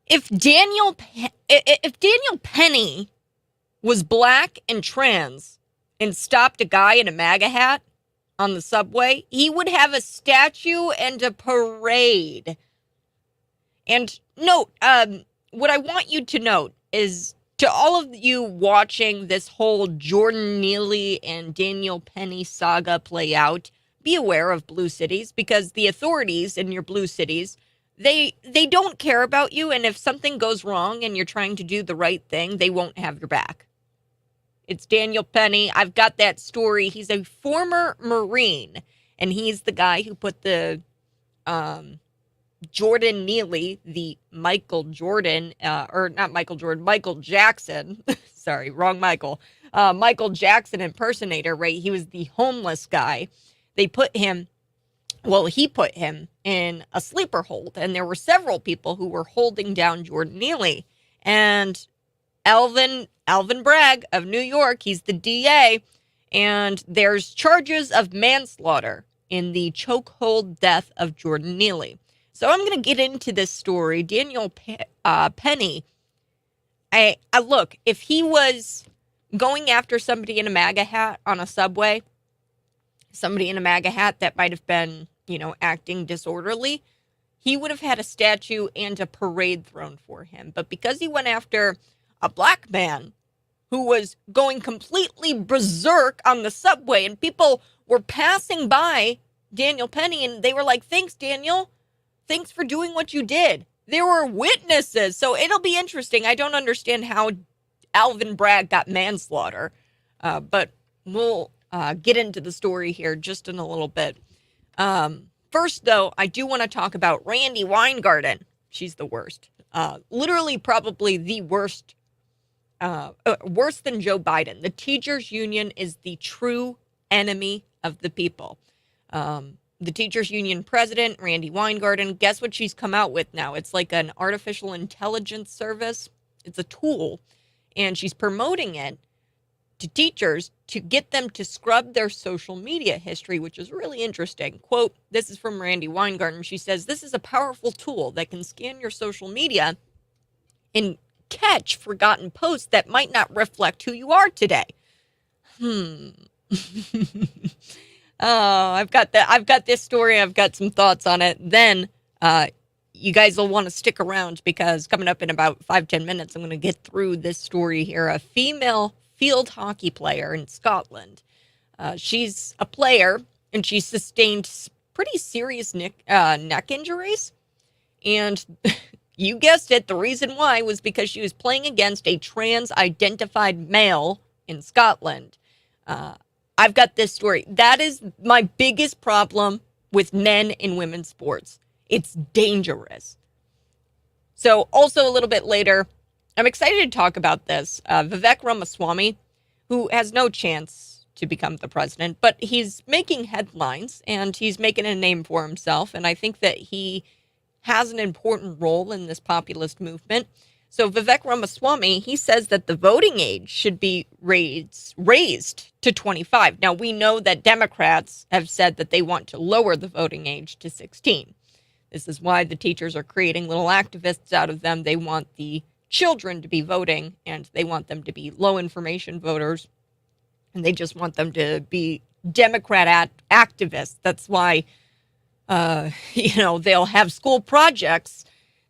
if Daniel Penny was black and trans and stopped a guy in a MAGA hat on the subway, he would have a statue and a parade. And note, what I want you to note is, to all of you watching this whole Jordan Neely and Daniel Penny saga play out, be aware of blue cities, because the authorities in your blue cities, they don't care about you, and if something goes wrong and you're trying to do the right thing, they won't have your back. It's Daniel Penny. I've got that story. He's a former Marine, and he's the guy who put the Jordan Neely, the Michael Jordan, or not Michael Jordan, Michael Jackson. Sorry, wrong Michael. Michael Jackson impersonator, right? He was the homeless guy. He put him in a sleeper hold, and there were several people who were holding down Jordan Neely. And Alvin Bragg of New York, he's the DA, and there's charges of manslaughter in the chokehold death of Jordan Neely. So I'm going to get into this story. Daniel Penny, I look, if he was going after somebody in a MAGA hat on a subway, somebody in a MAGA hat that might have been, acting disorderly, he would have had a statue and a parade thrown for him. But because he went after a black man who was going completely berserk on the subway, and people were passing by Daniel Penny, and they were like, "Thanks, Daniel. Thanks for doing what you did." There were witnesses, so it'll be interesting. I don't understand how Alvin Bragg got manslaughter, but we'll get into the story here just in a little bit. First, though, I do want to talk about Randi Weingarten. She's the worst. Literally, probably the worst. Worse than Joe Biden. The teachers union is the true enemy of the people. The teachers union president, Randi Weingarten, guess what she's come out with now? It's like an artificial intelligence service. It's a tool, and she's promoting it to teachers to get them to scrub their social media history, which is really interesting. Quote, this is from Randi Weingarten. She says, "This is a powerful tool that can scan your social media and catch forgotten posts that might not reflect who you are today." Oh, I've got this story. I've got some thoughts on it. Then you guys will want to stick around, because coming up in about 5-10 minutes, I'm going to get through this story here. A female field hockey player in Scotland. She's a player, and she sustained pretty serious neck injuries. And you guessed it, the reason why was because she was playing against a trans-identified male in Scotland. I've got this story. That is my biggest problem with men in women's sports. It's dangerous. So also a little bit later, I'm excited to talk about this. Vivek Ramaswamy, who has no chance to become the president, but he's making headlines and he's making a name for himself. And I think that he has an important role in this populist movement. So Vivek Ramaswamy, he says that the voting age should be raised to 25. Now, we know that Democrats have said that they want to lower the voting age to 16. This is why the teachers are creating little activists out of them. They want the children to be voting, and they want them to be low information voters, and they just want them to be Democrat activists. That's why, they'll have school projects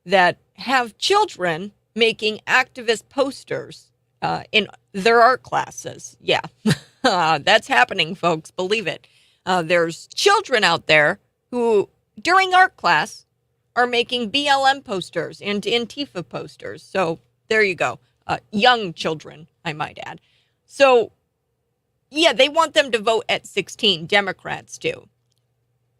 that have children making activist posters in their art classes. Yeah, that's happening, folks. Believe it. There's children out there who, during art class, are making BLM posters and Antifa posters. So there you go. Young children, I might add. So, yeah, they want them to vote at 16. Democrats do.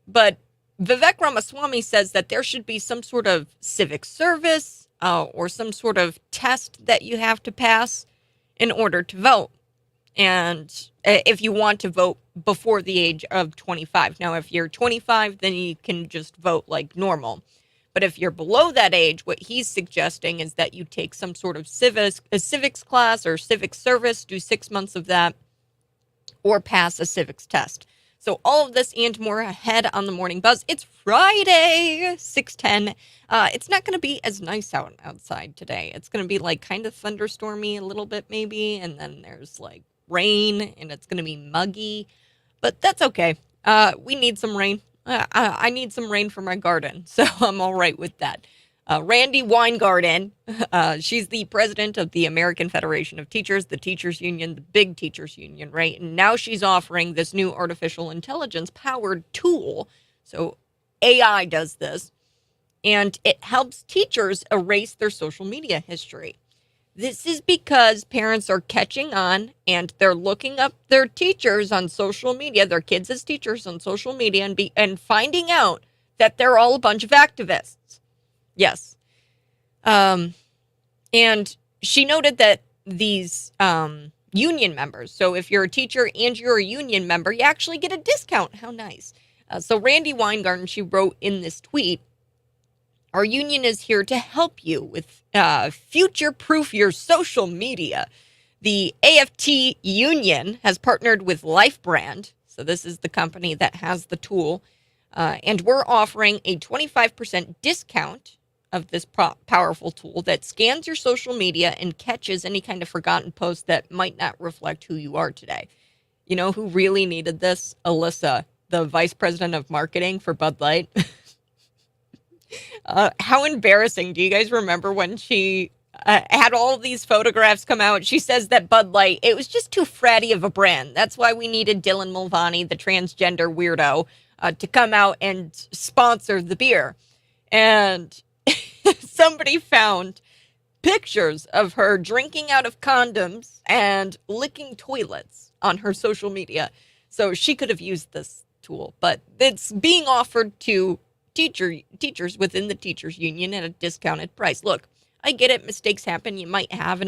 But Vivek Ramaswamy says that there should be some sort of civic service or some sort of test that you have to pass in order to vote. And if you want to vote before the age of 25. Now, if you're 25, then you can just vote like normal. But if you're below that age, what he's suggesting is that you take some sort of civics class or civic service, do 6 months of that, or pass a civics test. So all of this and more ahead on the Morning Buzz. It's Friday, 6:10. It's not going to be as nice outside today. It's going to be like kind of thunderstormy a little bit maybe, and then there's like rain, and it's going to be muggy. But that's okay. We need some rain. I need some rain for my garden, so I'm all right with that. Randy Weingarten, she's the president of the American Federation of Teachers, the teachers union, the big teachers union, right? And now she's offering this new artificial intelligence powered tool. So AI does this, and it helps teachers erase their social media history. This is because parents are catching on and they're looking up their teachers on social media, their kids as teachers on social media, and finding out that they're all a bunch of activists. Yes. And she noted that these union members, so if you're a teacher and you're a union member, you actually get a discount. How nice. So Randy Weingarten, she wrote in this tweet, "Our union is here to help you with future-proof your social media. The AFT union has partnered with LifeBrand, so this is the company that has the tool, and we're offering a 25% discount of this powerful tool that scans your social media and catches any kind of forgotten post that might not reflect who you are today." You know who really needed this? Alyssa, the vice president of marketing for Bud Light. How embarrassing. Do you guys remember when she had all of these photographs come out? She says that Bud Light, it was just too fratty of a brand. That's why we needed Dylan Mulvaney, the transgender weirdo, to come out and sponsor the beer. And somebody found pictures of her drinking out of condoms and licking toilets on her social media. So she could have used this tool, but it's being offered to teachers within the teachers union at a discounted price. Look, I get it. Mistakes happen. You might have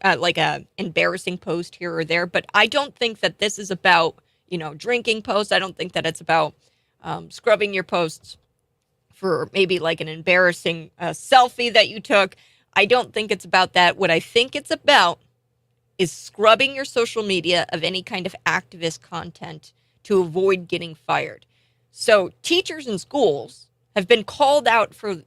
like a embarrassing post here or there, but I don't think that this is about, drinking posts. I don't think that it's about scrubbing your posts for maybe like an embarrassing selfie that you took. I don't think it's about that. What I think it's about is scrubbing your social media of any kind of activist content to avoid getting fired. So teachers in schools have been called out for,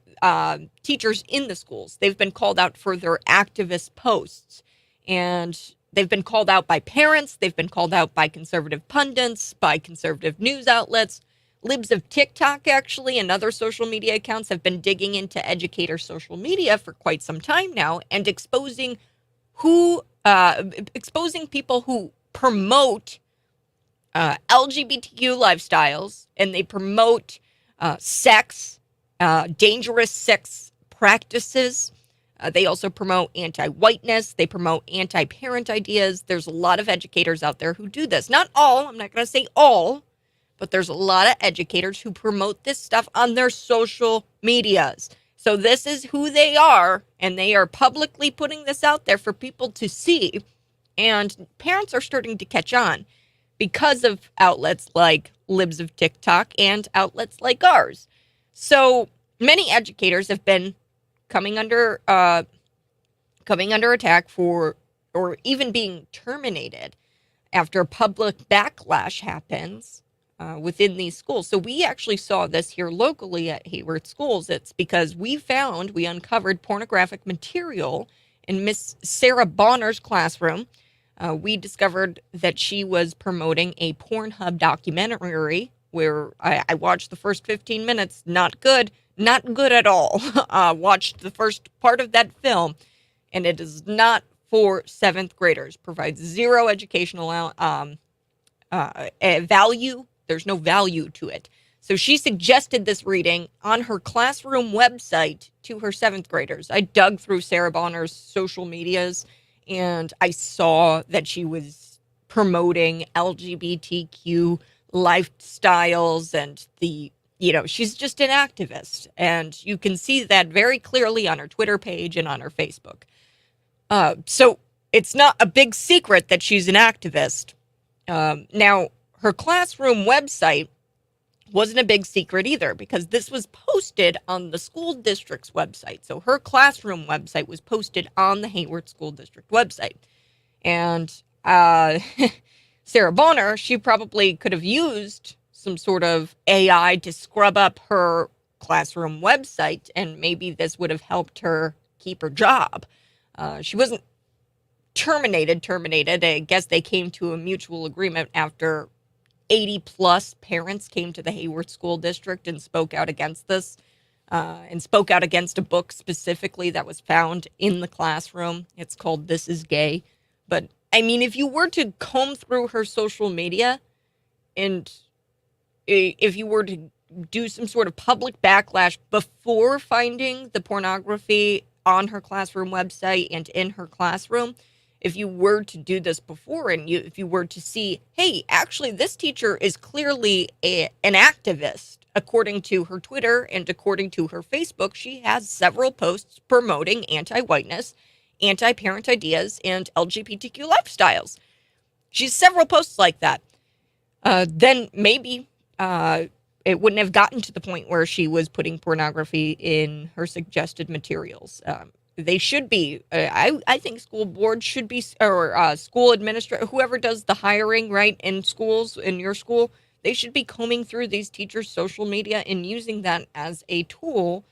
teachers in the schools, they've been called out for their activist posts. And they've been called out by parents. They've been called out by conservative pundits, by conservative news outlets. Libs of TikTok, actually, and other social media accounts have been digging into educator social media for quite some time now and exposing people who promote LGBTQ lifestyles, and they promote sex, dangerous sex practices. They also promote anti-whiteness. They promote anti-parent ideas. There's a lot of educators out there who do this. Not all. I'm not going to say all. But there's a lot of educators who promote this stuff on their social medias. So this is who they are, and they are publicly putting this out there for people to see. And parents are starting to catch on because of outlets like Libs of TikTok and outlets like ours. So many educators have been coming under attack for, or even being terminated after public backlash happens within these schools. So we actually saw this here locally at Hayward Schools. It's because we uncovered pornographic material in Miss Sarah Bonner's classroom. We discovered that she was promoting a Pornhub documentary where I watched the first 15 minutes. Not good at all. Watched the first part of that film, and it is not for 7th graders. Provides zero educational value. There's no value to it. So she suggested this reading on her classroom website to her 7th graders. I dug through Sarah Bonner's social medias, and I saw that she was promoting LGBTQ lifestyles and she's just an activist. And you can see that very clearly on her Twitter page and on her Facebook. So it's not a big secret that she's an activist. Now, her classroom website wasn't a big secret either, because this was posted on the school district's website. So her classroom website was posted on the Hayward School District website. And Sarah Bonner, she probably could have used some sort of AI to scrub up her classroom website, and maybe this would have helped her keep her job. She wasn't terminated. I guess they came to a mutual agreement after 80 plus parents came to the Hayward School District and spoke out against this, and spoke out against a book specifically that was found in the classroom. It's called This Is Gay. But I mean, if you were to comb through her social media, and if you were to do some sort of public backlash before finding the pornography on her classroom website and in her classroom, if you were to do this before, and if you were to see, hey, actually, this teacher is clearly an activist, according to her Twitter and according to her Facebook, she has several posts promoting anti-whiteness, anti-parent ideas, and LGBTQ lifestyles. She has several posts like that. Then maybe it wouldn't have gotten to the point where she was putting pornography in her suggested materials. They should be, I think school boards should be, or school administrator, whoever does the hiring, right, in schools, in your school, they should be combing through these teachers' social media and using that as a tool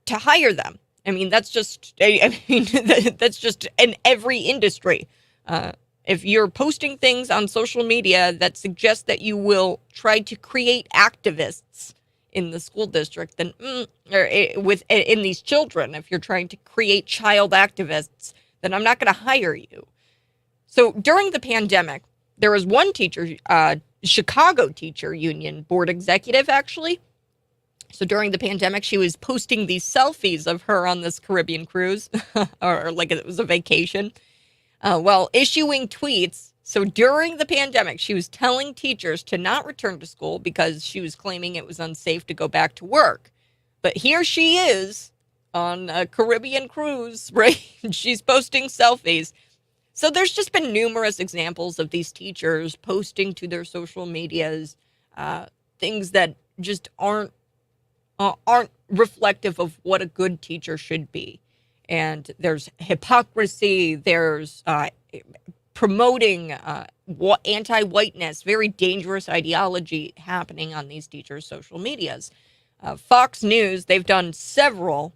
to hire them. I mean, that's just, that's just in every industry. If you're posting things on social media that suggest that you will try to create activists in the school district, then in these children, if you're trying to create child activists, then I'm not going to hire you. So during the pandemic, there was one teacher, Chicago teacher union board executive, actually. So during the pandemic, she was posting these selfies of her on this Caribbean cruise, or like it was a vacation, while issuing tweets. So during the pandemic, she was telling teachers to not return to school because she was claiming it was unsafe to go back to work. But here she is on a Caribbean cruise, right? She's posting selfies. So there's just been numerous examples of these teachers posting to their social medias things that just aren't reflective of what a good teacher should be. And there's hypocrisy, there's promoting anti-whiteness, very dangerous ideology happening on these teachers' social medias. Fox News, they've done several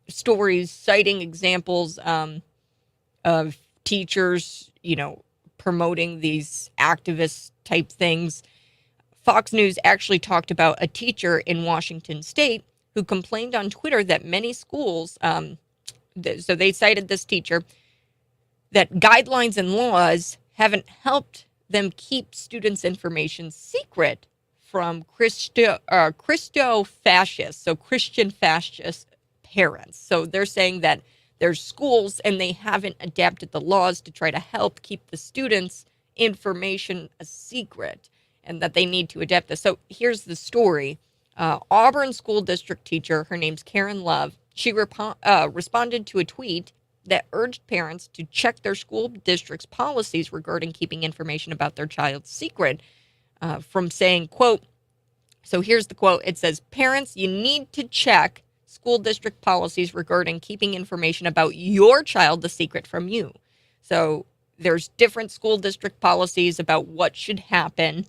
stories citing examples of teachers, promoting these activist type things. Fox News actually talked about a teacher in Washington State who complained on Twitter that many schools, so they cited this teacher, that guidelines and laws haven't helped them keep students' information secret from Christo-fascist, so Christian fascist parents. So they're saying that there's schools and they haven't adapted the laws to try to help keep the students' information a secret, and that they need to adapt this. So here's the story. Auburn school district teacher, her name's Karen Love, she responded to a tweet that urged parents to check their school district's policies regarding keeping information about their child's secret, from saying, quote, so here's the quote. It says, parents, you need to check school district policies regarding keeping information about your child the secret from you. So there's different school district policies about what should happen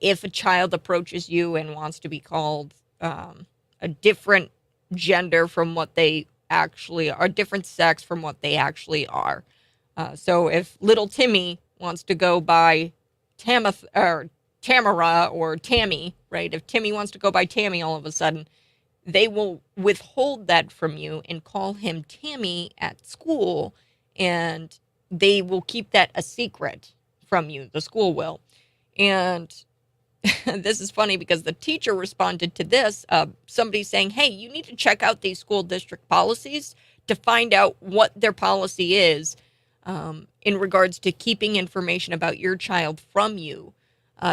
if a child approaches you and wants to be called a different gender from what they actually are, different sex from what they actually are. So if little Timmy wants to go by Tamara or Tammy, right? If Timmy wants to go by Tammy all of a sudden, they will withhold that from you and call him Tammy at school, and they will keep that a secret from you. The school will. And this is funny because the teacher responded to this, somebody saying, hey, you need to check out these school district policies to find out what their policy is in regards to keeping information about your child from you.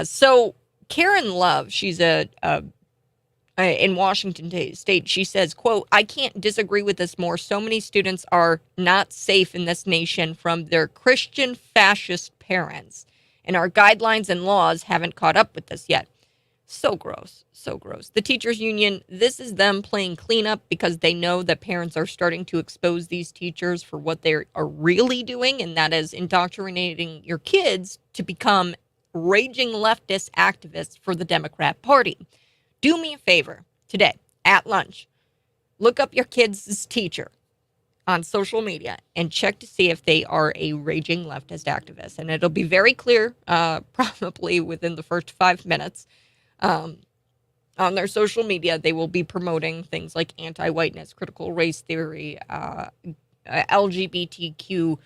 So Karen Love, she's in Washington State, she says, quote, I can't disagree with this more. So many students are not safe in this nation from their Christian fascist parents, and our guidelines and laws haven't caught up with this yet. So gross. So gross. The teachers union, this is them playing cleanup because they know that parents are starting to expose these teachers for what they are really doing, and that is indoctrinating your kids to become raging leftist activists for the Democrat Party. Do me a favor today at lunch. Look up your kids' teacher on social media and check to see if they are a raging leftist activist. And it'll be very clear, probably within the first 5 minutes. Um, on their social media, they will be promoting things like anti-whiteness, critical race theory, LGBTQ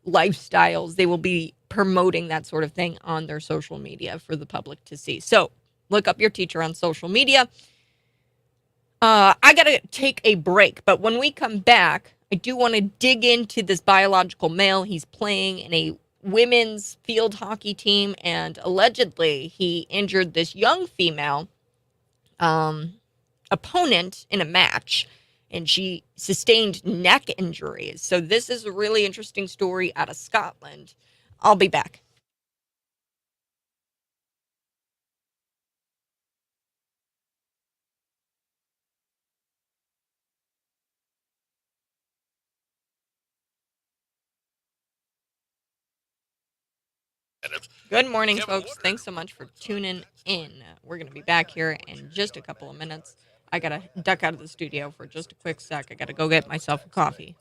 lifestyles. They will be promoting that sort of thing on their social media for the public to see. So look up your teacher on social media. I got to take a break, but when we come back, I do want to dig into this biological male. He's playing in a women's field hockey team, and allegedly he injured this young female opponent in a match, and she sustained neck injuries. So this is a really interesting story out of Scotland. I'll be back. Good morning, folks. Thanks so much for tuning in. We're going to be back here in just a couple of minutes. I got to duck out of the studio for just a quick sec. I got to go get myself a coffee.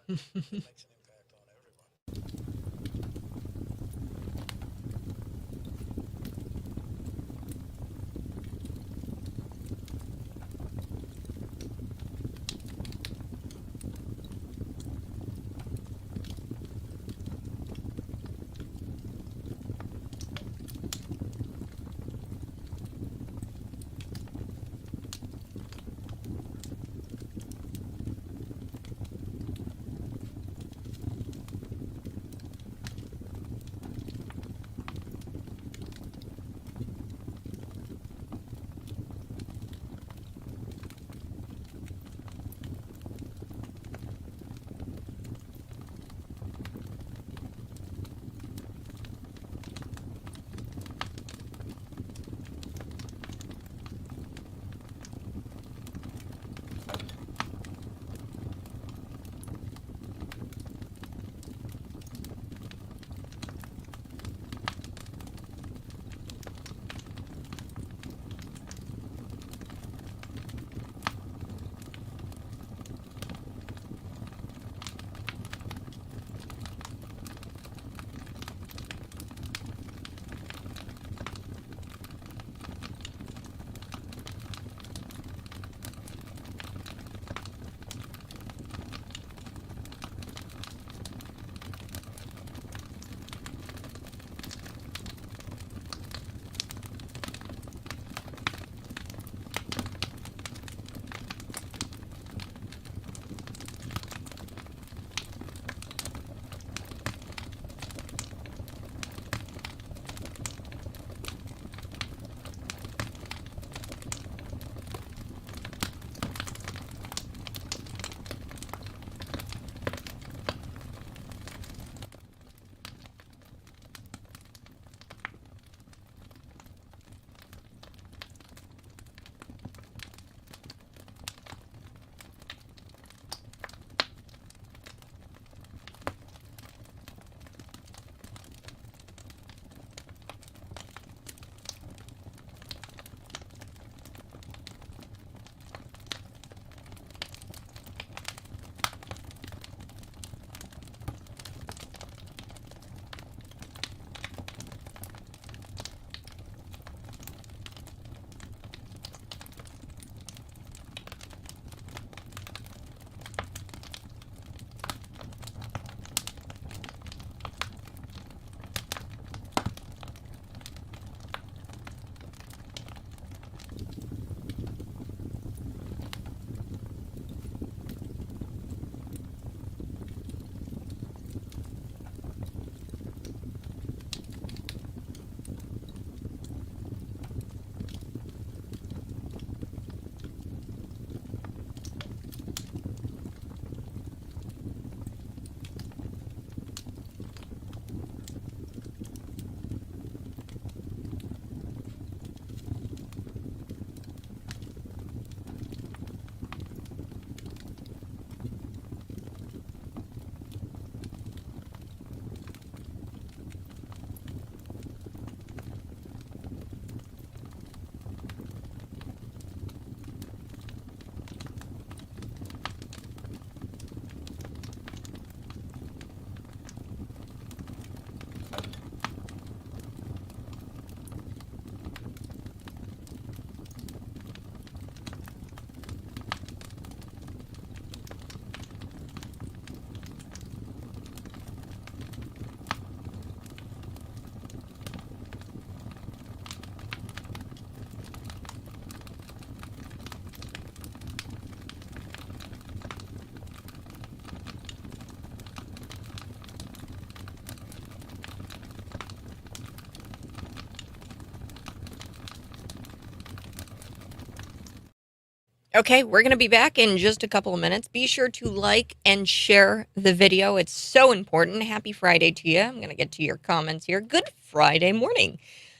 Okay, we're going to be back in just a couple of minutes. Be sure to like and share the video. It's so important. Happy Friday to you. I'm going to get to your comments here. Good Friday morning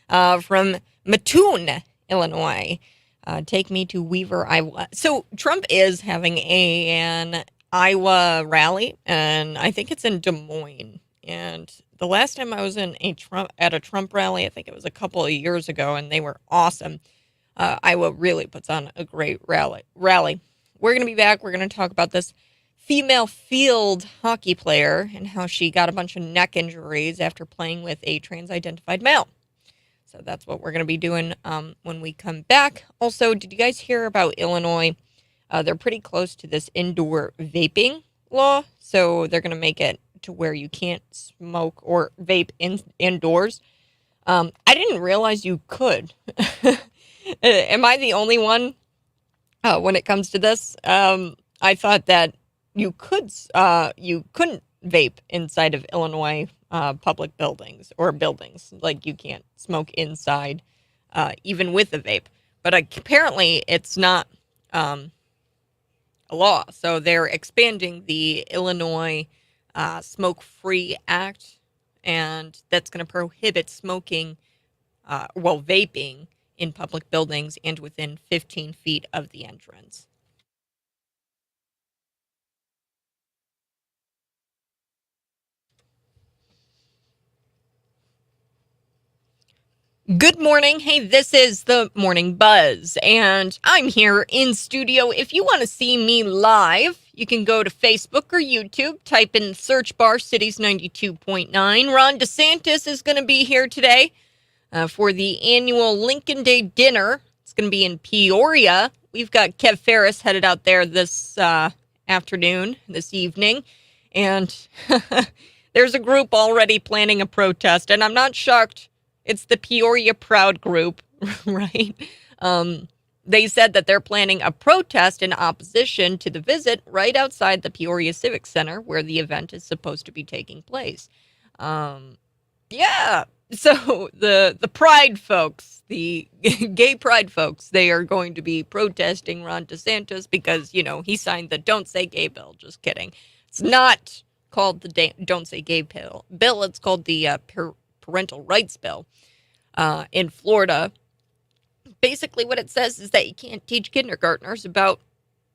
from Mattoon, Illinois. Take me to Weaver, Iowa. So Trump is having an Iowa rally, and I think it's in Des Moines. And the last time I was at a Trump rally, I think it was a couple of years ago, and they were awesome. Iowa really puts on a great rally. We're going to be back. We're going to talk about this female field hockey player and how she got a bunch of neck injuries after playing with a trans-identified male. So that's what we're going to be doing when we come back. Also, did you guys hear about Illinois? They're pretty close to this indoor vaping law. So they're going to make it to where you can't smoke or vape indoors. I didn't realize you could. Am I the only one when it comes to this? I thought that you couldn't vape inside of Illinois public buildings or buildings. Like you can't smoke inside, even with a vape. But apparently it's not a law. So they're expanding the Illinois Smoke-Free Act, and that's going to prohibit smoking, vaping in public buildings and within 15 feet of the entrance. Good morning. Hey, this is the Morning Buzz, and I'm here in studio. If you want to see me live, you can go to Facebook or YouTube, type in the search bar Cities 92.9. Ron DeSantis is going to be here today for the annual Lincoln Day dinner. It's going to be in Peoria. We've got Kev Ferris headed out there this evening. And there's a group already planning a protest. And I'm not shocked. It's the Peoria Proud group, right? They said that they're planning a protest in opposition to the visit right outside the Peoria Civic Center where the event is supposed to be taking place. Yeah. So the Pride folks, the gay Pride folks, they are going to be protesting Ron DeSantis because, he signed the Don't Say Gay bill. Just kidding. It's not called the Don't Say Gay bill. It's called the Parental Rights Bill in Florida. Basically what it says is that you can't teach kindergartners about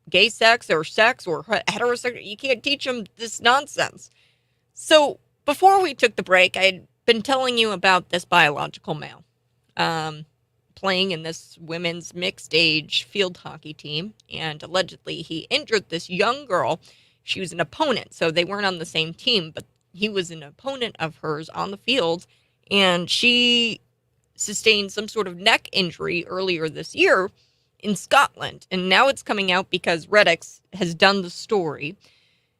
gay sex or heterosexual. You can't teach them this nonsense. So before we took the break, I'd been telling you about this biological male playing in this women's mixed age field hockey team, and allegedly he injured this young girl. She was an opponent, so they weren't on the same team, but he was an opponent of hers on the field, and she sustained some sort of neck injury earlier this year in Scotland, and now it's coming out because Reddix has done the story.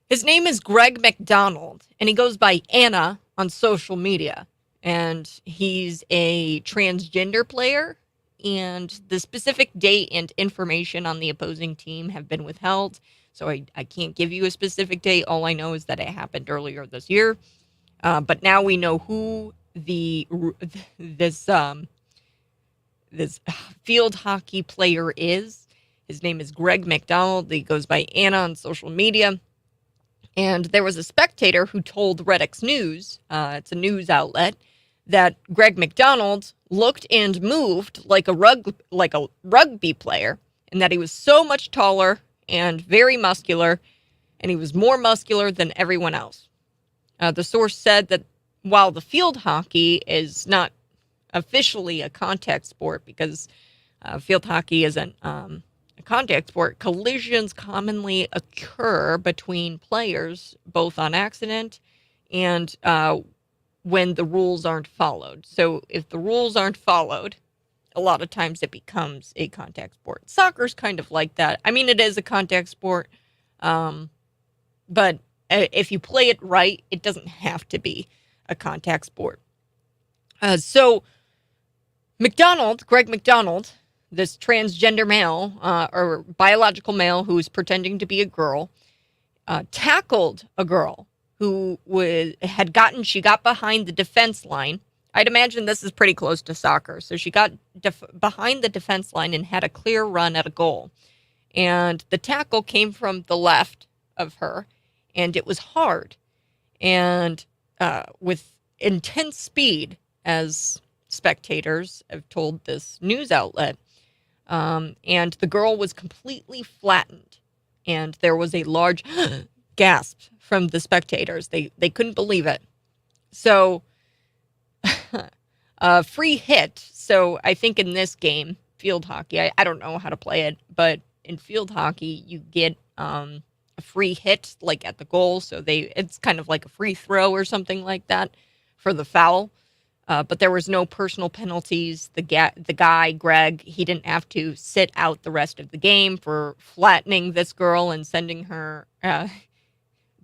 His name is Greg McDonald, and he goes by Anna on social media, and he's a transgender player, and the specific date and information on the opposing team have been withheld, so I can't give you a specific date. All I know is that it happened earlier this year, but now we know who this field hockey player is. His name is Greg McDonald. He goes by Anna on social media. And there was a spectator who told Reddix News, it's a news outlet, that Greg McDonald looked and moved like a rugby player, and that he was so much taller and very muscular, and he was more muscular than everyone else. The source said that while the field hockey is not officially a contact sport, because field hockey isn't a contact sport, collisions commonly occur between players, both on accident and when the rules aren't followed. So if the rules aren't followed, a lot of times it becomes a contact sport. Soccer's kind of like that. I mean, it is a contact sport, but if you play it right, it doesn't have to be a contact sport. So Greg McDonald, this transgender male or biological male who was pretending to be a girl, tackled a girl who she got behind the defense line. I'd imagine this is pretty close to soccer. So she got behind the defense line and had a clear run at a goal. and the tackle came from the left of her, and it was hard and with intense speed, as spectators have told this news outlet. And the girl was completely flattened, and there was a large gasp from the spectators. They couldn't believe it. So, free hit. So I think in this game, field hockey, I don't know how to play it, but in field hockey, you get a free hit like at the goal. So it's kind of like a free throw or something like that for the foul. But there was no personal penalties. The guy, Greg, he didn't have to sit out the rest of the game for flattening this girl and sending her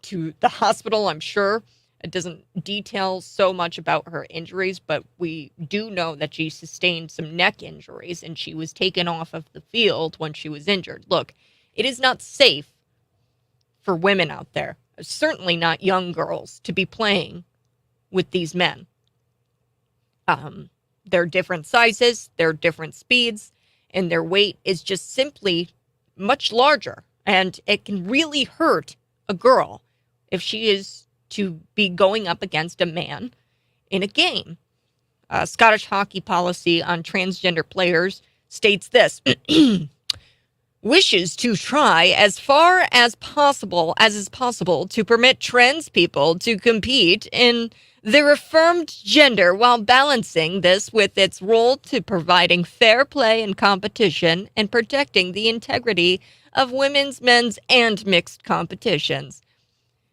to the hospital, I'm sure. It doesn't detail so much about her injuries, but we do know that she sustained some neck injuries and she was taken off of the field when she was injured. Look, it is not safe for women out there, certainly not young girls, to be playing with these men. They're different sizes, they're different speeds, and their weight is just simply much larger. And it can really hurt a girl if she is to be going up against a man in a game. Scottish hockey policy on transgender players states this wishes to try as far as is possible to permit trans people to compete in their affirmed gender while balancing this with its role to providing fair play and competition and protecting the integrity of women's, men's, and mixed competitions.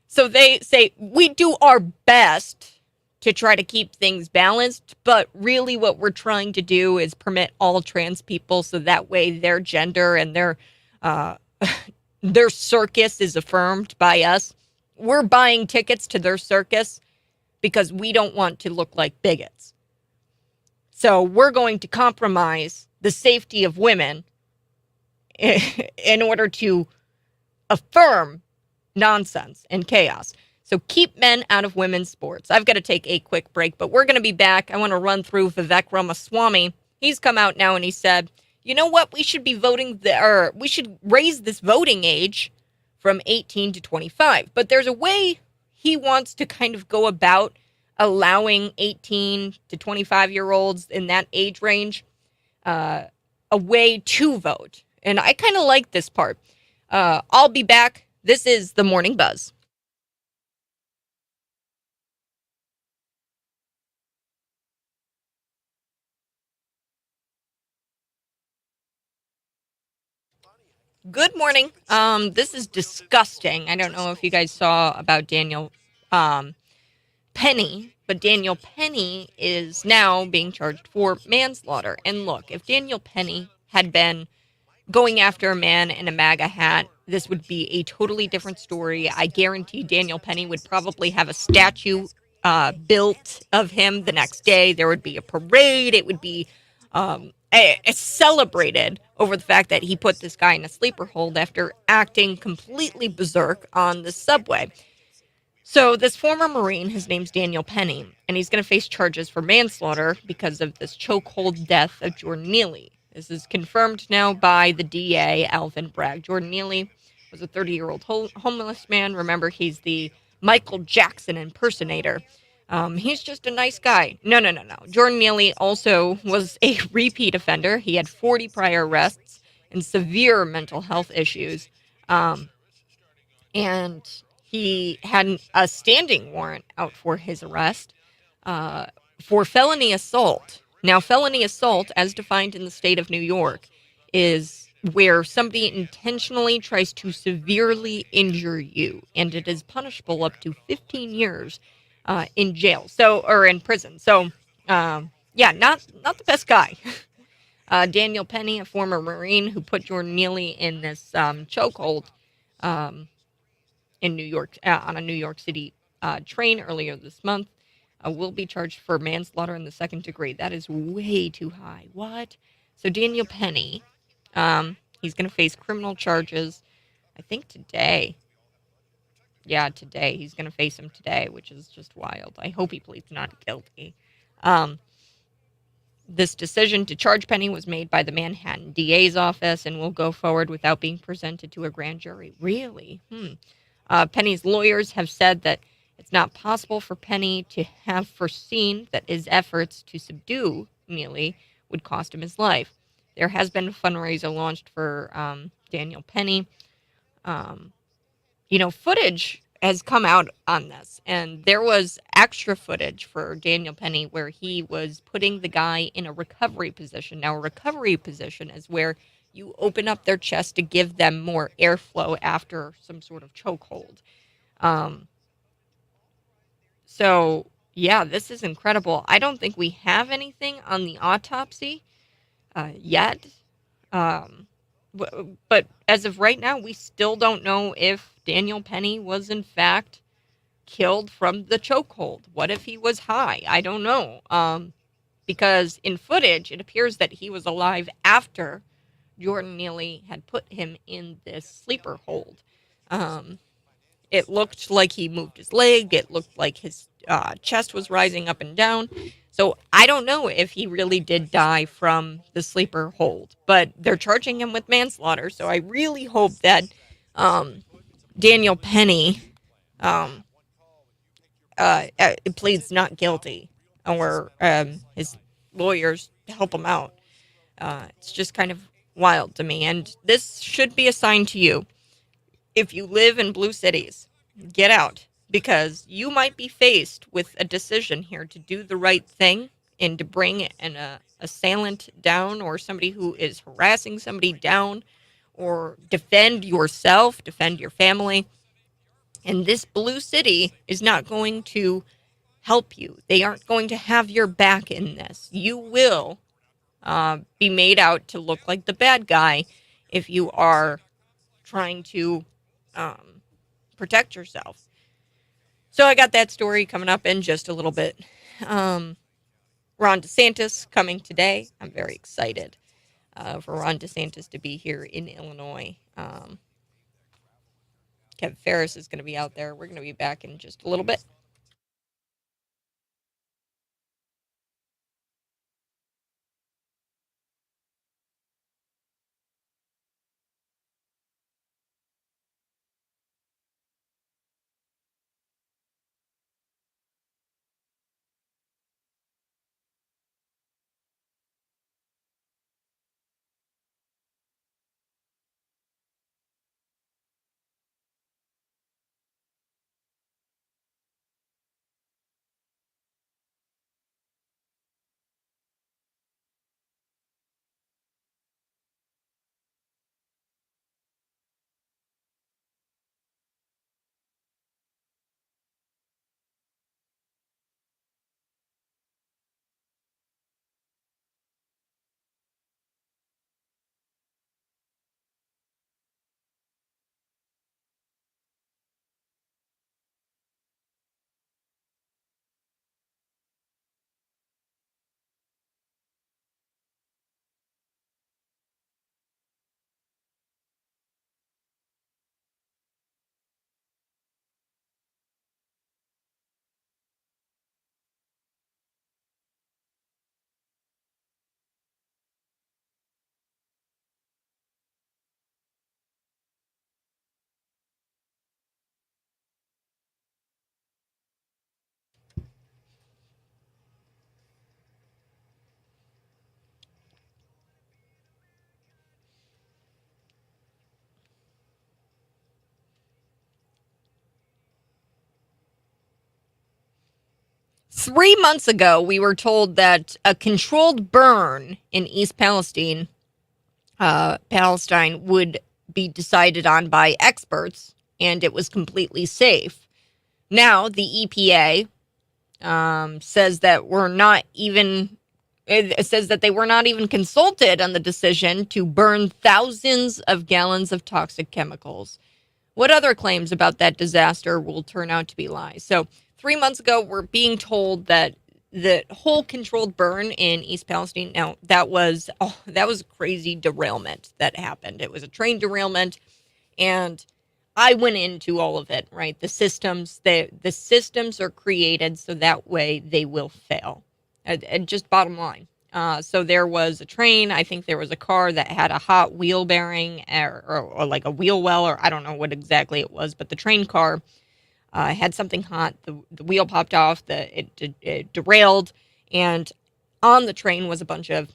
So they say we do our best to try to keep things balanced, but really what we're trying to do is permit all trans people so that way their gender and uh, their circus is affirmed by us. We're buying tickets to their circus because we don't want to look like bigots. So we're going to compromise the safety of women in order to affirm nonsense and chaos. So keep men out of women's sports. I've got to take a quick break, but we're going to be back. I want to run through Vivek Ramaswamy. He's come out now and he said, you know what? We should be we should raise this voting age from 18 to 25. But there's a way he wants to kind of go about allowing 18 to 25-year-olds in that age range a way to vote. And I kind of like this part. I'll be back. This is The Morning Buzz. Good morning. This is disgusting. I don't know if you guys saw about Daniel Penny, but Daniel Penny is now being charged for manslaughter. And look, if Daniel Penny had been going after a man in a MAGA hat, this would be a totally different story. I guarantee Daniel Penny would probably have a statue built of him the next day. There would be a parade. It would be celebrated over the fact that he put this guy in a sleeper hold after acting completely berserk on the subway. So this former Marine, his name's Daniel Penny, and he's going to face charges for manslaughter because of this chokehold death of Jordan Neely. This is confirmed now by the DA, Alvin Bragg. Jordan Neely was a 30-year-old homeless man. Remember, he's the Michael Jackson impersonator. He's just a nice guy. No. Jordan Neely also was a repeat offender. He had 40 prior arrests and severe mental health issues. And he had a standing warrant out for his arrest for felony assault. Now, felony assault, as defined in the state of New York, is where somebody intentionally tries to severely injure you, and it is punishable up to 15 years in jail, or in prison. So, yeah, not the best guy. Daniel Penny, a former Marine who put Jordan Neely in this chokehold in New York on a New York City train earlier this month, will be charged for manslaughter in the second degree. That is way too high. What? So Daniel Penny, he's going to face criminal charges, I think today. Yeah, today. He's going to face them today, which is just wild. I hope he pleads not guilty. This decision to charge Penny was made by the Manhattan DA's office and will go forward without being presented to a grand jury. Really? Penny's lawyers have said that it's not possible for Penny to have foreseen that his efforts to subdue Neely would cost him his life. There has been a fundraiser launched for Daniel Penny. Um, Footage has come out on this, and there was extra footage for Daniel Penny where he was putting the guy in a recovery position. Now, a recovery position is where you open up their chest to give them more airflow after some sort of chokehold. Um, so, yeah, this is incredible. I don't think we have anything on the autopsy yet. Um, but as of right now, we still don't know if Daniel Penny was in fact killed from the chokehold. What if he was high? I don't know. Because in footage, it appears that he was alive after Jordan Neely had put him in this sleeper hold. Um, it looked like he moved his leg. It looked like his chest was rising up and down. So I don't know if he really did die from the sleeper hold, but they're charging him with manslaughter. So I really hope that um, Daniel Penny um, pleads not guilty, or his lawyers help him out. It's just kind of wild to me. And this should be a sign to you. If you live in blue cities, get out, because you might be faced with a decision here to do the right thing and to bring an assailant down, or somebody who is harassing somebody down, or defend yourself, defend your family. And this blue city is not going to help you. They aren't going to have your back in this. You will be made out to look like the bad guy if you are trying to um, protect yourself. So I got that story coming up in just a little bit. Um, Ron DeSantis coming today. I'm very excited for Ron DeSantis to be here in Illinois. Kev Ferris is going to be out there. We're going to be back in just a little bit. 3 months ago, we were told that a controlled burn in East Palestine would be decided on by experts, and it was completely safe. Now, the EPA says that we're not even. It says that they were not even consulted on the decision to burn thousands of gallons of toxic chemicals. What other claims about that disaster will turn out to be lies? So 3 months ago, we're being told that the whole controlled burn in East Palestine. Now that was a crazy derailment that happened. It was a train derailment, and I went into all of it. Right, the systems are created so that way they will fail. And just bottom line, So there was a train. I think there was a car that had a hot wheel bearing or like a wheel well, or I don't know what exactly it was, but the train car had something hot. The wheel popped off. It derailed, and on the train was a bunch of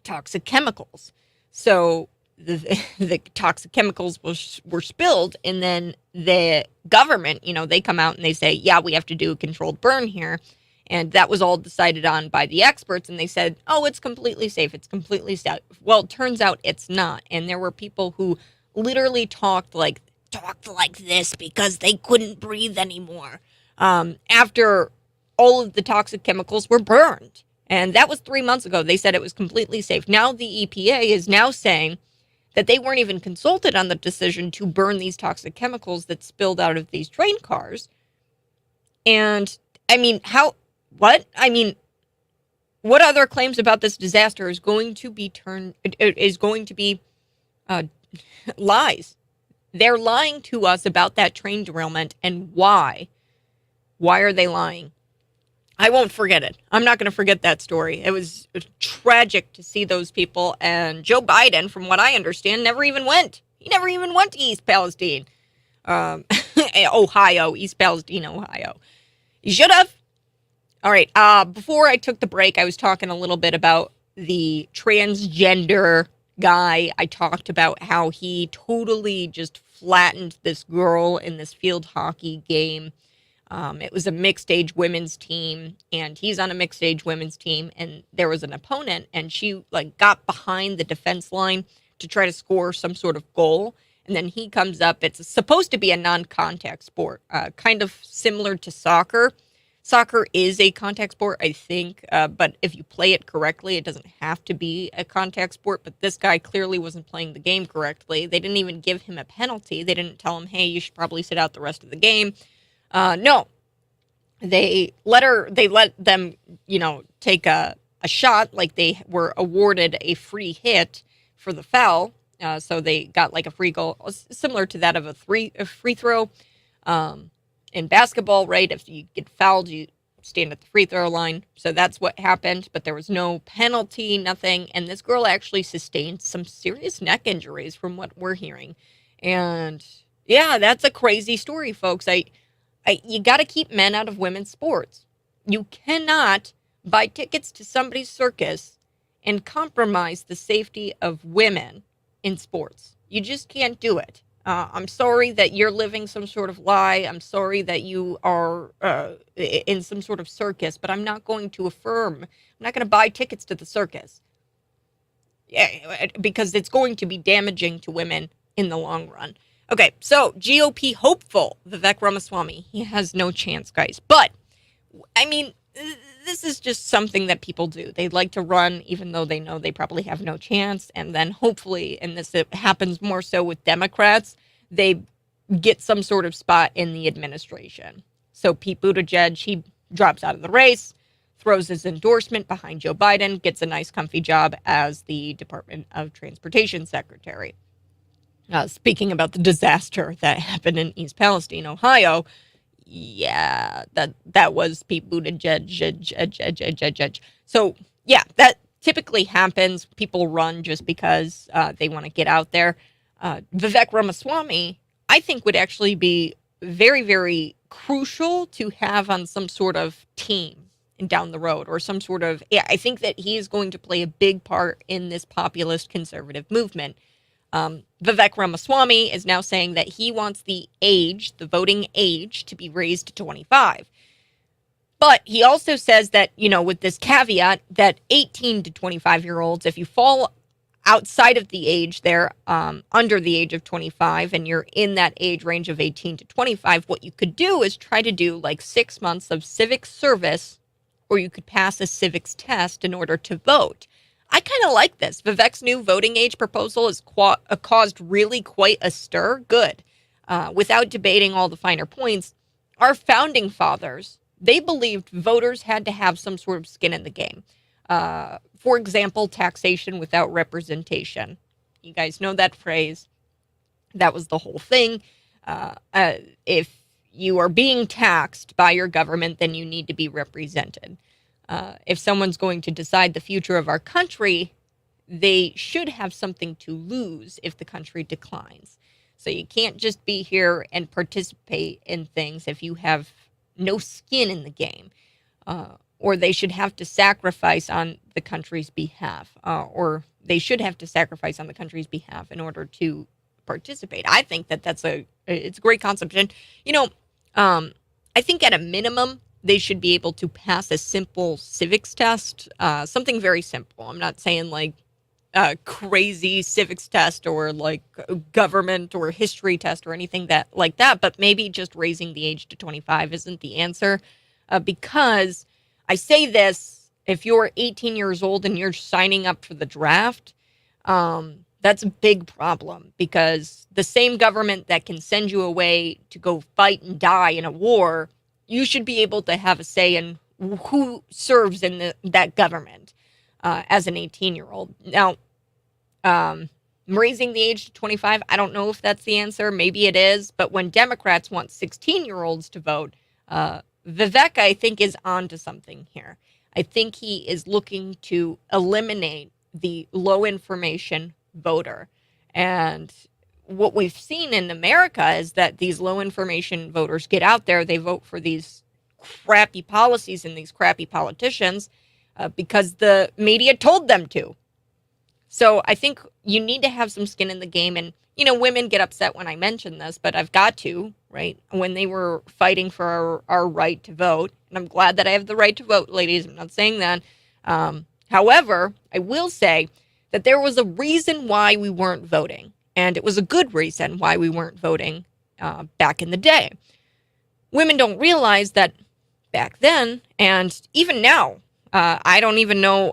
toxic chemicals. So the toxic chemicals were spilled, and then the government, they come out and they say, yeah, we have to do a controlled burn here. And that was all decided on by the experts, and they said, oh, it's completely safe. It's completely safe. Well, it turns out it's not. And there were people who literally talked like this because they couldn't breathe anymore after all of the toxic chemicals were burned. And that was 3 months ago. They said it was completely safe. Now the EPA is now saying that they weren't even consulted on the decision to burn these toxic chemicals that spilled out of these train cars. And I mean, what other claims about this disaster is going to be lies? They're lying to us about that train derailment, and why? Why are they lying? I won't forget it. I'm not going to forget that story. It was tragic to see those people, and Joe Biden, from what I understand, never even went. He never even went to East Palestine, Ohio, East Palestine, Ohio. He should have. All right. Before I took the break, I was talking a little bit about the transgender guy. I talked about how he totally just flattened this girl in this field hockey game. It was a mixed age women's team, and he's on a mixed age women's team, and there was an opponent, and she got behind the defense line to try to score some sort of goal. And then he comes up. It's supposed to be a non-contact sport, kind of similar to soccer. Soccer is a contact sport, I think, but if you play it correctly, it doesn't have to be a contact sport. But this guy clearly wasn't playing the game correctly. They didn't even give him a penalty. They didn't tell him, hey, you should probably sit out the rest of the game. No, they let them, take a shot, like they were awarded a free hit for the foul. So they got a free goal, similar to that of a free throw. In basketball, right? If you get fouled, you stand at the free throw line. So that's what happened, but there was no penalty, nothing. And this girl actually sustained some serious neck injuries from what we're hearing. And yeah, that's a crazy story, folks. You got to keep men out of women's sports. You cannot buy tickets to somebody's circus and compromise the safety of women in sports. You just can't do it. I'm sorry that you're living some sort of lie. I'm sorry that you are in some sort of circus, but I'm not going to affirm. I'm not going to buy tickets to the circus. Yeah, because it's going to be damaging to women in the long run. Okay, so GOP hopeful Vivek Ramaswamy. He has no chance, guys. But, I mean, this is just something that people do. They like to run even though they know they probably have no chance. And then hopefully, and this happens more so with Democrats, they get some sort of spot in the administration. So Pete Buttigieg, he drops out of the race, throws his endorsement behind Joe Biden, gets a nice comfy job as the Department of Transportation Secretary. Speaking about the disaster that happened in East Palestine, Ohio, yeah, that was Pete Buttigieg. So, yeah, that typically happens. People run just because they want to get out there. Vivek Ramaswamy, I think, would actually be very, very crucial to have on some sort of team down the road, or some sort of, I think that he is going to play a big part in this populist conservative movement. Vivek Ramaswamy is now saying that he wants the voting age, to be raised to 25. But he also says that, with this caveat that 18 to 25-year-olds, if you fall outside of the age there, under the age of 25, and you're in that age range of 18 to 25, what you could do is try to do 6 months of civic service, or you could pass a civics test in order to vote. I kind of like this. Vivek's new voting age proposal has caused really quite a stir. Good. Without debating all the finer points, our founding fathers, they believed voters had to have some sort of skin in the game. For example, taxation without representation. You guys know that phrase. That was the whole thing. If you are being taxed by your government, then you need to be represented. If someone's going to decide the future of our country, they should have something to lose if the country declines. So you can't just be here and participate in things if you have no skin in the game. Or they should have to sacrifice on the country's behalf, or they should have to sacrifice on the country's behalf in order to participate. I think that it's a great concept, and you know, I think at a minimum they should be able to pass a simple civics test, something very simple. I'm not saying like a crazy civics test or like government or history test or anything that like that, but maybe just raising the age to 25 isn't the answer, because I say this, if you're 18 years old and you're signing up for the draft, that's a big problem, because the same government that can send you away to go fight and die in a war, you should be able to have a say in who serves in that government, as an 18-year-old. Now, raising the age to 25, I don't know if that's the answer. Maybe it is. But when Democrats want 16-year-olds to vote, Vivek, I think, is on to something here. I think he is looking to eliminate the low information voter. And what we've seen in America is that these low information voters get out there, they vote for these crappy policies and these crappy politicians, because the media told them to. So I think you need to have some skin in the game. And, women get upset when I mention this, but I've got to, right? When they were fighting for our right to vote, and I'm glad that I have the right to vote, ladies. I'm not saying that. However, I will say that there was a reason why we weren't voting. And it was a good reason why we weren't voting, back in the day. Women don't realize that back then, and even now, I don't even know,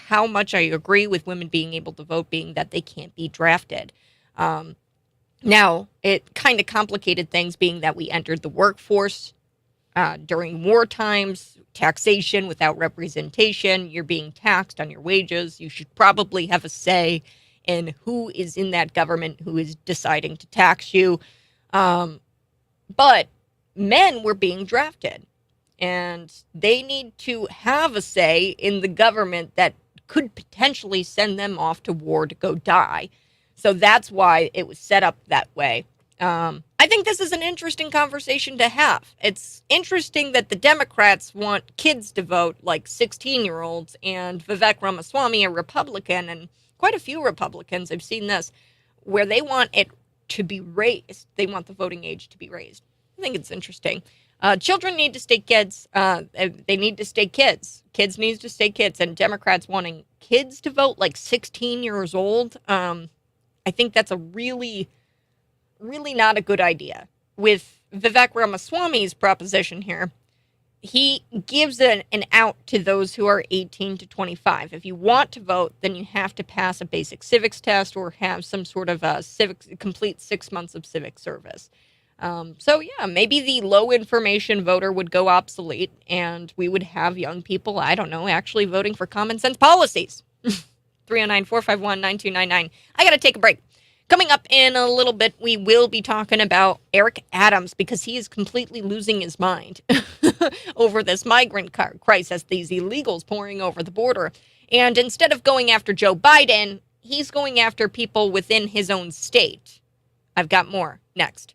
how much I agree with women being able to vote, being that they can't be drafted. Now, it kind of complicated things, being that we entered the workforce during war times, taxation without representation. You're being taxed on your wages. You should probably have a say in who is in that government, who is deciding to tax you. But men were being drafted, and they need to have a say in the government that could potentially send them off to war to go die. So that's why it was set up that way. I think this is an interesting conversation to have. It's interesting that the Democrats want kids to vote, like 16-year-olds, and Vivek Ramaswamy, a Republican, and quite a few Republicans, I've seen this, where they want it to be raised. They want the voting age to be raised. I think it's interesting. Children need to stay kids. They need to stay kids. Kids need to stay kids. And Democrats wanting kids to vote like 16 years old, I think that's a really, really not a good idea. With Vivek Ramaswamy's proposition here, he gives an out to those who are 18 to 25. If you want to vote, then you have to pass a basic civics test or have some sort of a complete 6 months of civic service. So yeah, maybe the low information voter would go obsolete, and we would have young people, I don't know, actually voting for common sense policies. 309-451-9299. I got to take a break. Coming up in a little bit, we will be talking about Eric Adams, because he is completely losing his mind over this migrant crisis, these illegals pouring over the border. And instead of going after Joe Biden, he's going after people within his own state. I've got more next.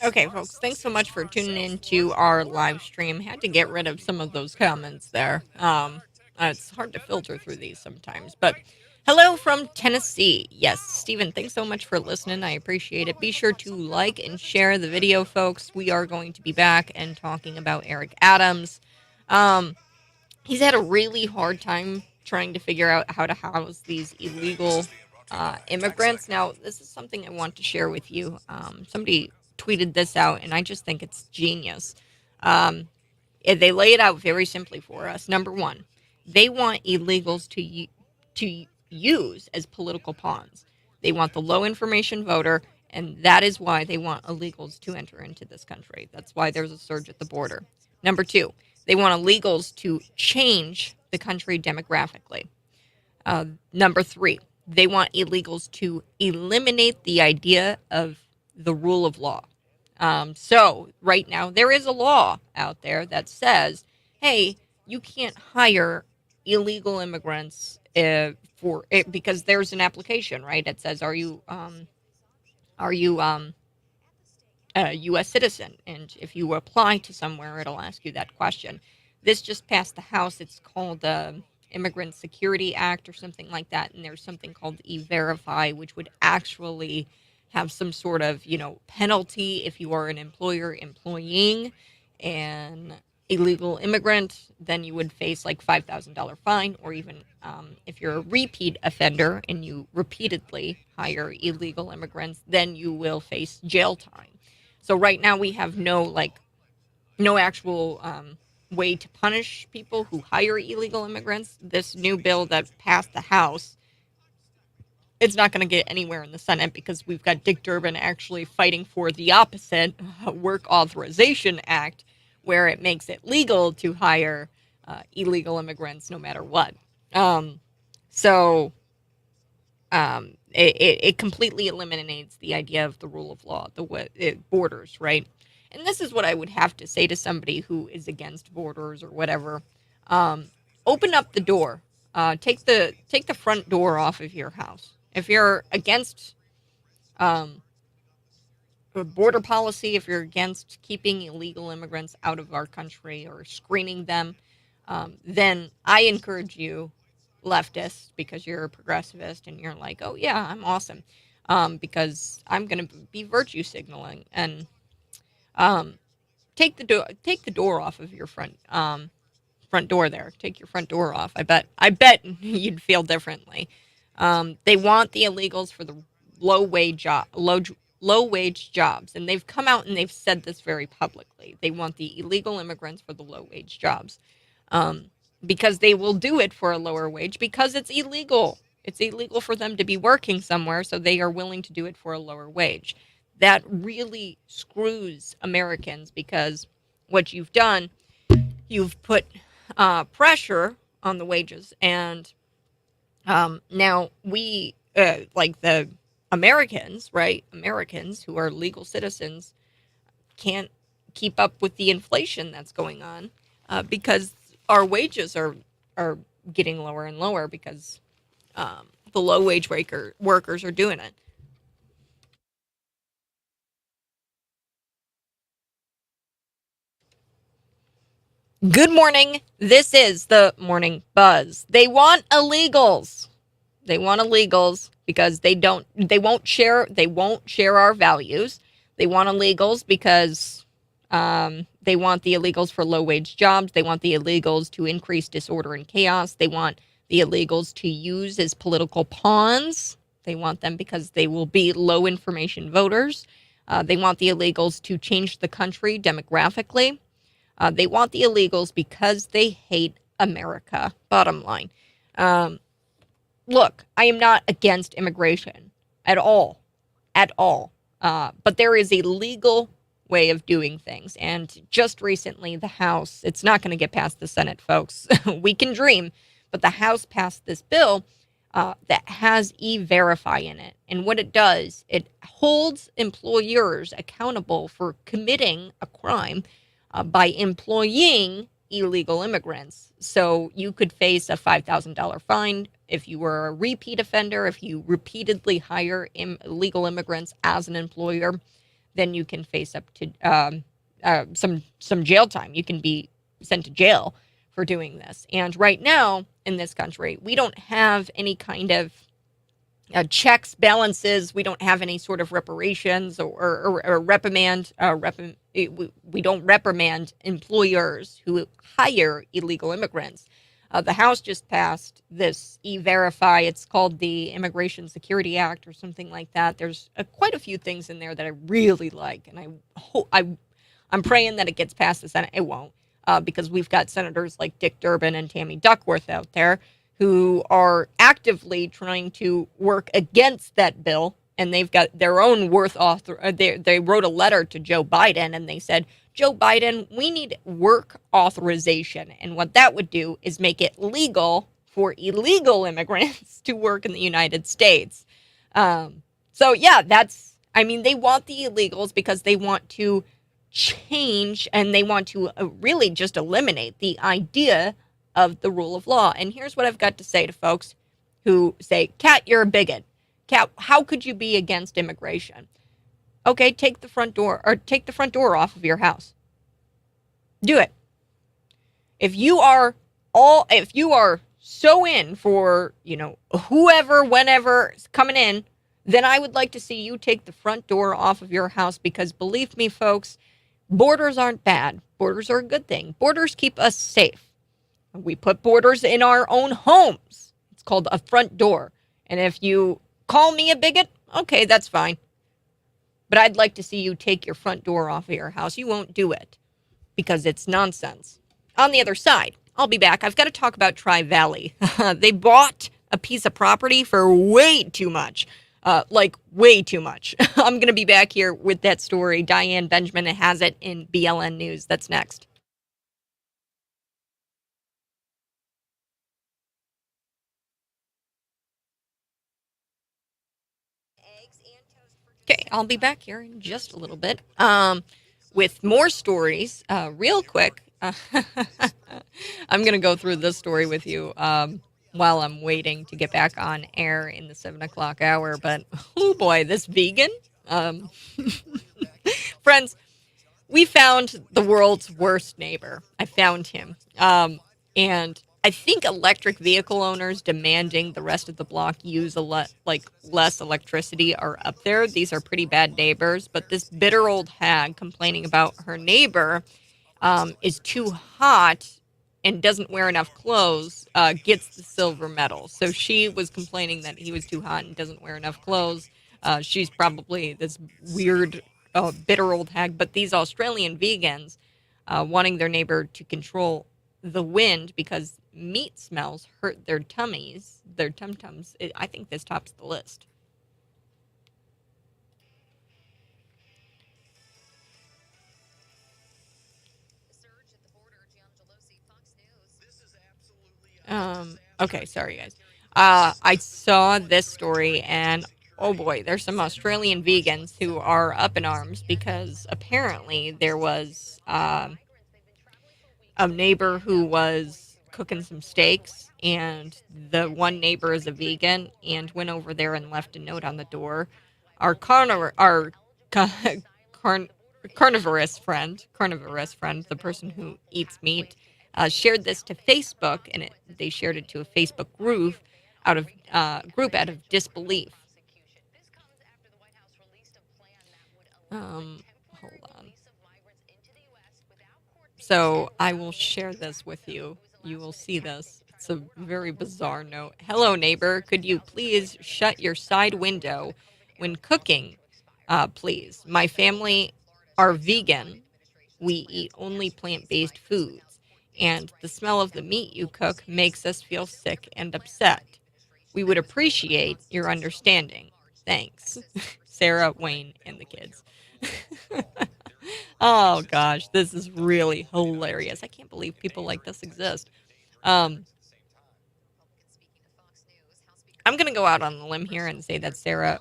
Okay, folks, thanks so much for tuning in to our live stream. Had to get rid of some of those comments there. It's hard to filter through these sometimes, but hello from Tennessee. Yes, Stephen, thanks so much for listening. I appreciate it. Be sure to like and share the video, folks. We are going to be back and talking about Eric Adams. He's had a really hard time trying to figure out how to house these illegal immigrants. Now, this is something I want to share with you. Somebody tweeted this out, and I just think it's genius. Um, they lay it out very simply for us. Number one, they want illegals to use as political pawns. They want the low information voter, and that is why they want illegals to enter into this country. That's why there's a surge at the border. Number two, they want illegals to change the country demographically. Number three, they want illegals to eliminate the idea of the rule of law. So right now there is a law out there that says, hey, you can't hire illegal immigrants for it because there's an application, right? It says, are you a U.S. citizen? And if you apply to somewhere, it'll ask you that question. This just passed the House. It's called the Immigrant Security Act or something like that. And there's something called E-Verify, which would actually have some sort of, penalty if you are an employer employing an illegal immigrant. Then you would face like $5,000 fine, or even if you're a repeat offender and you repeatedly hire illegal immigrants, then you will face jail time. So right now we have no actual way to punish people who hire illegal immigrants. This new bill that passed the House, it's not going to get anywhere in the Senate because we've got Dick Durbin actually fighting for the opposite Work Authorization Act, where it makes it legal to hire illegal immigrants no matter what. It completely eliminates the idea of the rule of law, borders, right? And this is what I would have to say to somebody who is against borders or whatever. Open up the door. Take the front door off of your house. If you're against border policy, if you're against keeping illegal immigrants out of our country or screening them, then I encourage you, leftists, because you're a progressivist and you're like, oh yeah, I'm awesome, because I'm going to be virtue signaling and take the door off of your front door there. Take your front door off. I bet you'd feel differently. They want the illegals for the low wage jobs, and they've come out and they've said this very publicly. They want the illegal immigrants for the low wage jobs, because they will do it for a lower wage because it's illegal. It's illegal for them to be working somewhere, so they are willing to do it for a lower wage. That really screws Americans, because what you've done, you've put pressure on the wages, and now we, like the Americans, right? Americans who are legal citizens can't keep up with the inflation that's going on, because our wages are getting lower and lower because the low wage workers are doing it. Good morning. This is the Morning Buzz. They want illegals. They want illegals because they won't share our values. They want illegals because they want the illegals for low wage jobs. They want the illegals to increase disorder and chaos. They want the illegals to use as political pawns. They want them because they will be low information voters. They want the illegals to change the country demographically. They want the illegals because they hate America. Bottom line. Look, I am not against immigration at all. But there is a legal way of doing things. And just recently, the House, it's not going to get past the Senate, folks. We can dream. But the House passed this bill that has E-Verify in it. And what it does, it holds employers accountable for committing a crime by employing illegal immigrants. So you could face a $5,000 fine if you were a repeat offender. If you repeatedly hire illegal immigrants as an employer, then you can face up to some jail time. You can be sent to jail for doing this. And right now in this country, we don't have any kind of checks, balances. We don't have any sort of reparations or reprimand. We don't reprimand employers who hire illegal immigrants. The House just passed this E-Verify. It's called the Immigration Security Act or something like that. There's quite a few things in there that I really like, and I'm praying that it gets past the Senate. It won't, because we've got senators like Dick Durbin and Tammy Duckworth out there who are actively trying to work against that bill, and they've got their own they wrote a letter to Joe Biden, and they said, Joe Biden, we need work authorization. And what that would do is make it legal for illegal immigrants to work in the United States. So yeah, they want the illegals because they want to change, and they want to really just eliminate the idea of the rule of law. And here's what I've got to say to folks who say, Kat, you're a bigot. Kat, how could you be against immigration? Okay, take the front door off of your house. Do it. If you are so in for, whoever, whenever is coming in, then I would like to see you take the front door off of your house, because believe me, folks, borders aren't bad. Borders are a good thing. Borders keep us safe. We put borders in our own homes. It's called a front door. And if you call me a bigot, okay, that's fine. But I'd like to see you take your front door off of your house. You won't do it because it's nonsense. On the other side, I'll be back. I've got to talk about Tri-Valley. They bought a piece of property for way too much. Way too much. I'm going to be back here with that story. Diane Benjamin has it in BLN News. That's next. Okay, I'll be back here in just a little bit with more stories. Real quick, I'm going to go through this story with you while I'm waiting to get back on air in the 7 o'clock hour. But, oh boy, this vegan. Friends, we found the world's worst neighbor. I found him. And I think electric vehicle owners demanding the rest of the block use less electricity are up there. These are pretty bad neighbors. But this bitter old hag complaining about her neighbor is too hot and doesn't wear enough clothes, gets the silver medal. So she was complaining that he was too hot and doesn't wear enough clothes. She's probably this weird, bitter old hag. But these Australian vegans wanting their neighbor to control the wind because meat smells hurt their tummies, their tum-tums. I think this tops the list. Okay, sorry guys. I saw this story, and oh boy, there's some Australian vegans who are up in arms because apparently there was a neighbor who was cooking some steaks, and the one neighbor is a vegan and went over there and left a note on the door. Our carn- carnivorous friend, the person who eats meat, shared this to Facebook, and they shared it to a Facebook group out of disbelief. Hold on. So I will share this with you. You will see this. It's a very bizarre note. Hello, neighbor. Could you please shut your side window when cooking? Please. My family are vegan. We eat only plant-based foods, and the smell of the meat you cook makes us feel sick and upset. We would appreciate your understanding. Thanks. Sarah, Wayne, and the kids. Oh gosh, this is really hilarious. I can't believe people like this exist. Um, I'm going to go out on the limb here and say that Sarah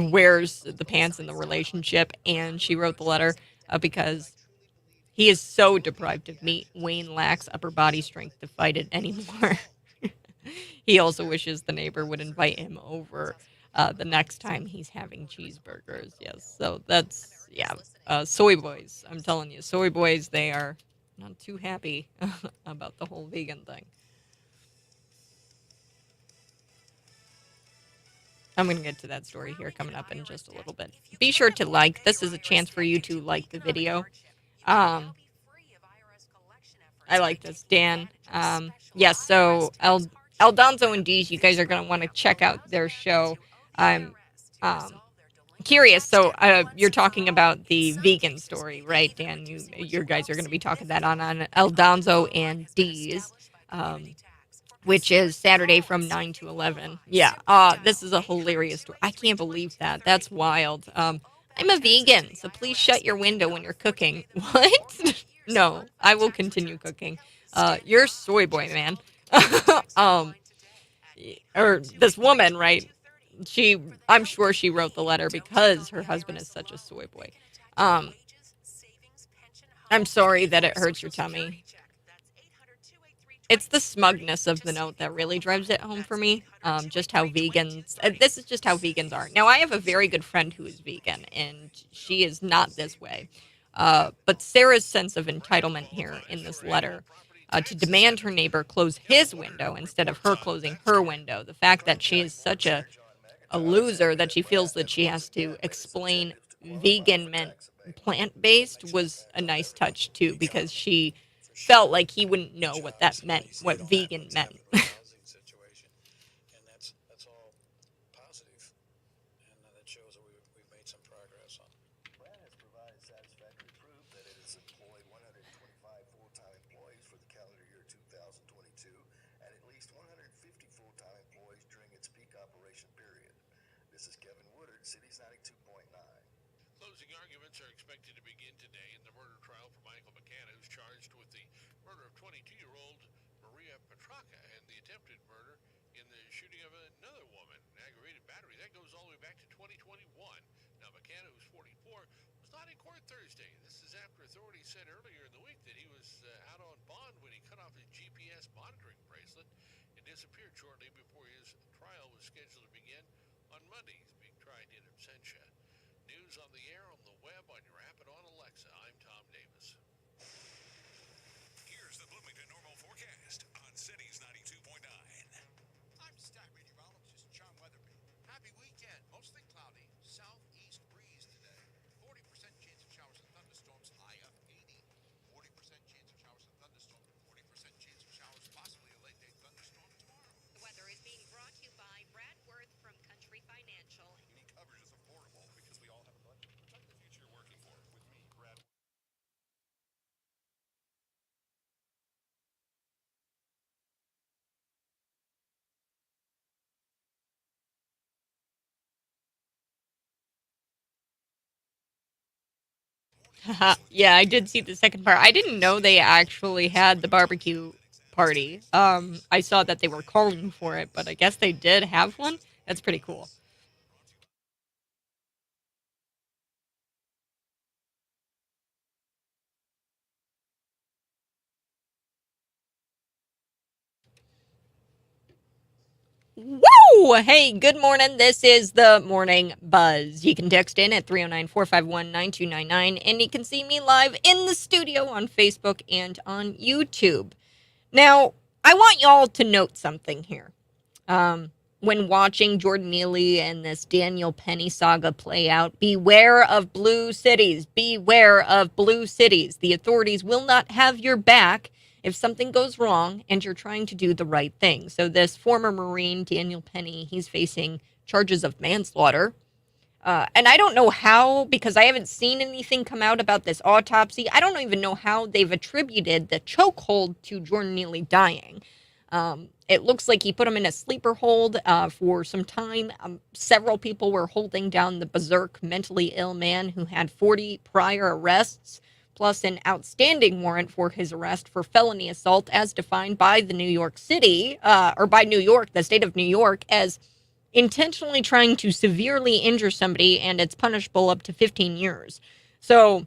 wears the pants in the relationship, and she wrote the letter because he is so deprived of meat. Wayne lacks upper body strength to fight it anymore. He also wishes the neighbor would invite him over the next time he's having cheeseburgers. Yes, so that's, yeah. Soy boys, I'm telling you, soy boys, they are not too happy about the whole vegan thing. I'm going to get to that story here coming up in just a little bit. Be sure to like. This is a chance for you to like the video. I like this, Dan. Yes, so Eldonzo and Deej, you guys are going to want to check out their show. I'm um, curious. So you're talking about the vegan story, right, Dan? You guys are going to be talking that on Eldonzo and Dee's. Which is Saturday from 9 to 11. Yeah, this is a hilarious story. I can't believe that. That's wild. I'm a vegan, so please shut your window when you're cooking. What? No, I will continue cooking. You're soy boy, man. um, or this woman, right? She, I'm sure she wrote the letter because her husband is such a soy boy. Um, I'm sorry that it hurts your tummy. It's the smugness of the note that really drives it home for me. Just how vegans, this is just how vegans are. Now, I have a very good friend who is vegan, and she is not this way. But Sarah's sense of entitlement here in this letter to demand her neighbor close his window instead of her closing her window. The fact that she is such a loser that she feels that she has to explain vegan meant plant based was a nice touch, too, because she felt like he wouldn't know what that meant, what vegan meant. Yeah, I did see the second part. I didn't know they actually had the barbecue party. I saw that they were calling for it, but I guess they did have one. That's pretty cool. Woo! Hey, good morning. This is the Morning Buzz. You can text in at 309-451-9299, and you can see me live in the studio on Facebook and on YouTube. Now, I want y'all to note something here. When watching Jordan Neely and this Daniel Penny saga play out, beware of blue cities. Beware of blue cities. The authorities will not have your back if something goes wrong and you're trying to do the right thing. So this former Marine, Daniel Penny, he's facing charges of manslaughter. And I don't know how, because I haven't seen anything come out about this autopsy. I don't even know how they've attributed the chokehold to Jordan Neely dying. It looks like he put him in a sleeper hold for some time. Several people were holding down the berserk, mentally ill man who had 40 prior arrests, plus an outstanding warrant for his arrest for felony assault as defined by the New York City, or by New York, the state of New York, as intentionally trying to severely injure somebody, and it's punishable up to 15 years. So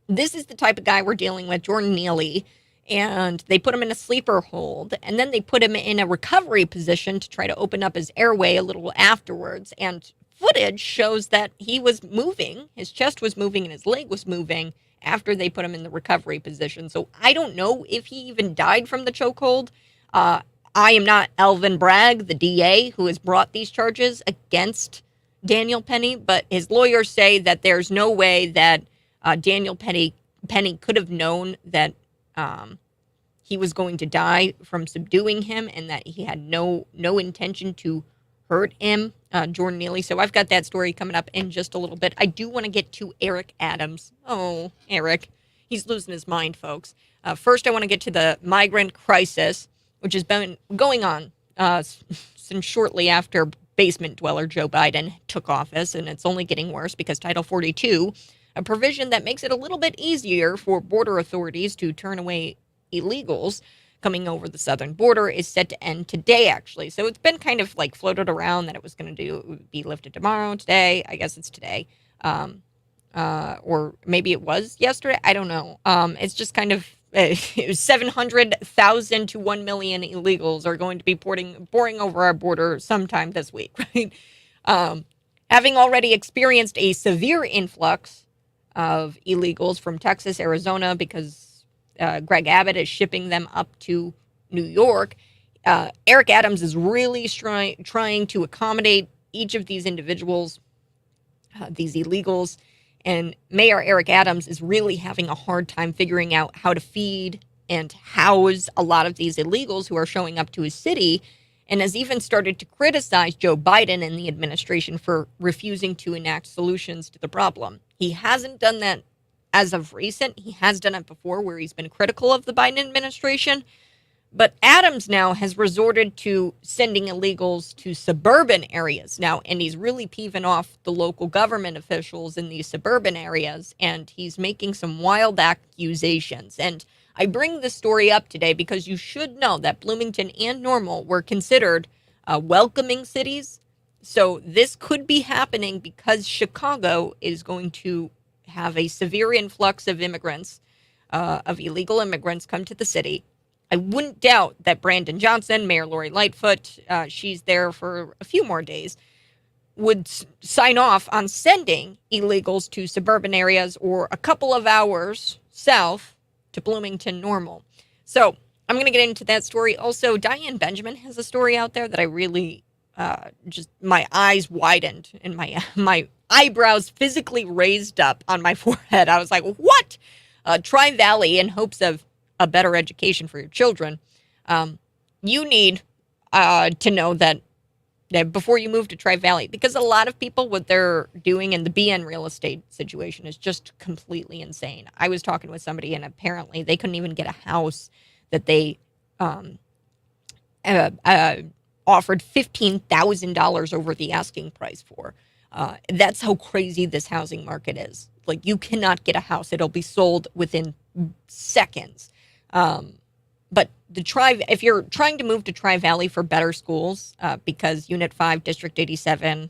this is the type of guy we're dealing with, Jordan Neely, and they put him in a sleeper hold, and then they put him in a recovery position to try to open up his airway a little afterwards. And footage shows that he was moving, his chest was moving, and his leg was moving after they put him in the recovery position. So I don't know if he even died from the chokehold. I am not Alvin Bragg, the DA, who has brought these charges against Daniel Penny, but his lawyers say that there's no way that Daniel Penny could have known that he was going to die from subduing him, and that he had no intention to hurt him, Jordan Neely. So I've got that story coming up in just a little bit. I do want to get to Eric Adams. Oh, Eric. He's losing his mind, folks. First, I want to get to the migrant crisis, which has been going on since shortly after basement dweller Joe Biden took office, and it's only getting worse because Title 42, a provision that makes it a little bit easier for border authorities to turn away illegals coming over the southern border, is set to end today, actually. So it's been kind of like floated around that it was going to be lifted tomorrow, today. I guess it's today. Or maybe it was yesterday. I don't know. It's just kind of 700,000 to 1 million illegals are going to be pouring over our border sometime this week, right? Having already experienced a severe influx of illegals from Texas, Arizona, because Greg Abbott is shipping them up to New York. Eric Adams is really trying to accommodate each of these individuals, these illegals. And Mayor Eric Adams is really having a hard time figuring out how to feed and house a lot of these illegals who are showing up to his city, and has even started to criticize Joe Biden and the administration for refusing to enact solutions to the problem. He hasn't done that as of recent. He has done it before, where he's been critical of the Biden administration. But Adams now has resorted to sending illegals to suburban areas now, and he's really peeving off the local government officials in these suburban areas, and he's making some wild accusations. And I bring this story up today because you should know that Bloomington and Normal were considered welcoming cities. So this could be happening because Chicago is going to have a severe influx of immigrants, of illegal immigrants come to the city. I wouldn't doubt that Brandon Johnson, Mayor Lori Lightfoot, she's there for a few more days, would sign off on sending illegals to suburban areas or a couple of hours south to Bloomington Normal. So I'm going to get into that story. Also, Diane Benjamin has a story out there that I really just, my eyes widened and my eyebrows physically raised up on my forehead. I was like, what? Tri-Valley, in hopes of a better education for your children, you need to know that before you move to Tri-Valley, because a lot of people, what they're doing in the BN real estate situation is just completely insane. I was talking with somebody, and apparently they couldn't even get a house that they offered $15,000 over the asking price for. That's how crazy this housing market is. Like, you cannot get a house. It'll be sold within seconds. But if you're trying to move to Tri-Valley for better schools, because Unit 5, District 87,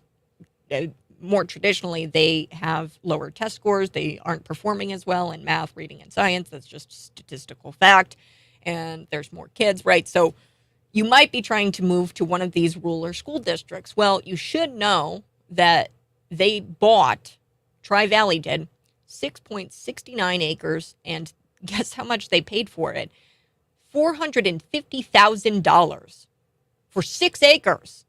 more traditionally, they have lower test scores. They aren't performing as well in math, reading, and science. That's just statistical fact. And there's more kids, right? So you might be trying to move to one of these rural school districts. Well, you should know that they bought, Tri-Valley did, 6.69 acres, and guess how much they paid for it? $450,000 for 6 acres.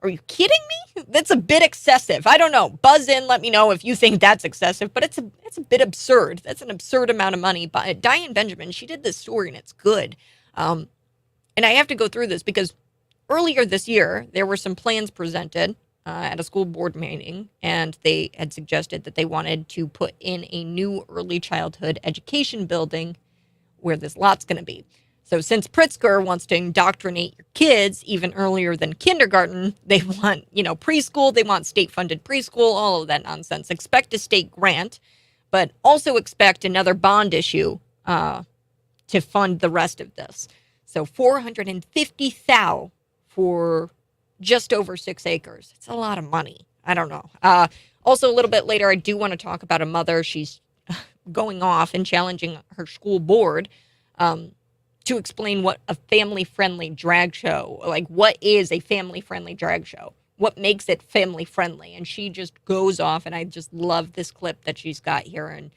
Are you kidding me? That's a bit excessive. I don't know. Buzz in, let me know if you think that's excessive, but it's a bit absurd. That's an absurd amount of money. But Diane Benjamin, she did this story, and it's good. And I have to go through this because earlier this year, there were some plans presented at a school board meeting, and they had suggested that they wanted to put in a new early childhood education building where this lot's going to be. So since Pritzker wants to indoctrinate your kids even earlier than kindergarten, they want, preschool, they want state-funded preschool, all of that nonsense. Expect a state grant, but also expect another bond issue to fund the rest of this. So $450,000 for just over 6 acres. It's a lot of money. I don't know. Also, a little bit later, I do want to talk about a mother. She's going off and challenging her school board to explain what a family-friendly drag show, like what is a family-friendly drag show? What makes it family-friendly? And she just goes off, and I just love this clip that she's got here. And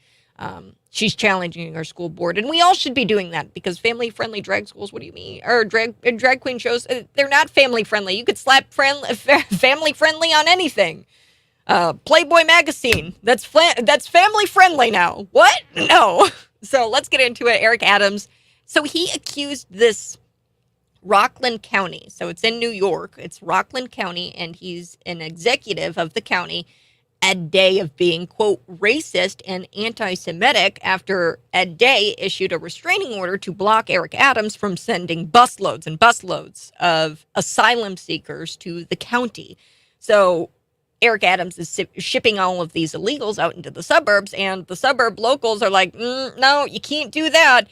she's challenging her school board. And we all should be doing that, because family-friendly drag schools, what do you mean? Or drag queen shows, they're not family-friendly. You could slap family-friendly on anything. Playboy magazine, that's family-friendly now. What? No. So let's get into it. Eric Adams. So he accused this Rockland County. So it's in New York. It's Rockland County, and he's an executive of the county. Ed Day of being, quote, racist and anti-Semitic after Ed Day issued a restraining order to block Eric Adams from sending busloads and busloads of asylum seekers to the county. So Eric Adams is shipping all of these illegals out into the suburbs, and the suburb locals are like, no, you can't do that.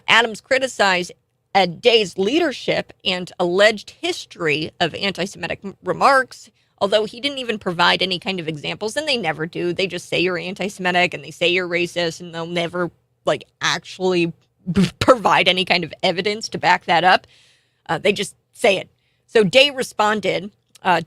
Adams criticized Ed Day's leadership and alleged history of anti-Semitic remarks, although he didn't even provide any kind of examples, and they never do. They just say you're anti-Semitic and they say you're racist, and they'll never actually provide any kind of evidence to back that up. They just say it. So Day responded,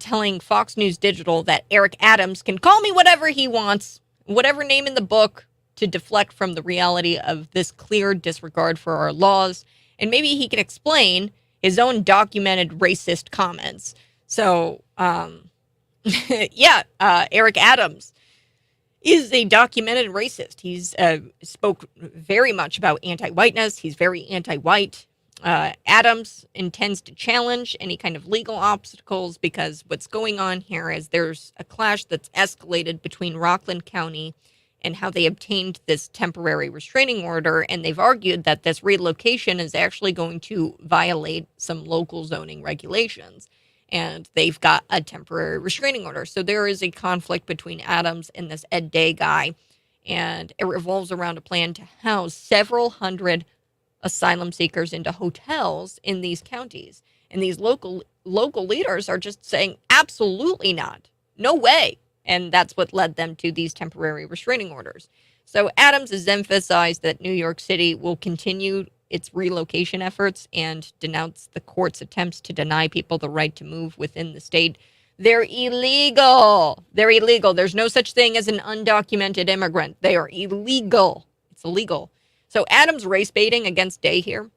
telling Fox News Digital that Eric Adams can call me whatever he wants, whatever name in the book, to deflect from the reality of this clear disregard for our laws. And maybe he can explain his own documented racist comments. So, Eric Adams is a documented racist. He's spoke very much about anti-whiteness. He's very anti-white. Adams intends to challenge any kind of legal obstacles, because what's going on here is there's a clash that's escalated between Rockland County and how they obtained this temporary restraining order, and they've argued that this relocation is actually going to violate some local zoning regulations, and they've got a temporary restraining order. So there is a conflict between Adams and this Ed Day guy, and it revolves around a plan to house several hundred asylum seekers into hotels in these counties. And these local leaders are just saying, absolutely not. No way. And that's what led them to these temporary restraining orders. So Adams has emphasized that New York City will continue its relocation efforts and denounce the court's attempts to deny people the right to move within the state. They're illegal. They're illegal. There's no such thing as an undocumented immigrant. They are illegal. It's illegal. So Adams' race baiting against Day here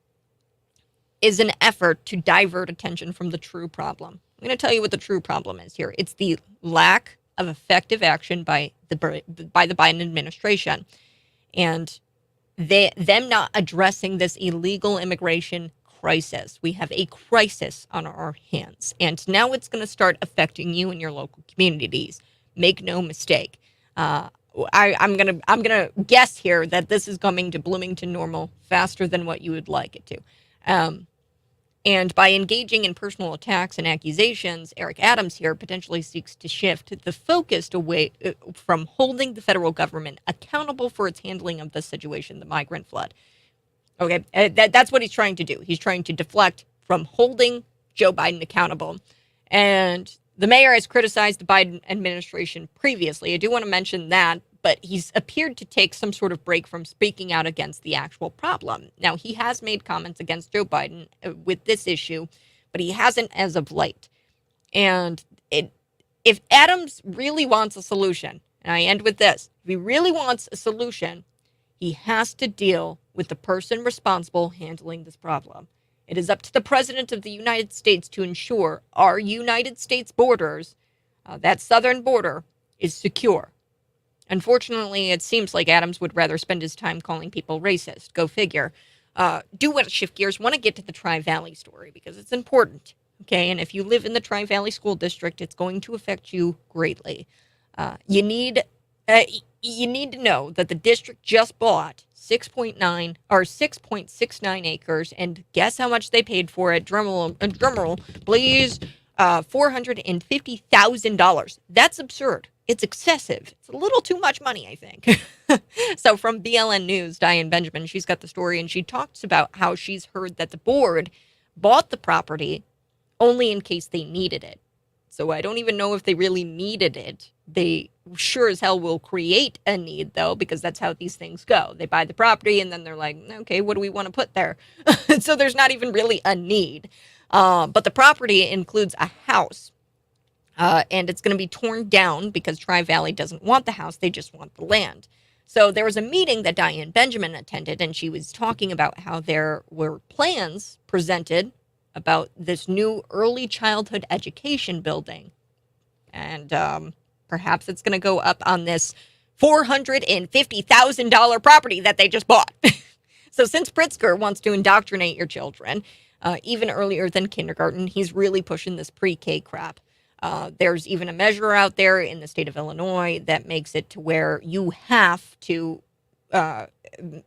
is an effort to divert attention from the true problem. I'm going to tell you what the true problem is here. It's the lack of effective action by the Biden administration, and them not addressing this illegal immigration crisis. We have a crisis on our hands, and now it's going to start affecting you and your local communities. Make no mistake. I'm gonna guess here that this is coming to Bloomington Normal faster than what you would like it to. And by engaging in personal attacks and accusations, Eric Adams here potentially seeks to shift the focus away from holding the federal government accountable for its handling of the situation, the migrant flood. Okay, that's what he's trying to do. He's trying to deflect from holding Joe Biden accountable. And the mayor has criticized the Biden administration previously. I do want to mention that, but he's appeared to take some sort of break from speaking out against the actual problem. Now, he has made comments against Joe Biden with this issue, but he hasn't as of late. And if Adams really wants a solution, and I end with this, if he really wants a solution, he has to deal with the person responsible handling this problem. It is up to the President of the United States to ensure our United States borders, that southern border, is secure. Unfortunately, it seems like Adams would rather spend his time calling people racist. Go figure. Do want to shift gears. Want to get to the Tri-Valley story because it's important. Okay, and if you live in the Tri-Valley School District, it's going to affect you greatly. You need to know that the district just bought 6.69 acres, and guess how much they paid for it? Drumroll, please. $450,000. That's absurd. It's excessive. It's a little too much money, I think. So from BLN News, Diane Benjamin, she's got the story, and she talks about how she's heard that the board bought the property only in case they needed it. So I don't even know if they really needed it. They sure as hell will create a need, though, because that's how these things go. They buy the property and then they're like, okay, what do we want to put there? So there's not even really a need. But the property includes a house. And it's going to be torn down because Tri Valley doesn't want the house, they just want the land. So there was a meeting that Diane Benjamin attended, and she was talking about how there were plans presented about this new early childhood education building. And perhaps it's going to go up on this $450,000 property that they just bought. So since Pritzker wants to indoctrinate your children, even earlier than kindergarten, he's really pushing this pre-K crap. There's even a measure out there in the state of Illinois that makes it to where you have to uh,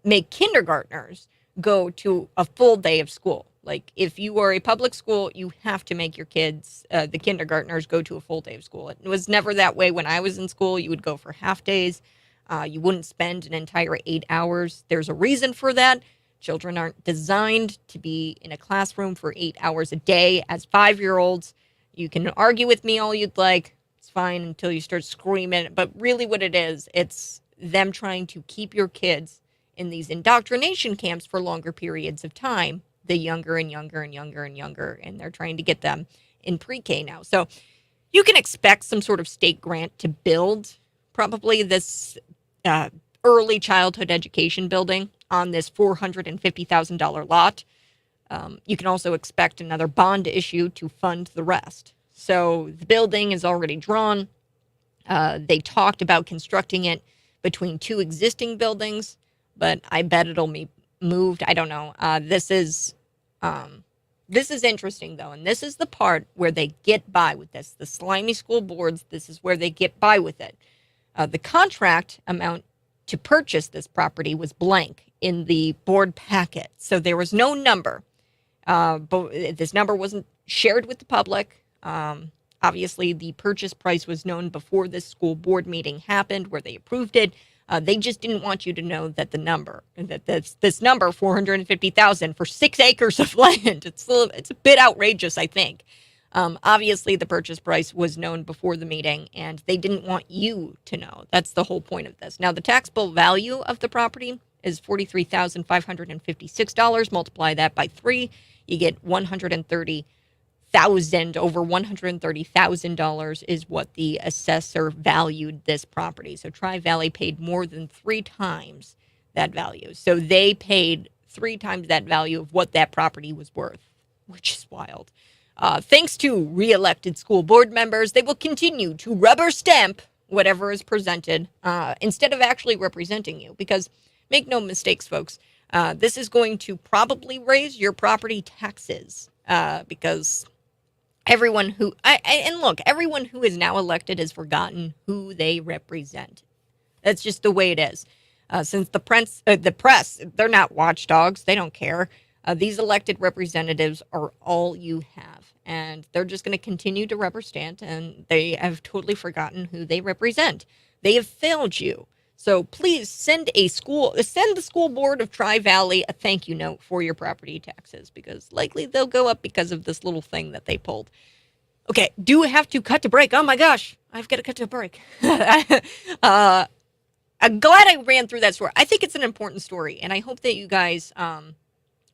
make kindergartners go to a full day of school. Like if you are a public school, you have to make your kids, the kindergartners, go to a full day of school. It was never that way when I was in school. You would go for half days. You wouldn't spend an entire 8 hours. There's a reason for that. Children aren't designed to be in a classroom for 8 hours a day as 5-year-olds. You can argue with me all you'd like. It's fine until you start screaming. But really, what it is, it's them trying to keep your kids in these indoctrination camps for longer periods of time, the younger and younger and younger and younger. And they're trying to get them in pre K now. So you can expect some sort of state grant to build probably this uh, early childhood education building on this $450,000 lot. You can also expect another bond issue to fund the rest. So the building is already drawn. They talked about constructing it between two existing buildings, but I bet it'll be moved. I don't know. This is interesting though, and this is the part where they get by with this. The slimy school boards. This is where they get by with it. The contract amount to purchase this property was blank in the board packet, so there was no number. But this number wasn't shared with the public. Obviously, the purchase price was known before this school board meeting happened, where they approved it. They just didn't want you to know that the number, that this number, 450,000 for 6 acres of land. It's a bit outrageous, I think. Obviously, the purchase price was known before the meeting, and they didn't want you to know. That's the whole point of this. Now, the taxable value of the property is $43,556. Multiply that by 3, you get 130,000. Over $130,000 is what the assessor valued this property. So Tri Valley paid more than 3 times that value. So they paid 3 times that value of what that property was worth, which is wild. Thanks to re-elected school board members, they will continue to rubber stamp whatever is presented instead of actually representing you. Because make no mistakes, folks, this is going to probably raise your property taxes because everyone who everyone who is now elected has forgotten who they represent. That's just the way it is. Since the press, they're not watchdogs. They don't care. These elected representatives are all you have, and they're just going to continue to rubber stamp, and they have totally forgotten who they represent. They have failed you. So please send the school board of Tri Valley a thank you note for your property taxes, because likely they'll go up because of this little thing that they pulled. Okay, do have to cut to break. Oh my gosh, I've got to cut to a break. I'm glad I ran through that story. I think it's an important story, and I hope that you guys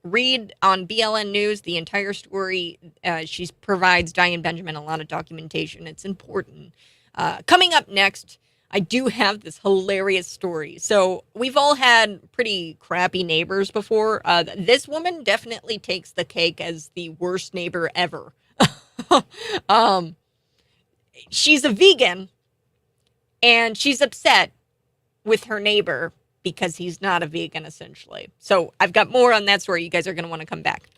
read on BLN News the entire story. She provides Diane Benjamin a lot of documentation. It's important. Coming up next, I do have this hilarious story. So we've all had pretty crappy neighbors before. This woman definitely takes the cake as the worst neighbor ever. um, she's a vegan, and she's upset with her neighbor because he's not a vegan, essentially. So I've got more on that story. You guys are going to want to come back.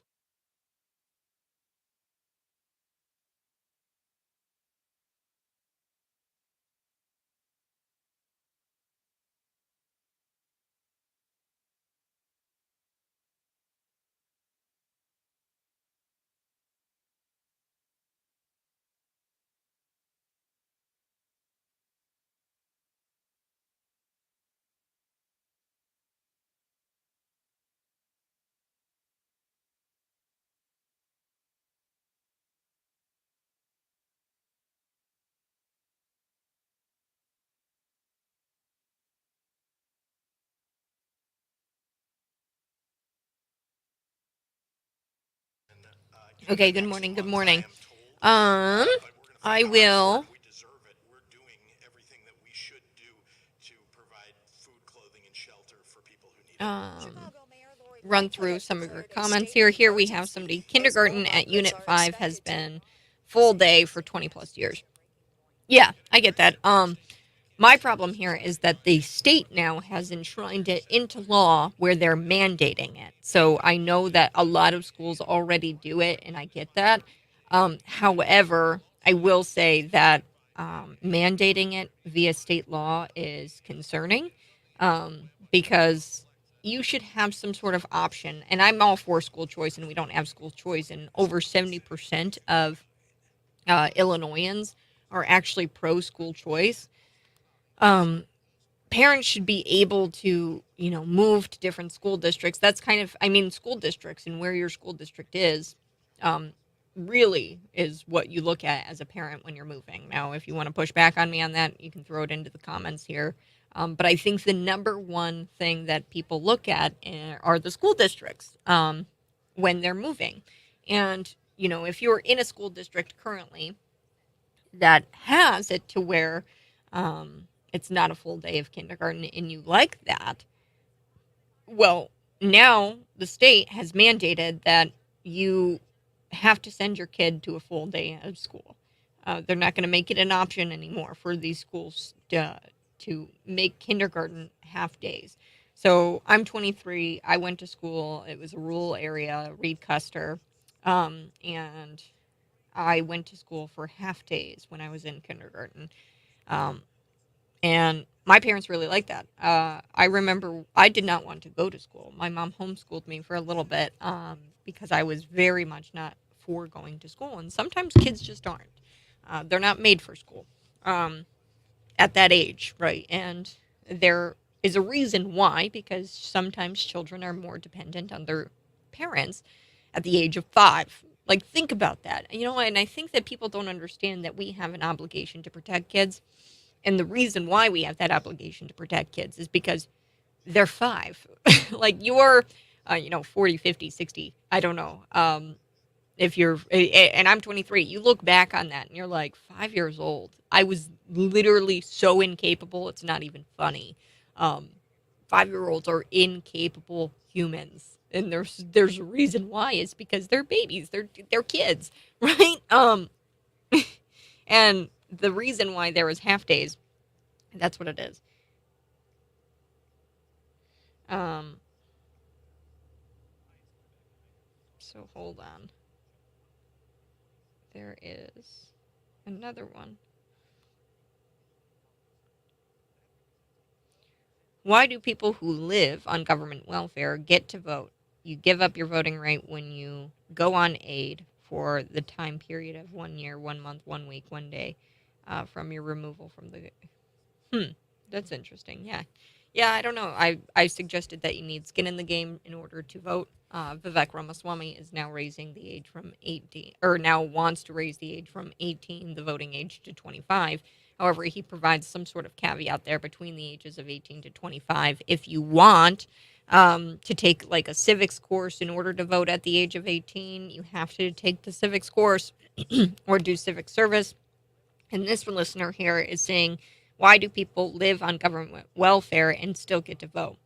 Okay, good morning. Good morning. Um, I will um run through some of your comments here. Here we have somebody kindergarten at Unit 5 has been full day for 20 plus years. Yeah, I get that. My problem here is that the state now has enshrined it into law where they're mandating it. So I know that a lot of schools already do it, and I get that. However, I will say that mandating it via state law is concerning because you should have some sort of option. And I'm all for school choice, and we don't have school choice. And over 70% of Illinoisans are actually pro school choice. Um, Parents should be able to, move to different school districts. That's kind of, I mean, school districts and where your school district is, um, really is what you look at as a parent when you're moving. Now, if you want to push back on me on that, you can throw it into the comments here. But I think the number one thing that people look at are the school districts when they're moving. And, if you're in a school district currently that has it to where it's not a full day of kindergarten and you like that, well, now the state has mandated that you have to send your kid to a full day of school. They're not going to make it an option anymore for these schools to make kindergarten half days. So I'm 23. I went to school. It was a rural area, Reed Custer. And I went to school for half days when I was in kindergarten. Um, and my parents really liked that. I remember I did not want to go to school. My mom homeschooled me for a little bit because I was very much not for going to school. And sometimes kids just aren't. They're not made for school at that age, right? And there is a reason why, because sometimes children are more dependent on their parents at the age of 5. Like, think about that. And I think that people don't understand that we have an obligation to protect kids. And the reason why we have that obligation to protect kids is because they're 5. Like, you're, 40, 50, 60. I don't know. If you're, and I'm 23, you look back on that and you're like, 5 years old. I was literally so incapable. It's not even funny. 5-year-olds are incapable humans. And there's a reason why. It's because they're babies. They're kids, right? And the reason why there was half days, that's what it is. Um, so hold on. There is another one. Why do people who live on government welfare get to vote? You give up your voting right when you go on aid for the time period of 1 year, 1 month, 1 week, 1 day from your removal from the. That's interesting. Yeah. Yeah, I don't know. I suggested that you need skin in the game in order to vote. Vivek Ramaswamy is now raising the age from 18, or now wants to raise the age from 18, the voting age, to 25. However, he provides some sort of caveat there between the ages of 18 to 25. If you want to take like a civics course in order to vote at the age of 18, you have to take the civics course or do civic service. And this listener here is saying, why do people live on government welfare and still get to vote?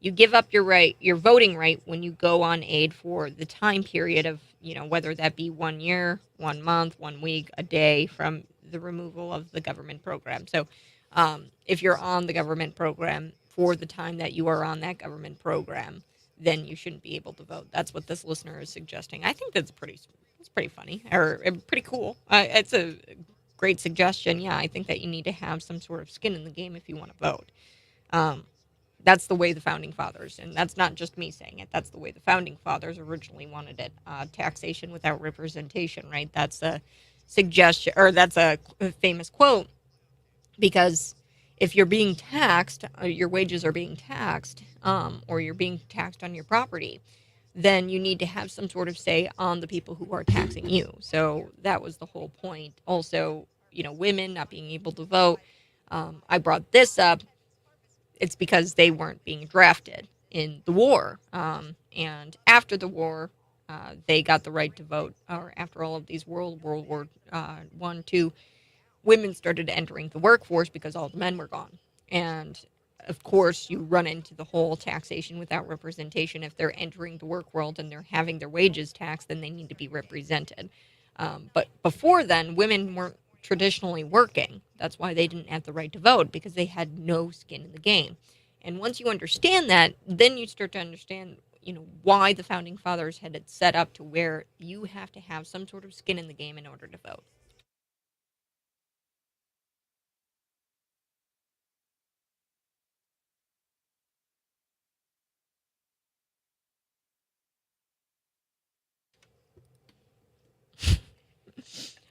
You give up your voting right when you go on aid for the time period of, whether that be 1 year, 1 month, 1 week, a day from the removal of the government program. So if you're on the government program for the time that you are on that government program, then you shouldn't be able to vote. That's what this listener is suggesting. I think that's pretty funny or pretty cool. It's a great suggestion. Yeah, I think that you need to have some sort of skin in the game if you want to vote. Um, that's the way the founding fathers, and that's not just me saying it. That's the way the founding fathers originally wanted it. Taxation without representation, right? That's a suggestion, or that's a famous quote. Because if you're being taxed, your wages are being taxed, or you're being taxed on your property, then you need to have some sort of say on the people who are taxing you. So that was the whole point. Also, women not being able to vote. I brought this up. It's because they weren't being drafted in the war. And after the war, they got the right to vote, or after all of these World War One, two, women started entering the workforce because all the men were gone. And of course, you run into the whole taxation without representation. If they're entering the work world and they're having their wages taxed, then they need to be represented. But before then, women weren't traditionally working. That's why they didn't have the right to vote, because they had no skin in the game. And once you understand that, then you start to understand, why the founding fathers had it set up to where you have to have some sort of skin in the game in order to vote.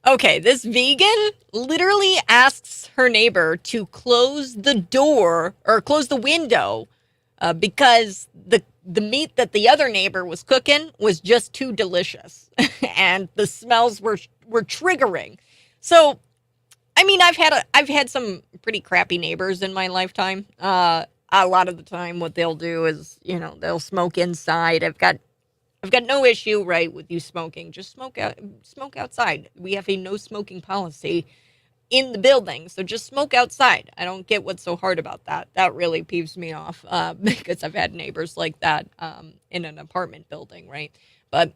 Okay, this vegan literally asks her neighbor to close the door or close the window because the meat that the other neighbor was cooking was just too delicious, and the smells were triggering. So, I mean, I've had some pretty crappy neighbors in my lifetime. A lot of the time, what they'll do is, they'll smoke inside. I've got no issue, right, with you smoking. Just smoke outside. We have a no smoking policy in the building, so just smoke outside. I don't get what's so hard about that. That really peeves me off because I've had neighbors like that in an apartment building, right? But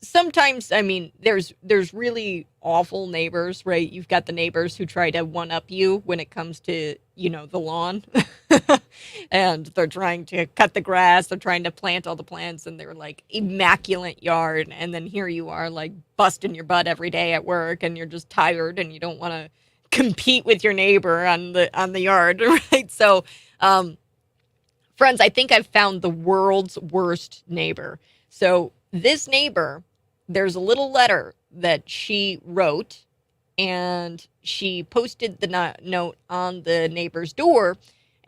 sometimes, I mean, there's really awful neighbors, right? You've got the neighbors who try to one up you when it comes to, the lawn. And they're trying to cut the grass, they're trying to plant all the plants in their like immaculate yard, and then here you are like busting your butt every day at work, and you're just tired and you don't want to compete with your neighbor on the yard, right? So, friends, I think I've found the world's worst neighbor. So this neighbor, there's a little letter that she wrote, and she posted the note on the neighbor's door,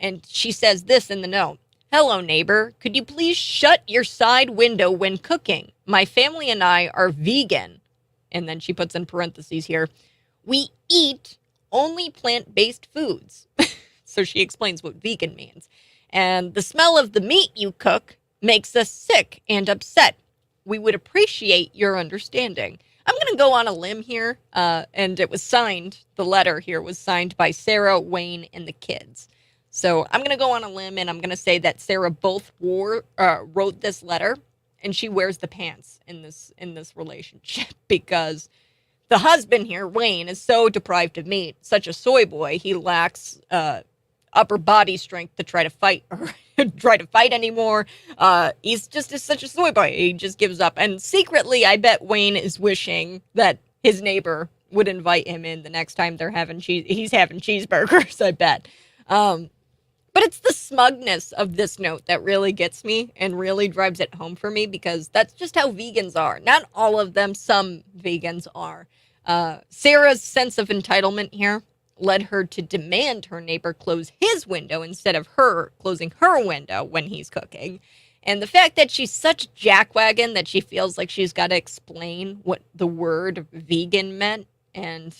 and she says this in the note: "Hello, neighbor. Could you please shut your side window when cooking? My family and I are vegan." And then she puts in parentheses here, "We eat only plant-based foods." So she explains what vegan means. "And the smell of the meat you cook makes us sick and upset. We would appreciate your understanding." I'm going to go on a limb here, and it was signed, the letter here was signed by Sarah, Wayne, and the kids. So I'm going to go on a limb, and I'm going to say that Sarah both wrote this letter, and she wears the pants in this relationship, because the husband here, Wayne, is so deprived of meat, such a soy boy, he lacks upper body strength to try to fight or try to fight anymore. He's just such a soy boy. He just gives up. And secretly, I bet Wayne is wishing that his neighbor would invite him in the next time he's having cheeseburgers, I bet. But it's the smugness of this note that really gets me and really drives it home for me, because that's just how vegans are. Not all of them, some vegans are. Sarah's sense of entitlement here led her to demand her neighbor close his window instead of her closing her window when he's cooking. And the fact that she's such jackwagon that she feels like she's got to explain what the word vegan meant and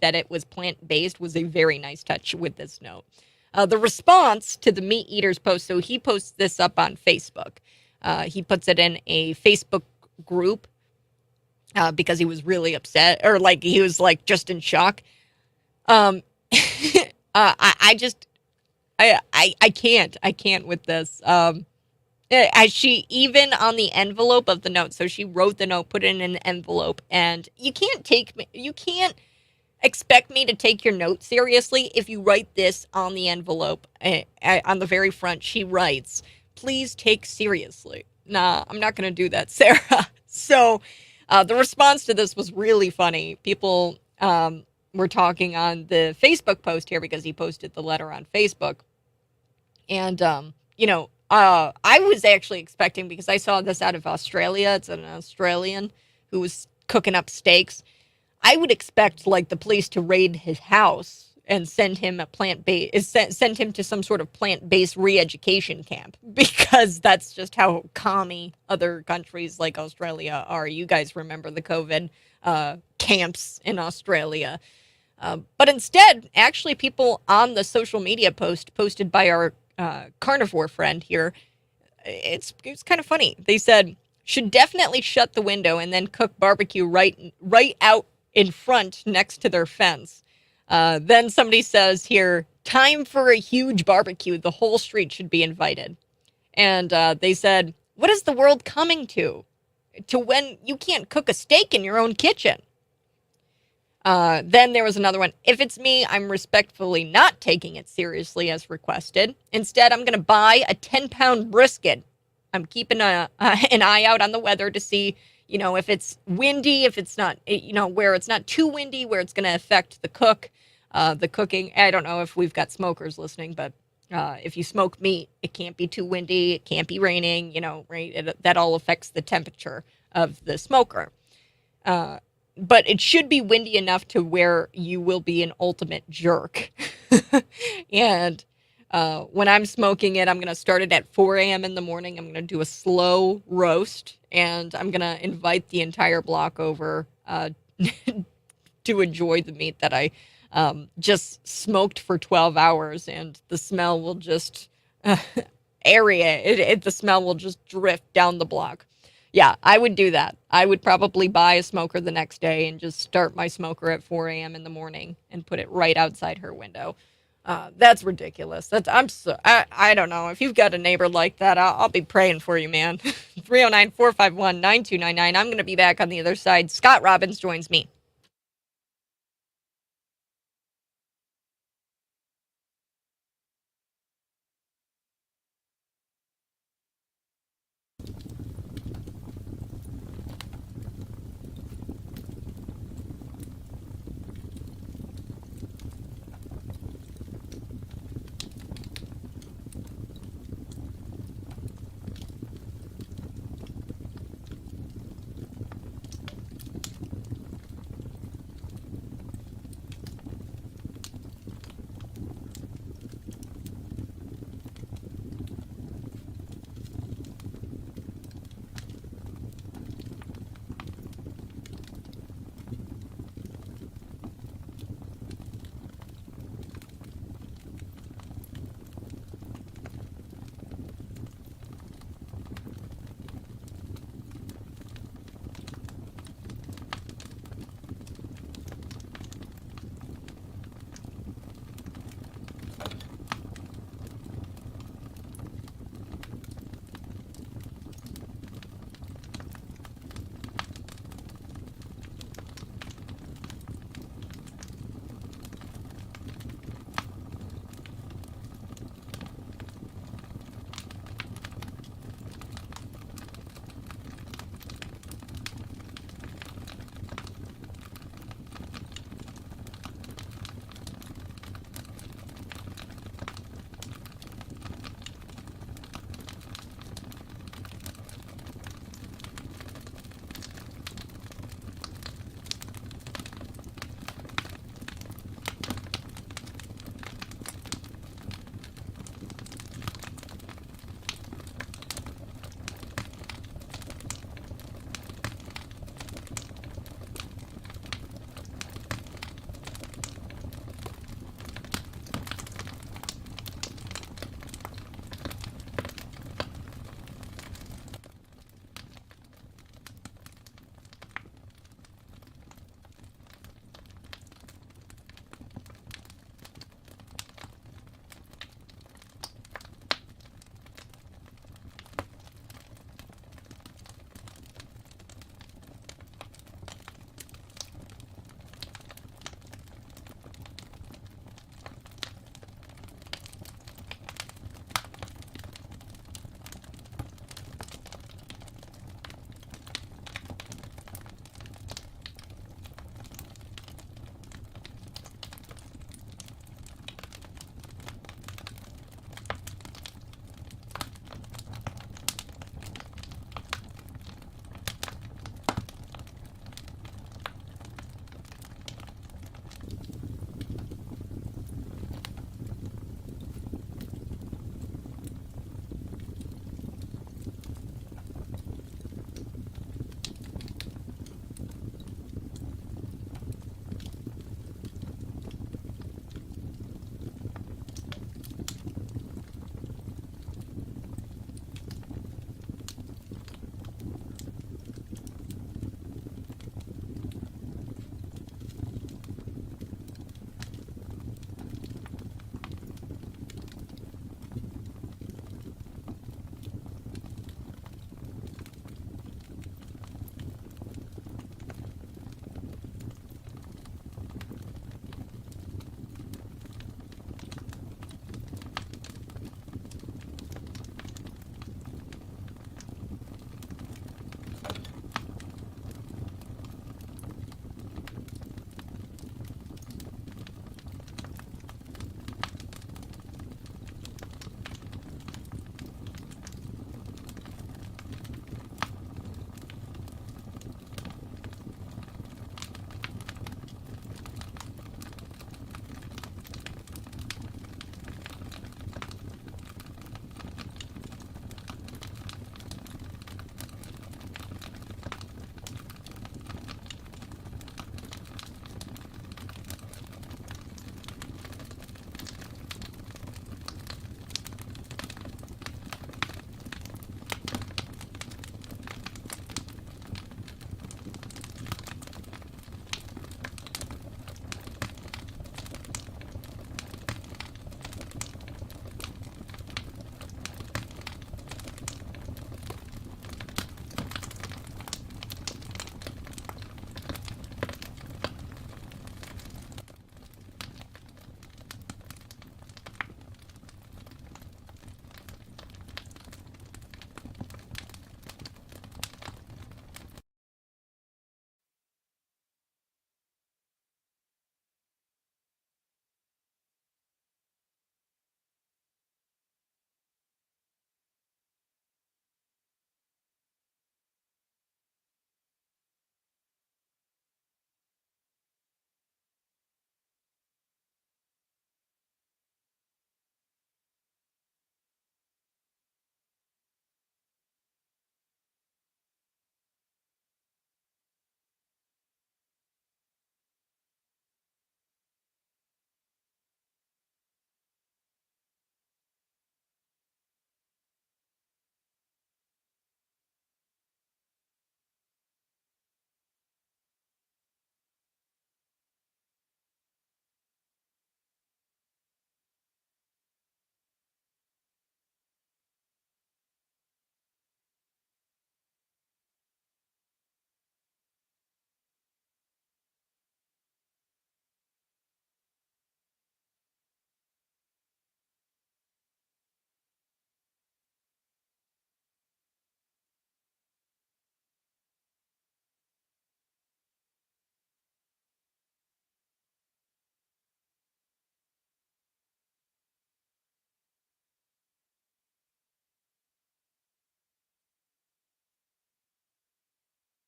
that it was plant-based was a very nice touch with this note. The response to the meat eater's post, so he posts this up on Facebook. He puts it in a Facebook group because he was really upset, or like he was like just in shock. I just, I can't with this. As she, even on the envelope of the note, so she wrote the note, put it in an envelope, and you can't expect me to take your note seriously if you write this on the envelope. On the very front, she writes, "Please take seriously." Nah, I'm not going to do that, Sarah. So, the response to this was really funny. People, were talking on the Facebook post here because he posted the letter on Facebook. And, I was actually expecting, because I saw this out of Australia, it's an Australian who was cooking up steaks. I would expect like the police to raid his house and send him send him to some sort of plant-based re-education camp, because that's just how commie other countries like Australia are. You guys remember the COVID camps in Australia. But instead, actually, people on the social media posted by our carnivore friend here, it's kind of funny. They said, should definitely shut the window and then cook barbecue right out in front next to their fence. Then somebody says here, time for a huge barbecue. The whole street should be invited. And they said, what is the world coming to? To when you can't cook a steak in your own kitchen. Then there was another one. If it's me, I'm respectfully not taking it seriously as requested. Instead, I'm going to buy a 10-pound brisket. I'm keeping an eye out on the weather to see, if it's windy, if it's not, where it's not too windy, where it's going to affect the cooking. I don't know if we've got smokers listening, but if you smoke meat, it can't be too windy, it can't be raining, right? That all affects the temperature of the smoker. But it should be windy enough to where you will be an ultimate jerk. And when I'm smoking it, I'm going to start it at 4 a.m. in the morning. I'm going to do a slow roast, and I'm going to invite the entire block over to enjoy the meat that I just smoked for 12 hours, and the smell will just the smell will just drift down the block. Yeah, I would do that. I would probably buy a smoker the next day and just start my smoker at 4 a.m. in the morning and put it right outside her window. That's ridiculous. I don't know. If you've got a neighbor like that, I'll be praying for you, man. 309-451-9299. I'm going to be back on the other side. Scott Robbins joins me.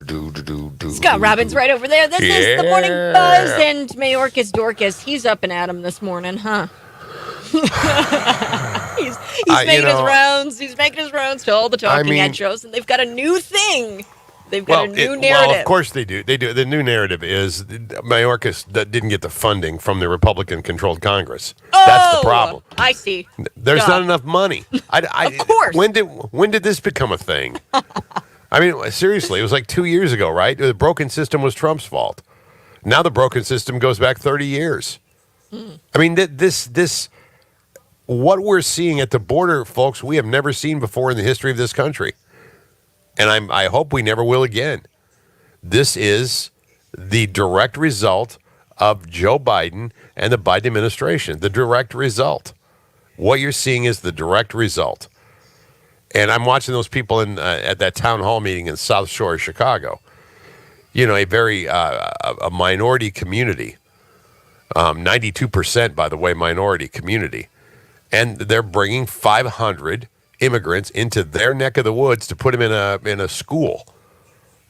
Scott Robbins right over there. This is the Morning Buzz, and Mayorkas Dorcas. He's up and at 'em this morning, huh? he's making his rounds. He's making his rounds to all the talking head shows, and they've got a new thing. They've got a new narrative. Well, of course they do. They do. The new narrative is Mayorkas didn't get the funding from the Republican-controlled Congress. Oh, that's the problem. I see. There's not enough money. Of course. When did this become a thing? I mean, seriously, it was like 2 years ago, right? The broken system was Trump's fault. Now the broken system goes back 30 years. I mean, this what we're seeing at the border, folks, we have never seen before in the history of this country. And I hope we never will again. This is the direct result of Joe Biden and the Biden administration. The direct result. What you're seeing is the direct result. And I'm watching those people at that town hall meeting in South Shore of Chicago. You know, a very a minority community. 92%, by the way, minority community. And they're bringing 500 immigrants into their neck of the woods to put them in a school.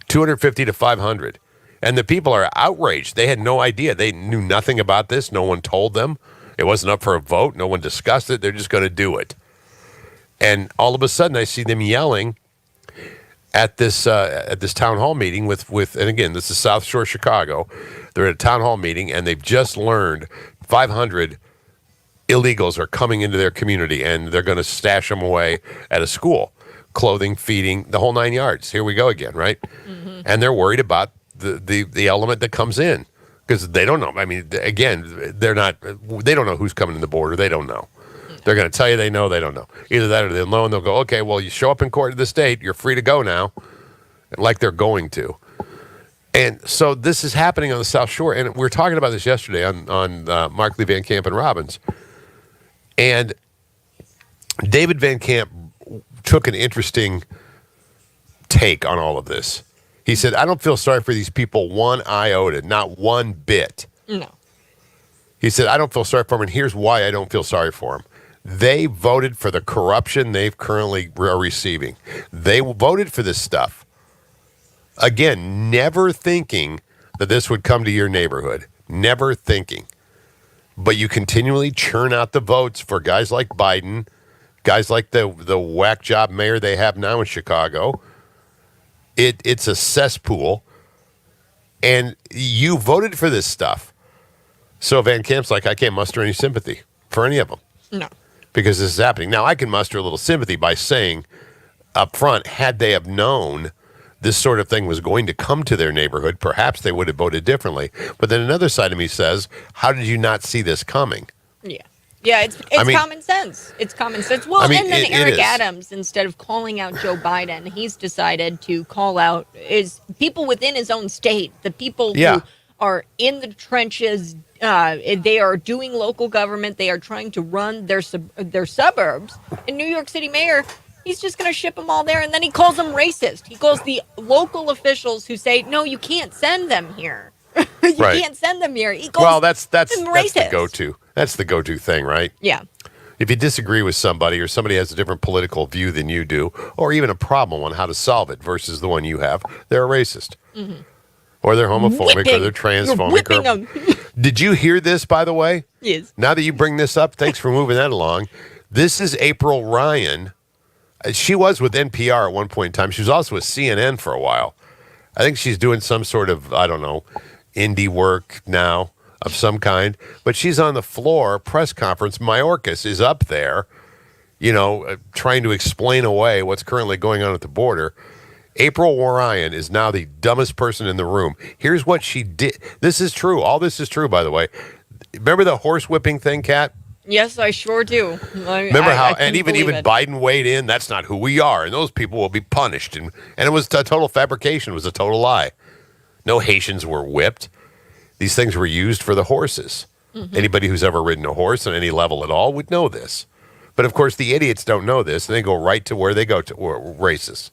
250 to 500. And the people are outraged. They had no idea. They knew nothing about this. No one told them. It wasn't up for a vote. No one discussed it. They're just going to do it. And all of a sudden, I see them yelling at this town hall meeting with and again, this is South Shore, Chicago. They're at a town hall meeting, and they've just learned 500 illegals are coming into their community, and they're going to stash them away at a school. Clothing, feeding, the whole 9 yards. Here we go again, right? Mm-hmm. And they're worried about the element that comes in because they don't know. I mean, again, they don't know who's coming to the border. They don't know. They're going to tell you they know, they don't know. Either that or they'll know, and they'll go, okay, well, you show up in court of the state, you're free to go now, like they're going to. And so this is happening on the South Shore, and we were talking about this yesterday on Mark Lee Van Camp and Robbins. And David Van Camp took an interesting take on all of this. He said, I don't feel sorry for these people one iota, not one bit. No. He said, I don't feel sorry for them, and here's why I don't feel sorry for them. They voted for the corruption they've currently are receiving. They voted for this stuff. Again, never thinking that this would come to your neighborhood. Never thinking. But you continually churn out the votes for guys like Biden, guys like the whack job mayor they have now in Chicago. It's a cesspool. And you voted for this stuff. So Van Camp's like, I can't muster any sympathy for any of them. No. Because this is happening. Now, I can muster a little sympathy by saying up front, had they have known this sort of thing was going to come to their neighborhood, perhaps they would have voted differently. But then another side of me says, how did you not see this coming? Yeah. Yeah, it's common sense. It's common sense. Well, and then Eric Adams, instead of calling out Joe Biden, he's decided to call out people within his own state, the people who are in the trenches. They are doing local government. They are trying to run their suburbs. And New York City mayor, he's just going to ship them all there, and then he calls them racist. He calls the local officials who say, no, you can't send them here. You can't send them here. He calls that's the go-to. That's the go-to thing, right? Yeah. If you disagree with somebody or somebody has a different political view than you do, or even a problem on how to solve it versus the one you have, they're a racist. Mm-hmm. Or they're homophobic, or they're transphobic. You're whipping them. Did you hear this, by the way? Yes. Now that you bring this up, thanks for moving that along. This is April Ryan. She was with NPR at one point in time. She was also with CNN for a while. I think she's doing some sort of, I don't know, indie work now of some kind. But she's on the floor, press conference. Mayorkas is up there, trying to explain away what's currently going on at the border. April Ryan is now the dumbest person in the room. Here's what she did. This is true. All this is true, by the way. Remember the horse whipping thing, Kat? Yes, I sure do. Remember how, and even Biden weighed in, that's not who we are, and those people will be punished. And it was a total fabrication. It was a total lie. No Haitians were whipped. These things were used for the horses. Mm-hmm. Anybody who's ever ridden a horse on any level at all would know this. But, of course, the idiots don't know this, and they go right to where they go to, races.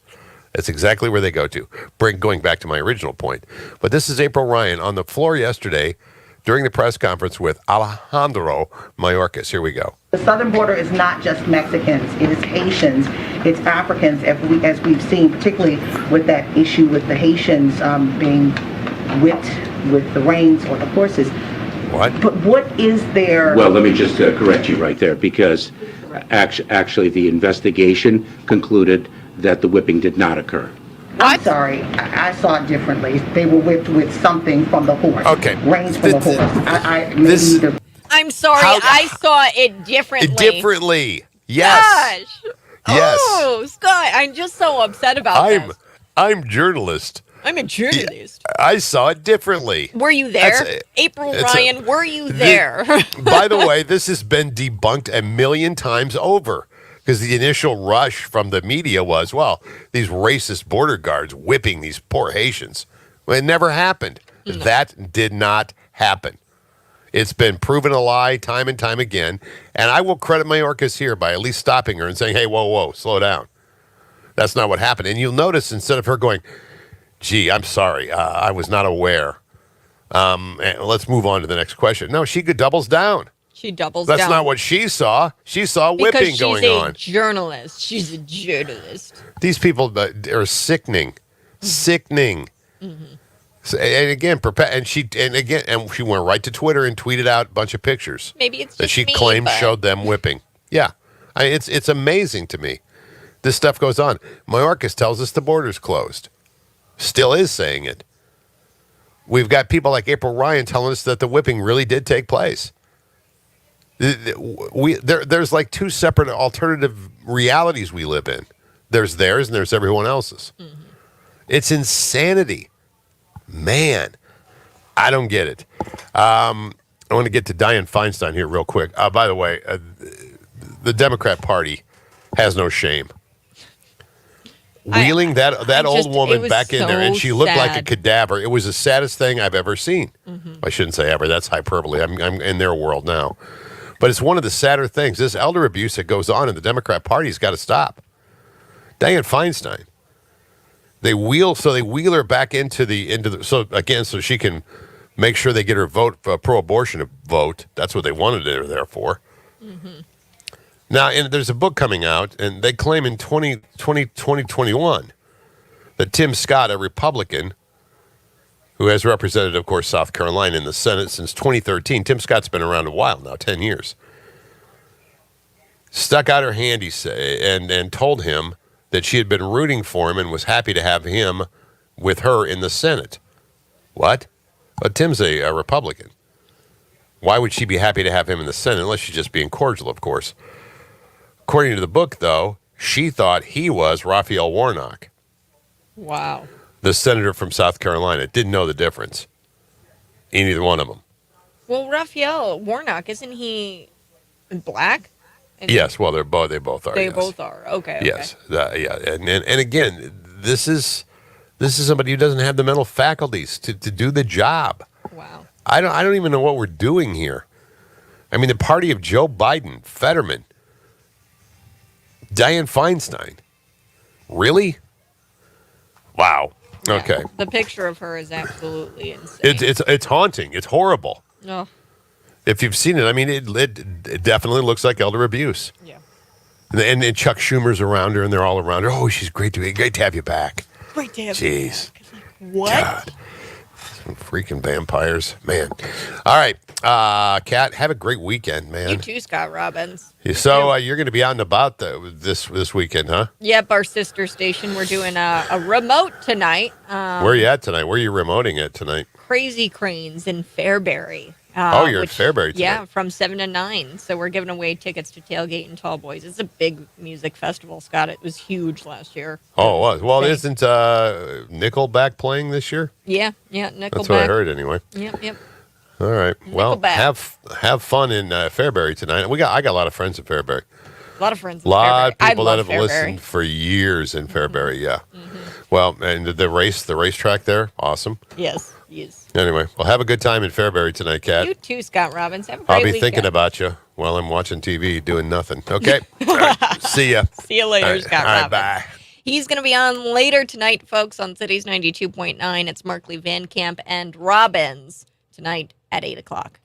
That's exactly where they go to. Going back to my original point. But this is April Ryan on the floor yesterday during the press conference with Alejandro Mayorkas. Here we go. The southern border is not just Mexicans, it is Haitians, it's Africans, as we've seen, particularly with that issue with the Haitians being whipped with the reins or the horses. What? But what is there? Well, let me just correct you right there, because actually the investigation concluded that the whipping did not occur. I'm sorry, I saw it differently. They were whipped with something from the horse. Okay. Reins from the horse. I'm sorry, I saw it differently. Differently. Yes. Gosh. Yes. Oh, Scott, I'm just so upset about this. I'm journalist. I'm a journalist. I saw it differently. Were you there? April Ryan, were you there? By the way, this has been debunked a million times over, because the initial rush from the media was, well, these racist border guards whipping these poor Haitians. Well, it never happened. No. That did not happen. It's been proven a lie time and time again. And I will credit Mayorkas here by at least stopping her and saying, hey, whoa, slow down. That's not what happened. And you'll notice, instead of her going, gee, I'm sorry, I was not aware. And let's move on to the next question. No, she doubles down. She doubles down. That's not what she saw. She saw whipping going on. She's a journalist. She's a journalist. These people are sickening. Sickening. Mm-hmm. So, and again, she went right to Twitter and tweeted out a bunch of pictures. Maybe it's just that she claimed showed them whipping. Yeah. It's amazing to me. This stuff goes on. Mayorkas tells us the border's closed. Still is saying it. We've got people like April Ryan telling us that the whipping really did take place. There's like two separate alternative realities we live in. There's theirs and there's everyone else's. Mm-hmm. It's insanity. Man, I don't get it. I want to get to Dianne Feinstein here real quick. By the way, the Democrat Party has no shame. Wheeling that old woman back in there, and she looked like a cadaver. It was the saddest thing I've ever seen. Mm-hmm. I shouldn't say ever. That's hyperbole. I'm in their world now. But it's one of the sadder things. This elder abuse that goes on in the Democrat Party's got to stop. Dianne Feinstein. They wheel her back into the so she can make sure they get her vote, pro-abortion vote. That's what they wanted her there for. Mm-hmm. Now, and there's a book coming out, and they claim in 2021 that Tim Scott, a Republican, who has represented, of course, South Carolina in the Senate since 2013. Tim Scott's been around a while now, 10 years. Stuck out her hand, and told him that she had been rooting for him and was happy to have him with her in the Senate. What? But Tim's a Republican. Why would she be happy to have him in the Senate, unless she's just being cordial, of course? According to the book, though, she thought he was Raphael Warnock. Wow. The senator from South Carolina. Didn't know the difference in either one of them. Well, Raphael Warnock, isn't he black? Yes, well, they both are. They both are. Okay. Yes, yeah, and again, this is somebody who doesn't have the mental faculties to do the job. Wow. I don't even know what we're doing here. I mean, the party of Joe Biden, Fetterman, Dianne Feinstein. Really? Wow. Yeah. Okay. The picture of her is absolutely insane. It's haunting. It's horrible. No. If you've seen it, I mean, it definitely looks like elder abuse. Yeah. And Chuck Schumer's around her, and they're all around her. Oh, she's great to have you back. Great to have you back. Like, what? God. Some freaking vampires, man. All right, Kat, have a great weekend, man. You too, Scott Robbins. So you're going to be out and about this weekend, huh? Yep, our sister station. We're doing a remote tonight. Where are you at tonight? Where are you remoting at tonight? Crazy Cranes in Fairbury. You're at Fairbury tonight. Yeah, from 7 to 9. So we're giving away tickets to Tailgate and Tall Boys. It's a big music festival, Scott. It was huge last year. Oh, it was. Well, isn't Nickelback playing this year? Yeah, Nickelback. That's what I heard anyway. Yep. All right. Well, Nickelback. have fun in Fairbury tonight. I got a lot of friends in Fairbury. A lot of friends. A lot of people that have Fairbury. listened for years in Fairbury. Yeah. Mm-hmm. Well, and the racetrack there, awesome. Yes. Anyway, well, have a good time in Fairbury tonight, Kat. You too, Scott Robbins. Have a great I'll be weekend. thinking about you while I'm watching TV doing nothing. Okay. All right. See ya. See you later, Scott All right, Robbins. bye. He's going to be on later tonight, folks, on Cities 92.9. It's Markley, Van Camp, and Robbins tonight at 8 o'clock.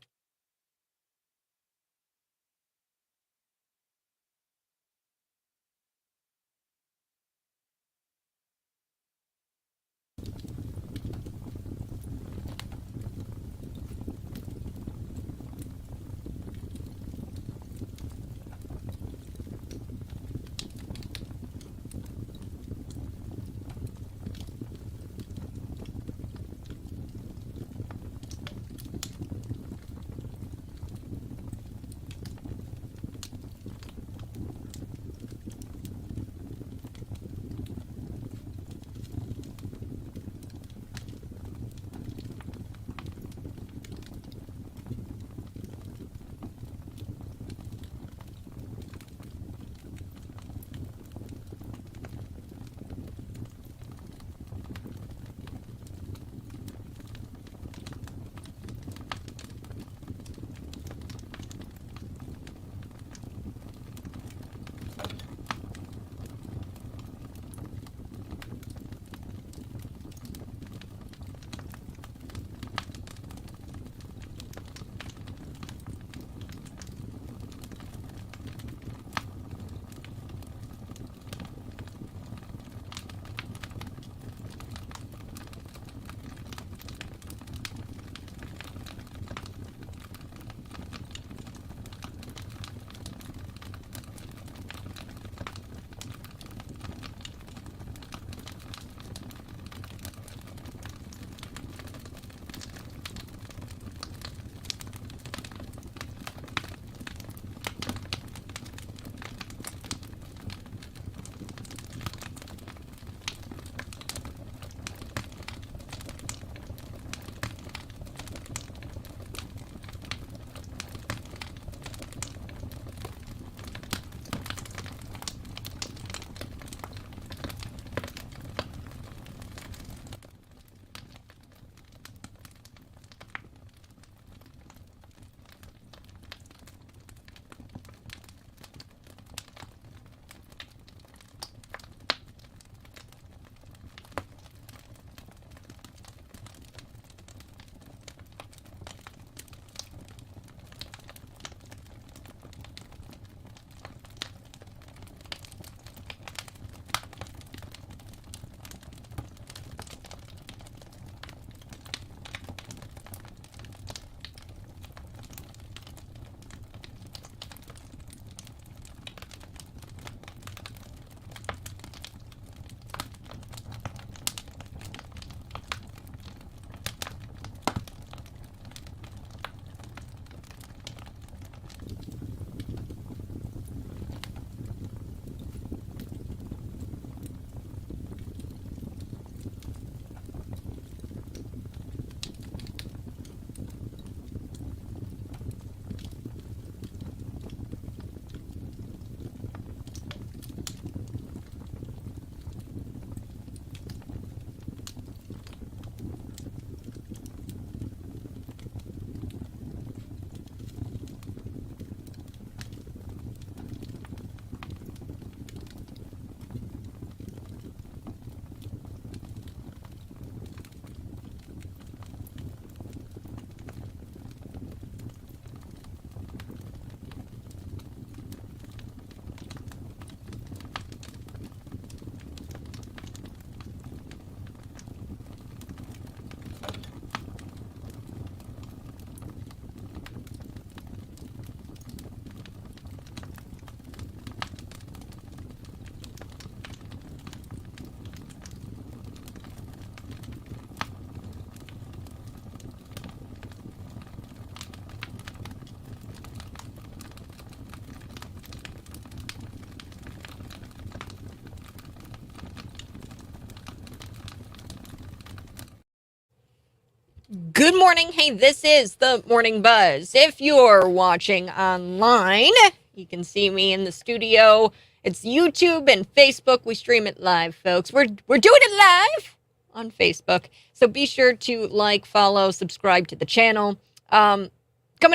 Good morning. Hey, this is the Morning Buzz. If you're watching online, you can see me in the studio. It's YouTube and Facebook. We stream it live, folks. We're doing it live on Facebook. So be sure to like, follow, subscribe to the channel. Coming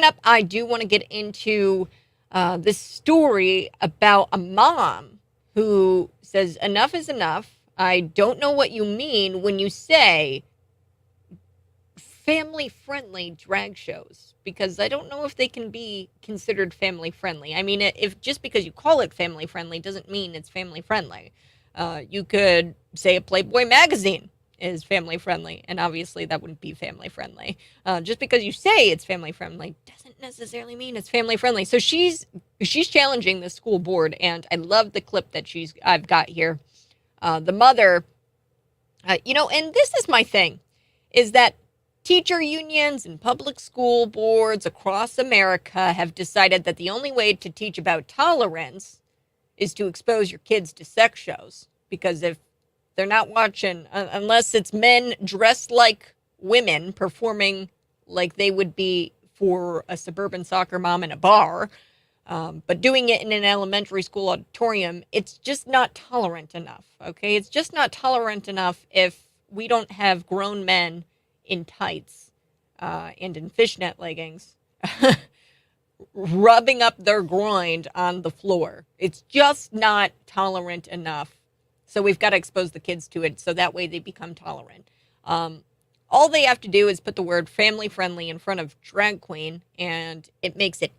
up, I do want to get into this story about a mom who says enough is enough. I don't know what you mean when you say family-friendly drag shows, because I don't know if they can be considered family-friendly. I mean, if just because you call it family-friendly doesn't mean it's family-friendly. You could say a Playboy magazine is family-friendly, and obviously that wouldn't be family-friendly. Just because you say it's family-friendly doesn't necessarily mean it's family-friendly. So she's challenging the school board, and I love the clip that I've got here. The mother, and this is my thing, is that teacher unions and public school boards across America have decided that the only way to teach about tolerance is to expose your kids to sex shows. Because if they're not watching, unless it's men dressed like women performing like they would be for a suburban soccer mom in a bar, but doing it in an elementary school auditorium, it's just not tolerant enough, okay? It's just not tolerant enough if we don't have grown men in tights and in fishnet leggings rubbing up their groin on the floor. It's just not tolerant enough. So we've got to expose the kids to it so that way they become tolerant. All they have to do is put the word family friendly in front of drag queen and it makes it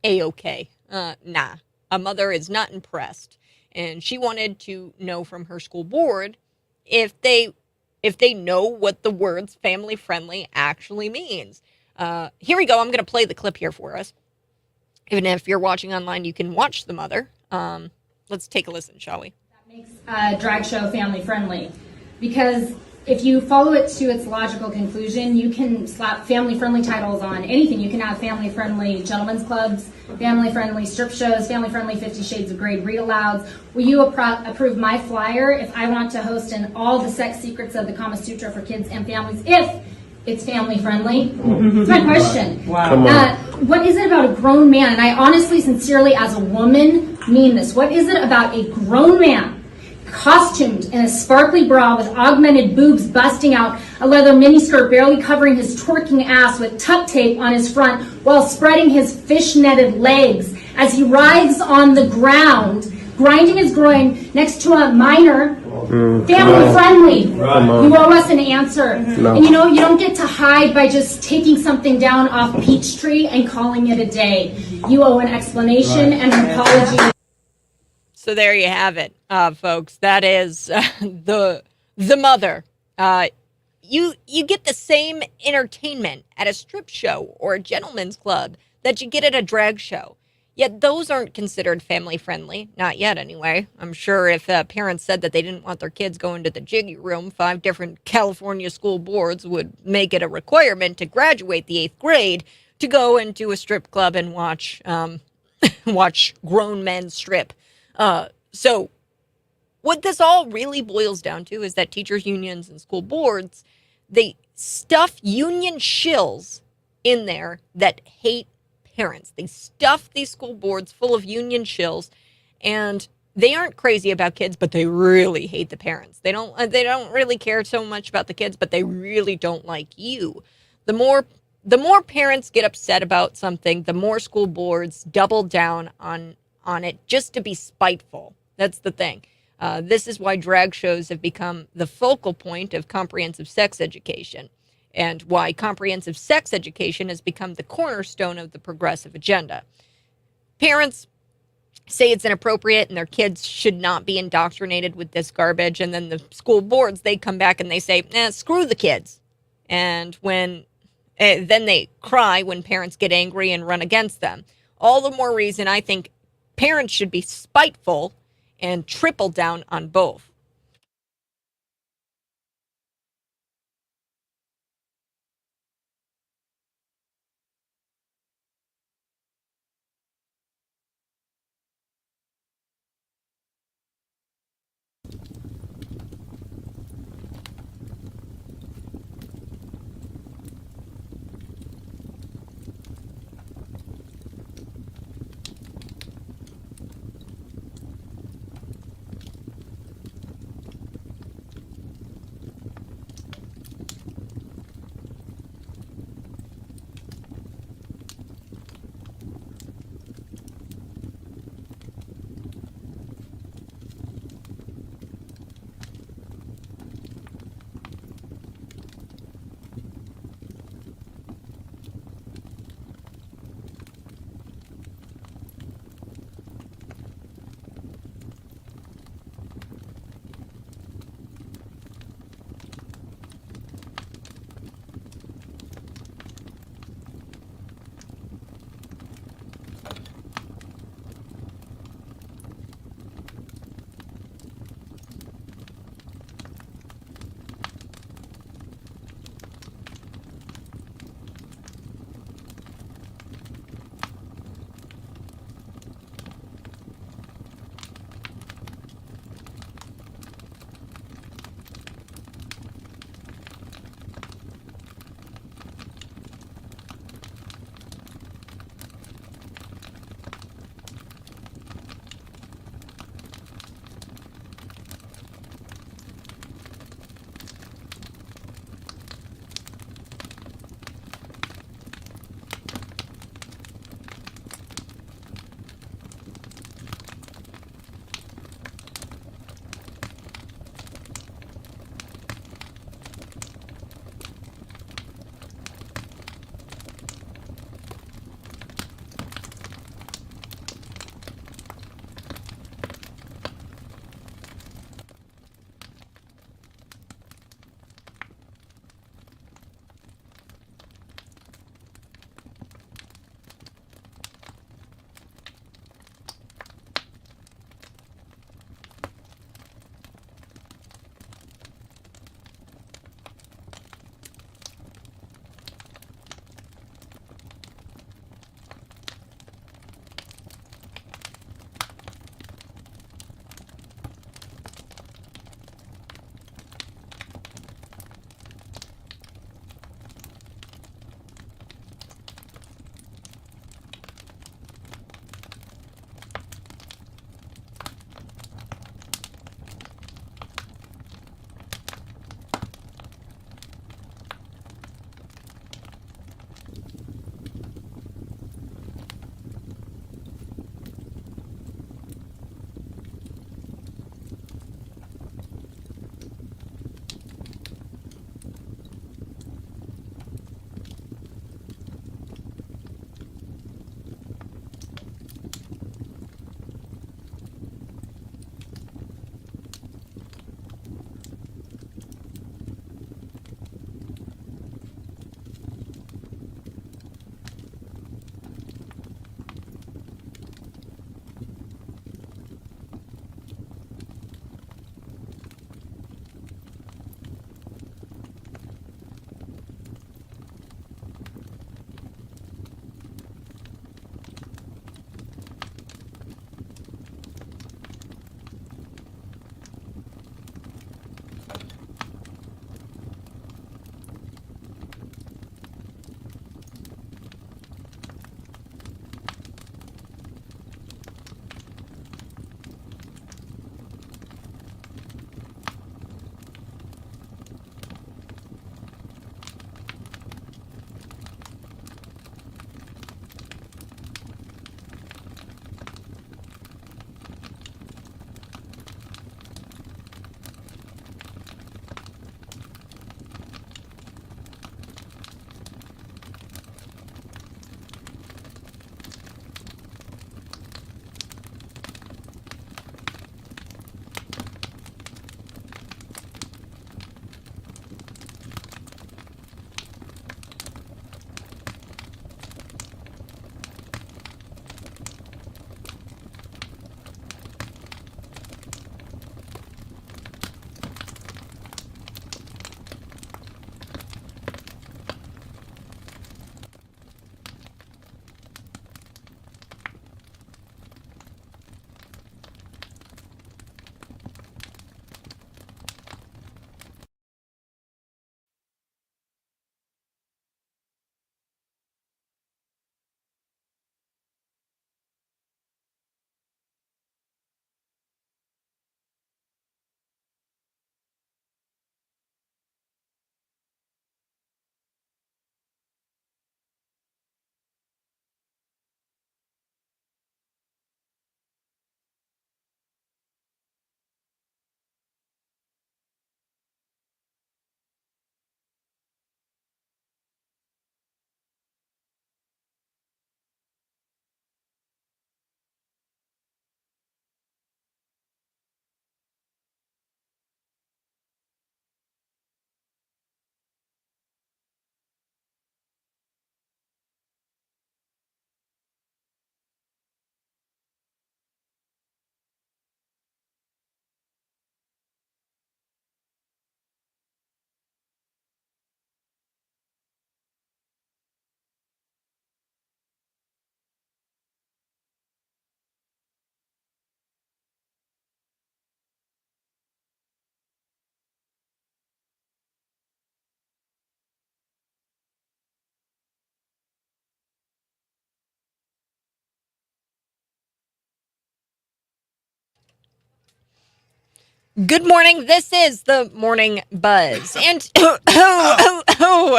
A-okay. Nah, a mother is not impressed. And she wanted to know from her school board if they know what the words family friendly actually means. Here we go. I'm going to play the clip here for us. Even if you're watching online, you can watch the mother. Let's take a listen, shall we? That makes a drag show family friendly, because if you follow it to its logical conclusion, you can slap family friendly titles on anything. You can have family friendly gentlemen's clubs, family friendly strip shows, family friendly 50 Shades of Grey read alouds. Will you approve my flyer if I want to host in all the sex secrets of the Kama Sutra for kids and families if it's family friendly? That's my question. Wow. What is it about a grown man, and I honestly, sincerely, as a woman, mean this, what is it about a grown man costumed in a sparkly bra with augmented boobs busting out, a leather miniskirt barely covering his twerking ass with tuck tape on his front while spreading his fish-netted legs as he writhes on the ground, grinding his groin next to a minor, family friendly? You owe us an answer. No. And you don't get to hide by just taking something down off Peachtree and calling it a day. You owe an explanation and an apology. So there you have it, folks. That is the mother. You get the same entertainment at a strip show or a gentleman's club that you get at a drag show. Yet those aren't considered family friendly. Not yet, anyway. I'm sure if parents said that they didn't want their kids going to the jiggy room, 5 different California school boards would make it a requirement to graduate the 8th grade to go into a strip club and watch watch grown men strip. So what this all really boils down to is that teachers unions and school boards, they stuff union shills in there that hate parents. They stuff these school boards full of union shills, and they aren't crazy about kids, but they really hate the parents. They don't really care so much about the kids, but they really don't like you. The more parents get upset about something, the more school boards double down on it just to be spiteful. That's the thing. This is why drag shows have become the focal point of comprehensive sex education, and why comprehensive sex education has become the cornerstone of the progressive agenda. Parents say it's inappropriate and their kids should not be indoctrinated with this garbage, and then the school boards, they come back and they say, screw the kids. And then they cry when parents get angry and run against them. All the more reason I think parents should be spiteful and triple down on both. Good morning. This is the Morning Buzz. And Oh,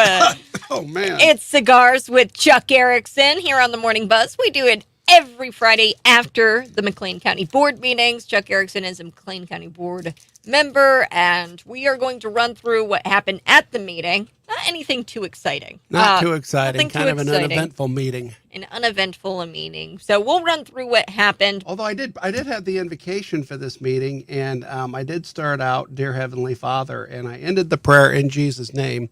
man. it's Cigars with Chuck Erickson here on the Morning Buzz. We do it every Friday after the McLean County Board meetings. Chuck Erickson is a McLean County Board member, and we are going to run through what happened at the meeting. Not anything too exciting. Not too exciting. nothing Kind too of an exciting. uneventful meeting. An uneventful meeting. So we'll run through what happened. Although I did have the invocation for this meeting, and I did start out, Dear Heavenly Father, and I ended the prayer in Jesus' name.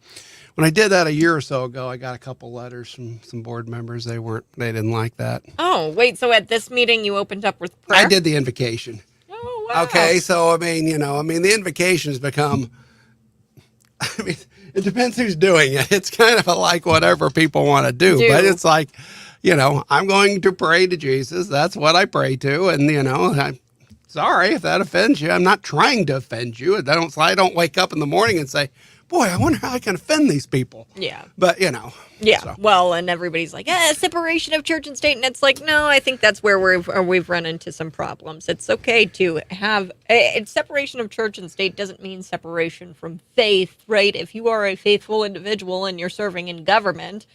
When I did that a year or so ago, I got a couple letters from some board members. They didn't like that. Oh, wait. So at this meeting, you opened up with prayer? I did the invocation. Oh, wow. Okay, so the invocation has become. It depends who's doing it. It's kind of like whatever people want to do, but it's like, I'm going to pray to Jesus. That's what I pray to, and I'm sorry if that offends you. I'm not trying to offend you. I don't wake up in the morning and say, boy, I wonder how I can offend these people. Yeah. But Yeah. so. Well, and everybody's like, separation of church and state. And it's like, no, I think that's where we've run into some problems. It's okay to have separation of church and state doesn't mean separation from faith, right? If you are a faithful individual and you're serving in government,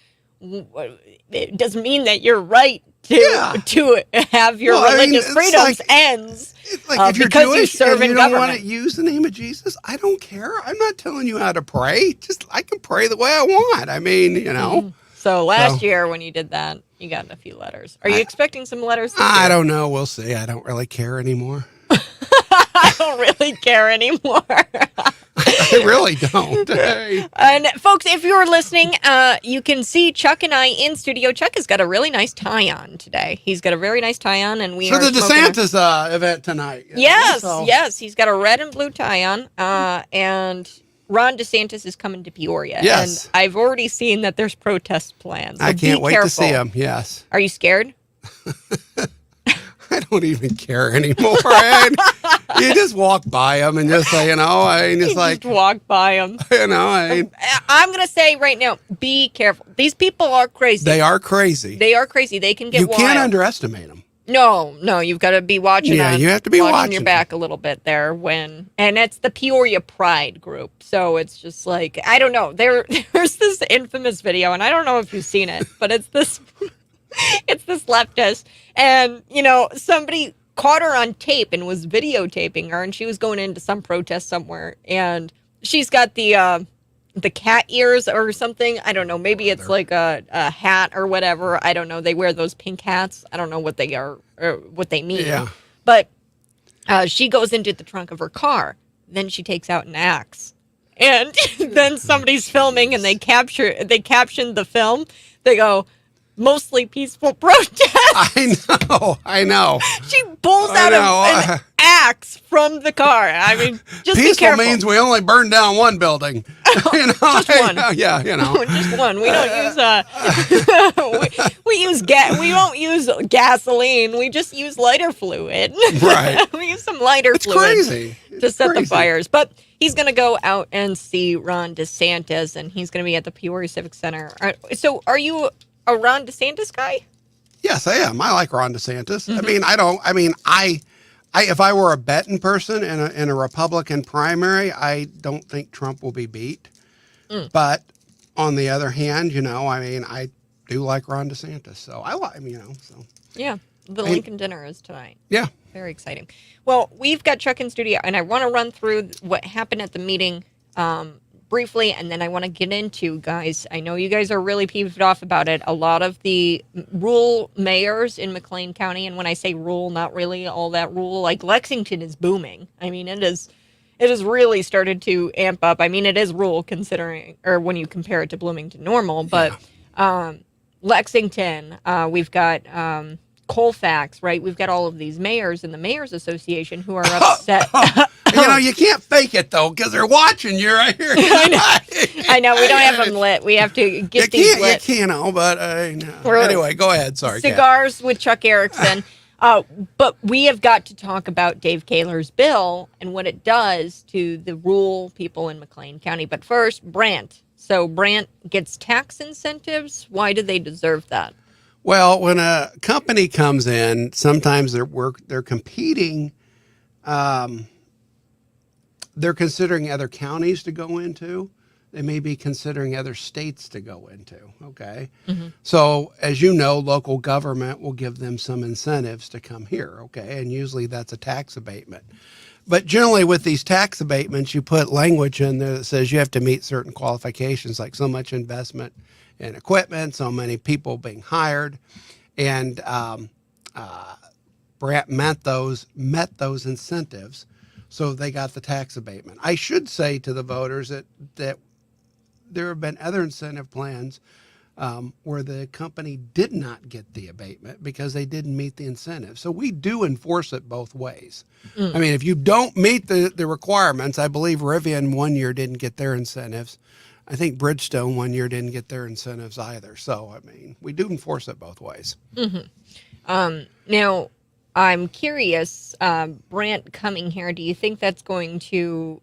it doesn't mean that your right to have your religious freedoms ends. It's like if you're because Jewish you serve and in you don't government. want to use the name of Jesus, I don't care. I'm not telling you how to pray. Just I can pray the way I want. So last year when you did that, you got a few letters. Are you expecting some letters this year? I don't know. We'll see. I don't really care anymore. I don't really care anymore. I really don't. Hey. And folks, if you're listening, you can see Chuck and I in studio. Chuck has got a really nice tie on today. He's got a very nice tie on, and we So are the smoking DeSantis event tonight. Yes, he's got a red and blue tie on, and Ron DeSantis is coming to Peoria. Yes. And I've already seen that there's protest plans. So I can't be wait careful. to see him. Yes. Are you scared? I don't even care anymore. You just walk by him and just say, Just walk by him. I'm going to say right now, be careful. These people are crazy. they are crazy. They are crazy. They can get You wild. can't underestimate them. No, you've got to be watching. Yeah, you have to be watching your back a little bit there and it's the Peoria Pride group. So it's just like, I don't know. There's this infamous video, and I don't know if you've seen it, but it's this leftist, and somebody caught her on tape and was videotaping her, and she was going into some protest somewhere, and she's got the cat ears or something. I don't know. Maybe it's like a hat or whatever. I don't know. They wear those pink hats. I don't know what they are or what they mean. Yeah. But she goes into the trunk of her car. Then she takes out an axe. And then somebody's filming, and they caption the film. They go, mostly peaceful protest. I know. She pulls out an axe from the car. I mean, just be Peaceful careful. means we only burned down one building. Just one. Yeah, Just one. We don't use we don't use gasoline. We just use lighter fluid. Right. We use some lighter It's fluid crazy. to It's set the crazy. fires. But he's going to go out and see Ron DeSantis, and he's going to be at the Peoria Civic Center. So are you a Ron DeSantis guy? Yes, I am. I like Ron DeSantis. Mm-hmm. I if I were a betting person in a Republican primary, I don't think Trump will be beat. But on the other hand, I do like Ron DeSantis. So I like, so. Yeah. The Lincoln dinner is tonight. Yeah. Very exciting. Well, we've got Chuck in studio, and I want to run through what happened at the meeting briefly, and then I want to get into, guys, I know you guys are really peeved off about it. A lot of the rural mayors in McLean County, and when I say rural, not really all that rural, like Lexington is booming. I mean, it has really started to amp up. I mean, it is rural considering, or when you compare it to Bloomington Normal, but Lexington, we've got Colfax, right? We've got all of these mayors in the Mayors Association who are upset. You can't fake it, though, because they're watching you right here. I know. We don't have them lit. We have to get these lit. You can't, but anyway, go ahead. Sorry, Kat. Cigars with Chuck Erickson. But we have got to talk about Dave Kaler's bill and what it does to the rural people in McLean County. But first, Brant. So Brant gets tax incentives. Why do they deserve that? Well, when a company comes in, sometimes they're competing they're considering other counties to go into. They may be considering other states to go into. Okay. So as you know, local government will give them some incentives to come here. Okay. And usually that's a tax abatement. But generally with these tax abatements, you put language in there that says you have to meet certain qualifications, like so much investment in equipment, so many people being hired. And Brant met those incentives. So they got the tax abatement. I should say to the voters that there have been other incentive plans where the company did not get the abatement because they didn't meet the incentive. So we do enforce it both ways. I mean, if you don't meet the requirements, I believe Rivian 1 year didn't get their incentives. I think Bridgestone 1 year didn't get their incentives either. So, I mean, we do enforce it both ways. Now, I'm curious, Brant coming here, do you think that's going to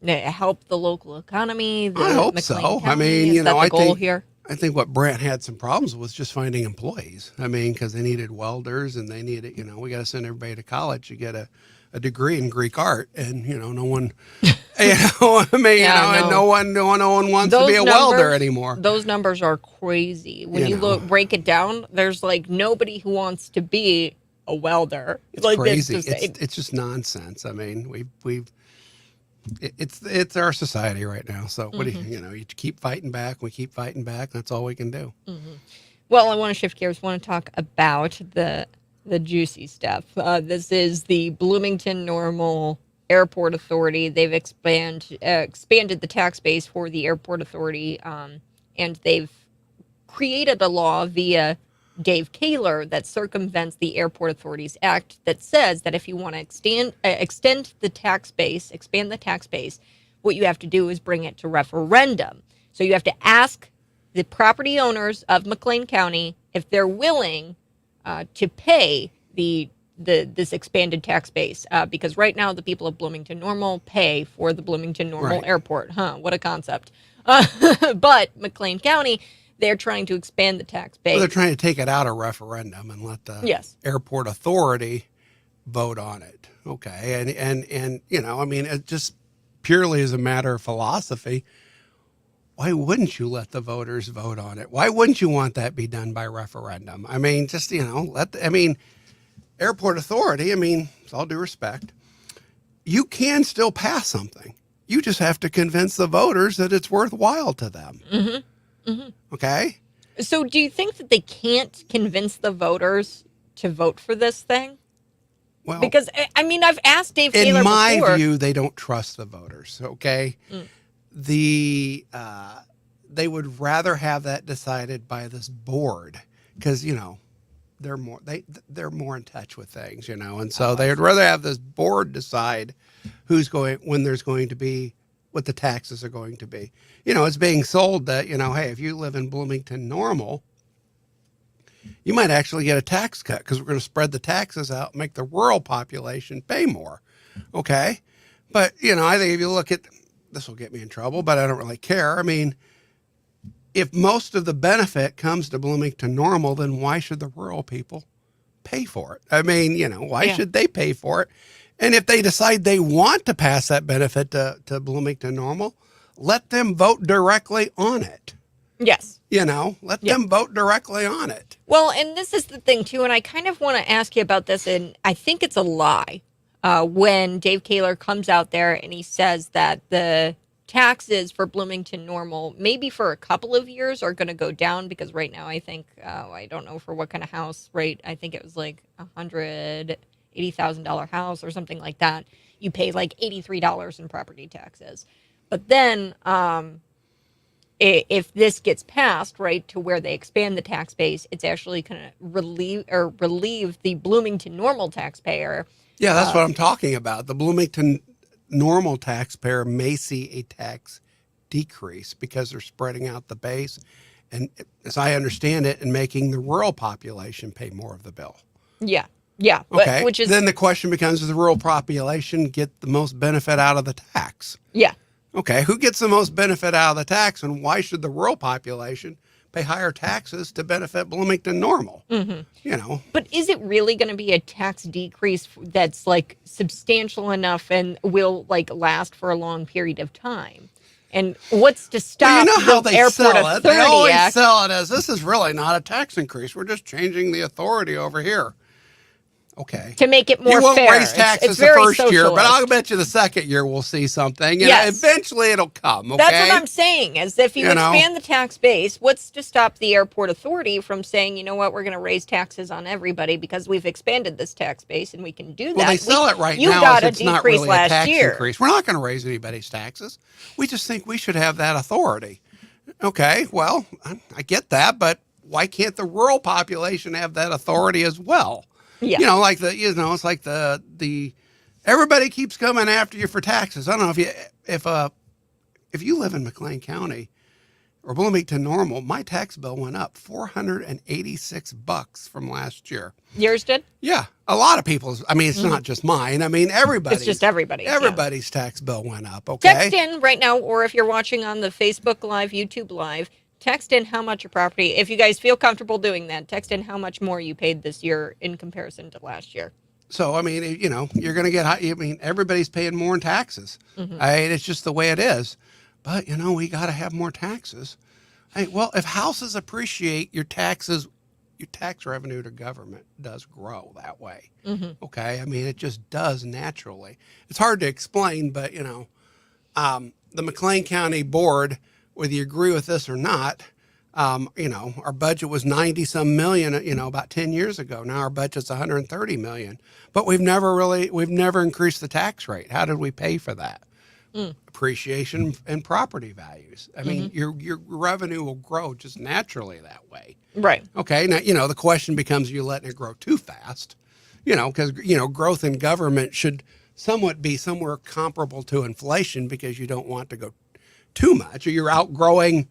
help the local economy? I hope McLean so. County? I mean, Is that the goal here? I think what Brant had some problems with was just finding employees. I mean, because they needed welders and they needed, we got to send everybody to college to get a degree in Greek art, and no one, and no one wants to be a welder anymore. Those numbers are crazy. When you break it down, there's like nobody who wants to be a welder. It's like crazy. It's just nonsense. I mean, it's our society right now. So what do you keep fighting back. We keep fighting back. That's all we can do. Well, I want to shift gears. I want to talk about the juicy stuff. This is the Bloomington Normal Airport Authority. They've expanded the tax base for the airport authority, and they've created a law via Dave Kaler that circumvents the Airport Authorities Act that says that if you want to extend the tax base, expand the tax base, what you have to do is bring it to referendum. So you have to ask the property owners of McLean County if they're willing to pay this expanded tax base, because right now the people of Bloomington Normal pay for the Bloomington Normal Airport. What a concept. But McLean County, they're trying to expand the tax base. Well, they're trying to take it out of referendum and let the airport authority vote on it. Okay. And I mean, it just purely as a matter of philosophy, why wouldn't you let the voters vote on it? Why wouldn't you want that be done by referendum? I mean, just, airport authority, with all due respect, you can still pass something. You just have to convince the voters that it's worthwhile to them. Okay? So do you think that they can't convince the voters to vote for this thing? Well, because, I've asked Dave Kaler in my before. view, they don't trust the voters, okay? They would rather have that decided by this board because, they're more in touch with things, and so they would rather have this board decide when there's going to be what the taxes are going to be. It's being sold that, hey, if you live in Bloomington Normal, you might actually get a tax cut because we're going to spread the taxes out and make the rural population pay more. Okay. But, I think if you look at, this will get me in trouble, but I don't really care. I mean, if most of the benefit comes to Bloomington Normal, then why should the rural people pay for it? I mean, why should they pay for it? And if they decide they want to pass that benefit to Bloomington Normal, let them vote directly on it. Yes. Let them vote directly on it. Well, and this is the thing, too, and I kind of want to ask you about this, and I think it's a lie when Dave Kaler comes out there and he says that the taxes for Bloomington Normal, maybe for a couple of years, are going to go down because right now I think, I don't know for what kind of house, right? I think it was like $180,000 house or something like that. You pay like $83 in property taxes. But then if this gets passed, right, to where they expand the tax base, it's actually going to relieve the Bloomington Normal taxpayer. Yeah, that's what I'm talking about. The Bloomington Normal taxpayer may see a tax decrease because they're spreading out the base. And as I understand it, and making the rural population pay more of the bill. Yeah. Yeah. Okay. Then the question becomes, does the rural population get the most benefit out of the tax? Yeah. Okay. Who gets the most benefit out of the tax, and why should the rural population pay higher taxes to benefit Bloomington Normal? But is it really really going to be a tax decrease that's like substantial enough and will like last for a long period of time? And what's to stop Well, you know how the they Airport sell it? Authority They always Act? sell it as this is really not a tax increase. We're just changing the authority over here. Okay. To make it more you won't fair. raise taxes it's the very first year, but socialist. I'll bet you the second year we'll see something. And Yes. eventually it'll come, okay? That's what I'm saying, is if you You know? expand the tax base, what's to stop the airport authority from saying, you know what, we're going to raise taxes on everybody because we've expanded this tax base and we can do that. Well, they sell it right you now got as a it's not decrease really a last tax year. increase. We're not going to raise anybody's taxes. We just think we should have that authority. Okay, well, I get that, but why can't the rural population have that authority as well? Yeah. You know, like it's like the everybody keeps coming after you for taxes. I don't know if you live in McLean County or Bloomington Normal, my tax bill went up $486 from last year. Yours did? Yeah, a lot of people's. I mean, it's not just mine. I mean, everybody's. It's just everybody. Everybody's tax bill went up. Okay. Text in right now, or if you're watching on the Facebook Live, YouTube Live, text in how much your property, if you guys feel comfortable doing that, text in how much more you paid this year in comparison to last year. So, I mean, you know, you're going to get high. I mean, everybody's paying more in taxes. Mm-hmm. It's just the way it is. But, you know, we got to have more taxes. Hey, well, if houses appreciate, your tax revenue to government does grow that way. Mm-hmm. Okay. I mean, it just does naturally. It's hard to explain, but, you know, the McLean County Board, whether you agree with this or not, you know, our budget was 90 some million, you know, about 10 years ago. Now our budget's 130 million, but we've never increased the tax rate. How did we pay for that? Appreciation and property values. I mean, your revenue will grow just naturally that way. Right. Okay. Now, you know, the question becomes, are you letting it grow too fast? You know, because, you know, growth in government should somewhat be somewhere comparable to inflation because you don't want to go too much or you're outgrowing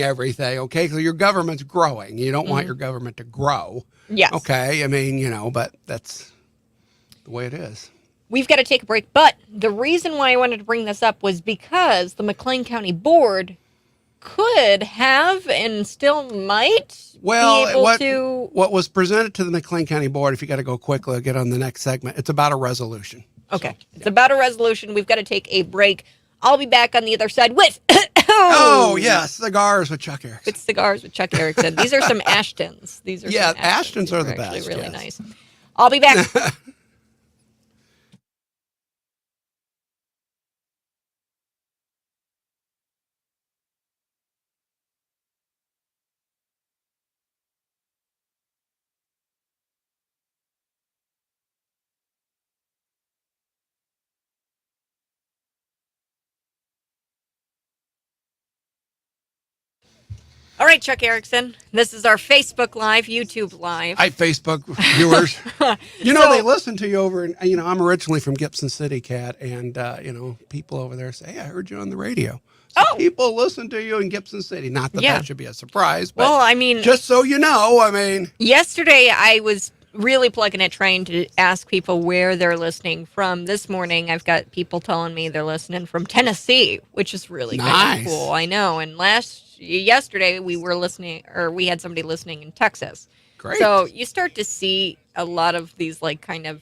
everything. Okay. So your government's growing. You don't want your government to grow. Yes. Okay. I mean, you know, but that's the way it is. We've got to take a break. But the reason why I wanted to bring this up was because the McLean County Board could have and still might be able to. What was presented to the McLean County Board, if you got to go quickly, I'll get on the next segment. It's about a resolution. Okay. It's about a resolution. We've got to take a break. I'll be back on the other side with. Oh, yes. Cigars with Chuck Erickson. It's cigars with Chuck Erickson. These are some Ashtons. These are some Ashtons are the actually best. really yes. nice. I'll be back. All right, Chuck Erickson. This is our Facebook Live, YouTube Live. Hi, Facebook viewers. You know, So- they listen to you over in, you know, I'm originally from Gibson City, Cat, and, you know, people over there say, hey, I heard you on the radio. So people listen to you in Gibson City. Not that that should be a surprise, but well, I mean, just so you know, I mean. yesterday I was really plugging it, trying to ask people where they're listening from. This morning, I've got people telling me they're listening from Tennessee, which is really kind of cool. I know. And yesterday we were listening, or we had somebody listening in Texas. Great. So you start to see a lot of these like kind of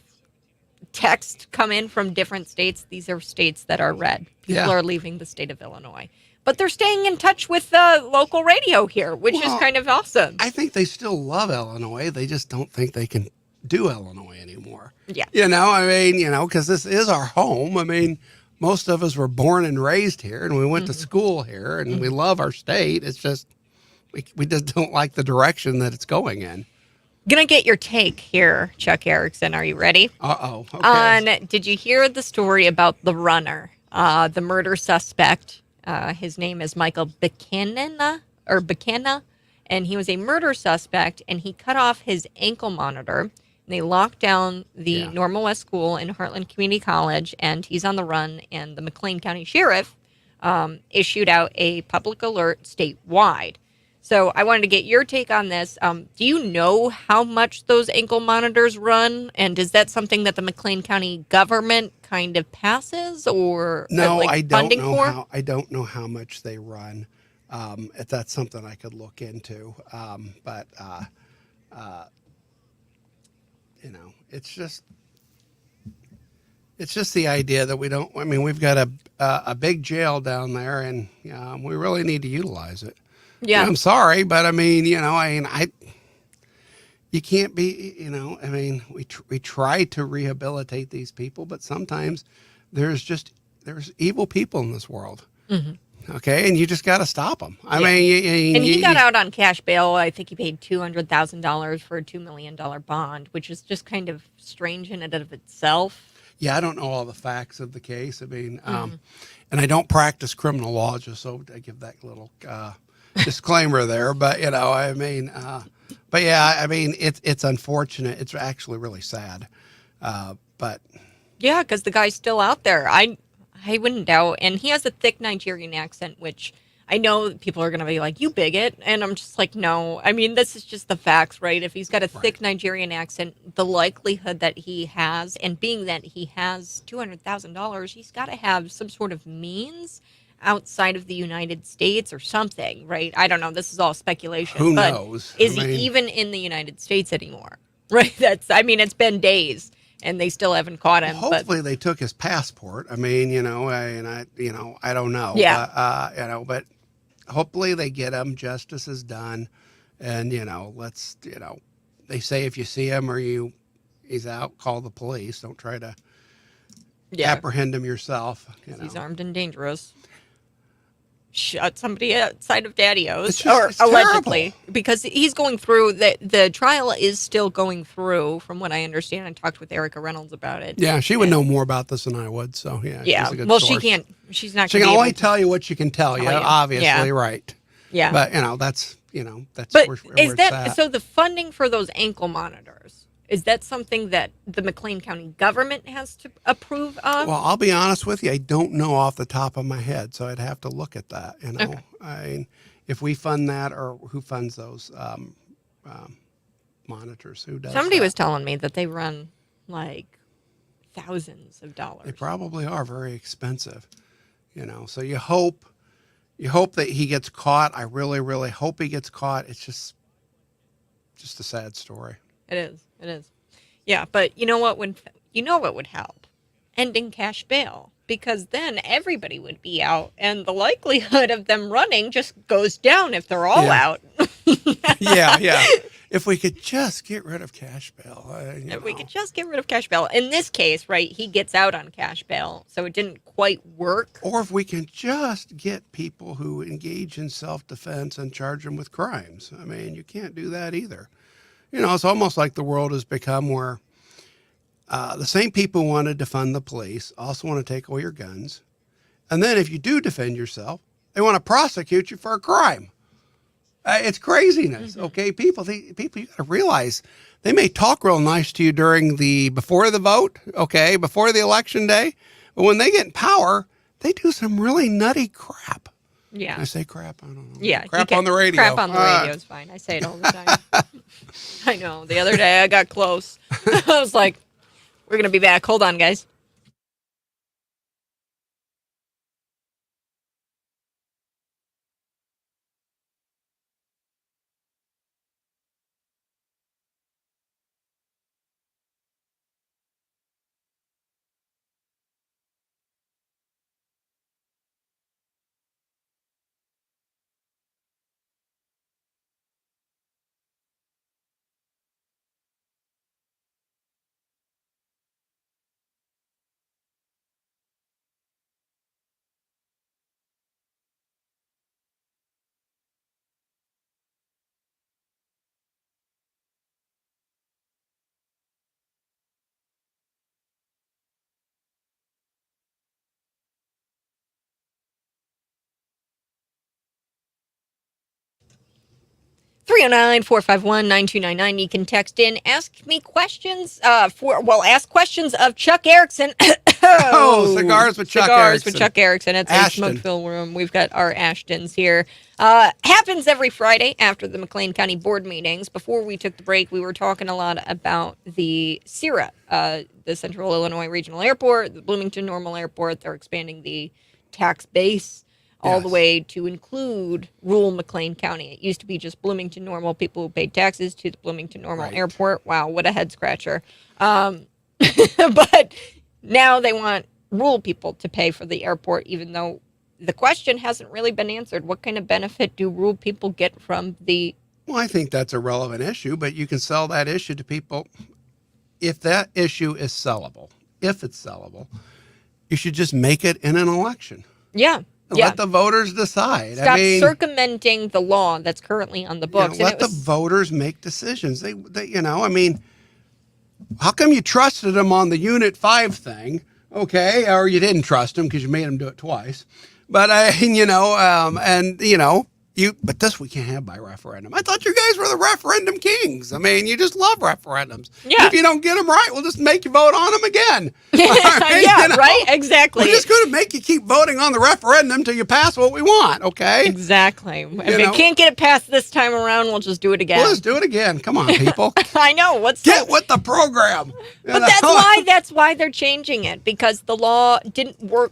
text come in from different states. These are states that are red. People are leaving the state of Illinois. But they're staying in touch with local radio here, which is kind of awesome. I think they still love Illinois. They just don't think they can do Illinois anymore. Yeah. You know, I mean, you know, because this is our home. I mean, most of us were born and raised here, and we went to school here, and we love our state. It's just, we just don't like the direction that it's going in. Gonna get your take here, Chuck Erickson. Are you ready? Uh-oh. Okay. Did you hear the story about the runner, the murder suspect? His name is Michael Buchanan, and he was a murder suspect, and he cut off his ankle monitor. And they locked down the Normal West School in Heartland Community College, and he's on the run. And the McLean County Sheriff issued out a public alert statewide. So I wanted to get your take on this. Do you know how much those ankle monitors run? And is that something that the McLean County government kind of passes or No, like I don't funding know for? I don't know how much they run. If that's something I could look into. But it's just the idea that we don't. I mean, we've got a big jail down there, and we really need to utilize it. Yeah. I'm sorry, but I mean, you can't be, I mean, we try to rehabilitate these people, but sometimes there's evil people in this world. Okay, and you just got to stop them. I mean, and he got out on cash bail. I think he paid $200,000 for a $2 million bond, which is just kind of strange in and of itself. Yeah, I don't know all the facts of the case. I mean, and I don't practice criminal law, just so I give that little disclaimer there. But I mean, but yeah, I mean, it's unfortunate. It's actually really sad. But yeah, because the guy's still out there. I wouldn't doubt, and he has a thick Nigerian accent, which I know people are going to be like, you bigot. And I'm just like, no. I mean, this is just the facts, right? If he's got a thick Nigerian accent, the likelihood that he has, and being that he has $200,000, he's got to have some sort of means outside of the United States or something, right? I don't know. This is all speculation. Who but knows? Is he even in the United States anymore? Right? It's been days. And they still haven't caught him. Well, hopefully they took his passport. I mean, I don't know. Yeah. But hopefully they get him. Justice is done. And, they say if you see him or he's out, call the police. Don't try to apprehend him yourself. He's armed and dangerous. Shot somebody outside of Daddy-O's, it's allegedly, terrible. because he's going through the trial is still going through, from what I understand. I talked with Erica Reynolds about it. Yeah, she would know more about this than I would. So yeah, yeah. she's a good Well, source. she can't. She's not. She gonna can be only able to tell you what she can tell you. Obviously, Yeah. right? Yeah. But that's But where is it's that at. so? The funding for those ankle monitors, is that something that the McLean County government has to approve of? Well, I'll be honest with you. I don't know off the top of my head, so I'd have to look at that. Okay. I mean, if we fund that, or who funds those monitors? Who does? Somebody that? was telling me that they run like thousands of dollars. They probably are very expensive. So you hope that he gets caught. I really, really hope he gets caught. It's just a sad story. It is. It is. Yeah, but you know what would help? Ending cash bail, because then everybody would be out, and the likelihood of them running just goes down if they're all out. Yeah. If we could just get rid of cash bail. If we could just get rid of cash bail. In this case, right, he gets out on cash bail, so it didn't quite work. Or if we can just get people who engage in self-defense and charge them with crimes. I mean, you can't do that either. It's almost like the world has become where the same people who want to defund the police also want to take away your guns. And then if you do defend yourself, they want to prosecute you for a crime. It's craziness. Okay, people, you got to realize they may talk real nice to you before the vote, okay, before the election day. But when they get in power, they do some really nutty crap. Yeah. Can I say crap? I don't know. Yeah. Crap on the radio. Crap on the radio is fine. I say it all the time. I know. The other day I got close. I was like, we're going to be back. Hold on, guys. Three zero 451 You can text in, ask me questions. Ask questions of Chuck Erickson. Cigars with Chuck Cigars Erickson. with Chuck Erickson. It's Ashton. a smoke-filled room. We've got our Ashtons here. Happens every Friday after the McLean County board meetings. Before we took the break, we were talking a lot about the CIRA, the Central Illinois Regional Airport, the Bloomington Normal Airport. They're expanding the tax base. all the Yes. way to include rural McLean County. It used to be just Bloomington Normal, people who paid taxes, to the Bloomington Normal Right. Airport. Wow, what a head scratcher. But now they want rural people to pay for the airport, even though the question hasn't really been answered. What kind of benefit do rural people get from the... Well, I think that's a relevant issue, but you can sell that issue to people. If that issue is sellable, if it's sellable, you should just make it in an election. Yeah. And Yeah. let the voters decide. Stop circumventing the law that's currently on the books. And let the voters make decisions. They, how come you trusted them on the Unit 5 thing? Okay. Or you didn't trust them because you made them do it twice. But, but this we can't have by referendum. I thought you guys were the referendum kings. I mean, you just love referendums. Yeah. If you don't get them right, we'll just make you vote on them again. Yeah, right? Exactly. We're just going to make you keep voting on the referendum until you pass what we want, okay? Exactly. If we can't get it passed this time around, we'll just do it again. Well, let's do it again. Come on, people. I know. Get with the program. But that's why they're changing it, because the law didn't work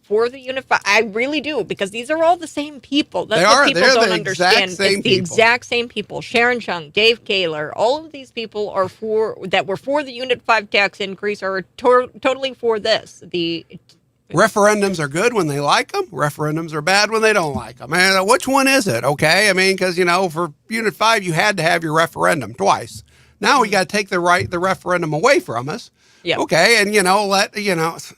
for the Unified. I really do, because these are all the same people. That's what people don't understand. It's the exact same people. Sharon Chung, Dave Kaler, all of these people are that were for the Unit 5 tax increase are totally for this. The referendums are good when they like them. Referendums are bad when they don't like them. And which one is it? Okay, I mean, because for Unit 5 you had to have your referendum twice. Now we got to take the referendum away from us. Yeah. Okay, and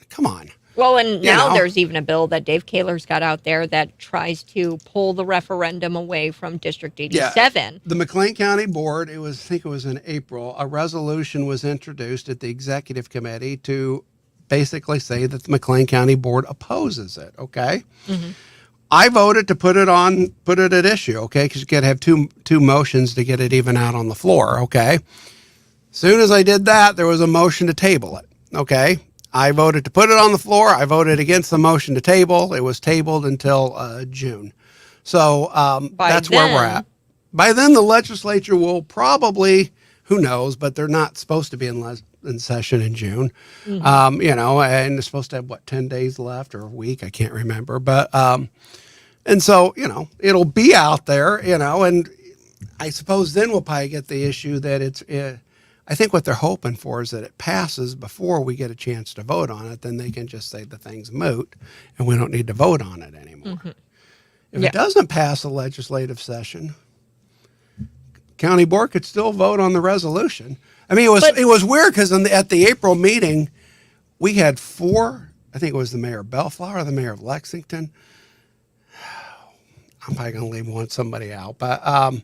come on. Well, and now there's even a bill that Dave Kaler's got out there that tries to pull the referendum away from District 87. Yeah, the McLean County Board, I think it was in April, a resolution was introduced at the executive committee to basically say that the McLean County Board opposes it, okay? Mm-hmm. I voted to put it at issue, okay, because you got to have two motions to get it even out on the floor, okay? Soon as I did that, there was a motion to table it, okay? I voted to put it on the floor. I voted against the motion to table. It was tabled until June. So that's where we're at. By then, the legislature will probably, who knows, but they're not supposed to be in session in June. Mm-hmm. And they're supposed to have, 10 days left or a week? I can't remember. But, and so, it'll be out there, and I suppose then we'll probably get the issue that I think what they're hoping for is that it passes before we get a chance to vote on it. Then they can just say the thing's moot and we don't need to vote on it anymore. Mm-hmm. If it doesn't pass a legislative session, county board could still vote on the resolution. I mean, it was weird because at the April meeting, we had 4, I think it was the mayor of Bellflower, the mayor of Lexington. I'm probably going to leave somebody out, but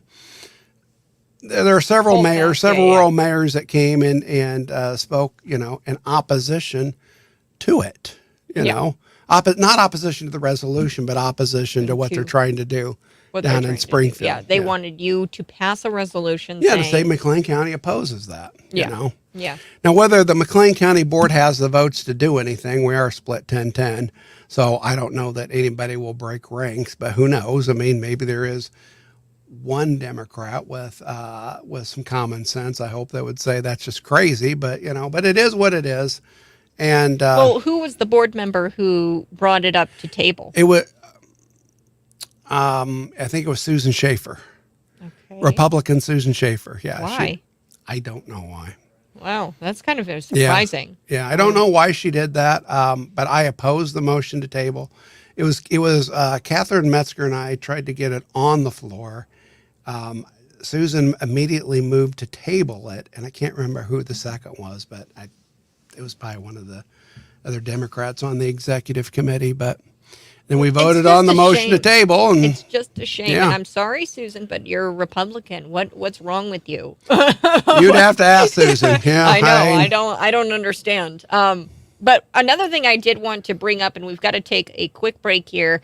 there are several mayors, rural mayors that came in and spoke, in opposition to it, not opposition to the resolution, but opposition to what they're trying to do down in Springfield. Yeah, they wanted you to pass a resolution. Yeah, to say McLean County opposes that, Yeah. Now, whether the McLean County Board has the votes to do anything, we are split 10-10. So I don't know that anybody will break ranks, but who knows? I mean, maybe there is one Democrat with some common sense, I hope, that would say that's just crazy, but but it is what it is. And who was the board member who brought it up to table? It was I think it was Susan Schaefer. Okay. Republican Susan Schaefer. Yeah. Why? I don't know why. Wow, that's kind of surprising. Yeah, I don't know why she did that, but I opposed the motion to table. It was Catherine Metzger and I tried to get it on the floor. Susan immediately moved to table it, and I can't remember who the second was, but it was probably one of the other Democrats on the executive committee. But then we voted on the motion to table, and it's just a shame. Yeah. And I'm sorry, Susan, but you're a Republican. What's wrong with you? You'd have to ask Susan. Yeah, I know. I don't understand. But another thing I did want to bring up, and we've got to take a quick break here.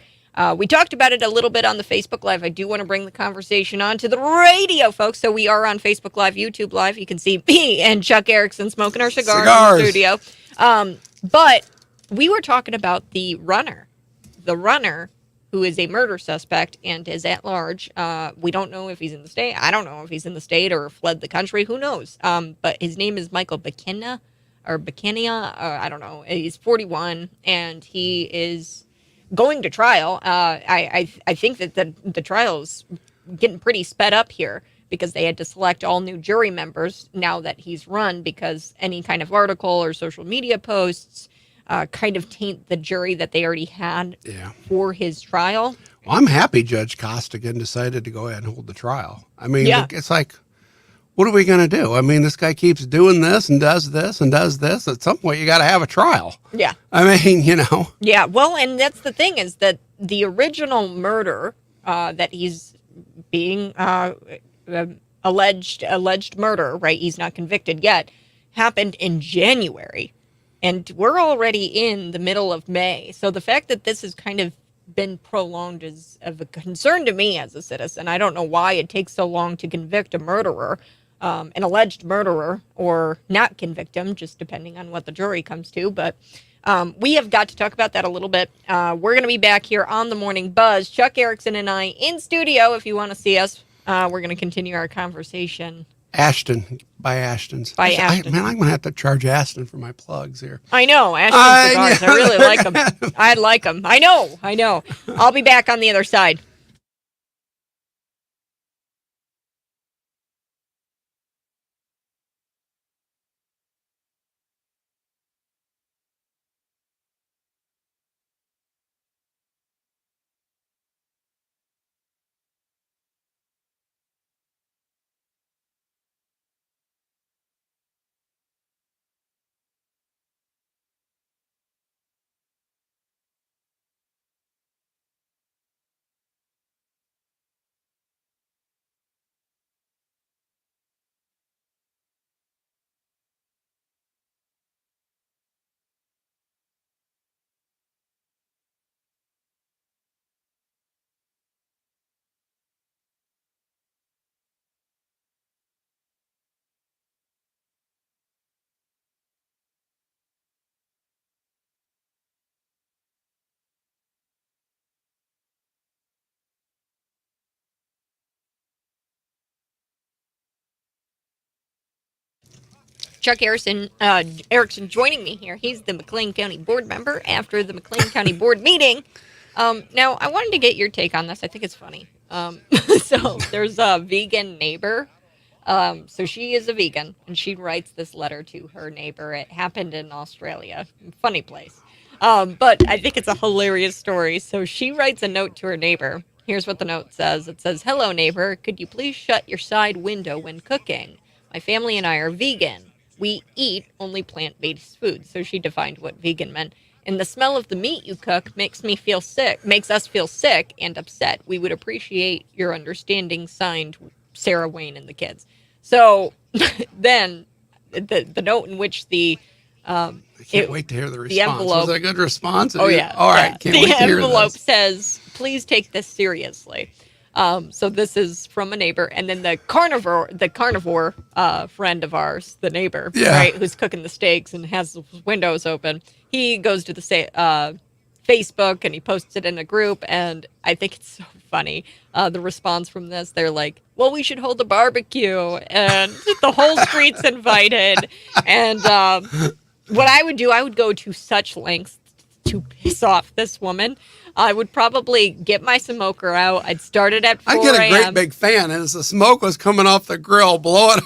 We talked about it a little bit on the Facebook Live. I do want to bring the conversation on to the radio, folks. So we are on Facebook Live, YouTube Live. You can see me and Chuck Erickson smoking our cigars in the studio. But we were talking about the runner, who is a murder suspect and is at large. We don't know if he's in the state. I don't know if he's in the state or fled the country. Who knows? But his name is Michael Bacchenia. I don't know. He's 41, and he is going to trial. I think that the trial's getting pretty sped up here because they had to select all new jury members now that he's run, because any kind of article or social media posts kind of taint the jury that they already had for his trial. Well, I'm happy Judge Costigan decided to go ahead and hold the trial. I mean, it's like, what are we going to do? I mean, this guy keeps doing this and does this and does this. At some point, you got to have a trial. Yeah. I mean, Yeah. Well, and that's the thing, is that the original murder that he's being alleged murder, right? He's not convicted yet, happened in January. And we're already in the middle of May. So the fact that this has kind of been prolonged is of a concern to me as a citizen. I don't know why it takes so long to convict a murderer, an alleged murderer, or not convict him, just depending on what the jury comes to. But we have got to talk about that a little bit. We're going to be back here on the Morning Buzz. Chuck Erickson and I in studio if you want to see us. We're going to continue our conversation. Ashton, by Ashton's. By Ashton. Man, I'm going to have to charge Ashton for my plugs here. I know, Ashton's cigars. I really like them. I like them. I know. I'll be back on the other side. Chuck Erickson joining me here. He's the McLean County board member after the McLean County board meeting. Now, I wanted to get your take on this. I think it's funny. So there's a vegan neighbor. So she is a vegan, and she writes this letter to her neighbor. It happened in Australia. Funny place. But I think it's a hilarious story. So she writes a note to her neighbor. Here's what the note says. It says, "Hello, neighbor. Could you please shut your side window when cooking? My family and I are vegan. We eat only plant-based food." So she defined what vegan meant. "And the smell of the meat you cook makes us feel sick and upset. We would appreciate your understanding. Signed, Sarah, Wayne, and the kids." So then the note in which I can't wait to hear the response. Envelope, was it a good response? Oh, yeah. All right. Can't wait to hear this. The envelope says, "Please take this seriously." So this is from a neighbor, and then the carnivore friend of ours, the neighbor, right, who's cooking the steaks and has the windows open. He goes to the Facebook and he posts it in a group, and I think it's so funny. The response from this, they're like, "Well, we should hold a barbecue, and the whole street's invited." And what I would do, I would go to such lengths to piss off this woman. I would probably get my smoker out. I'd start it at 4 a.m. I get a great big fan, and as the smoke was coming off the grill, blow it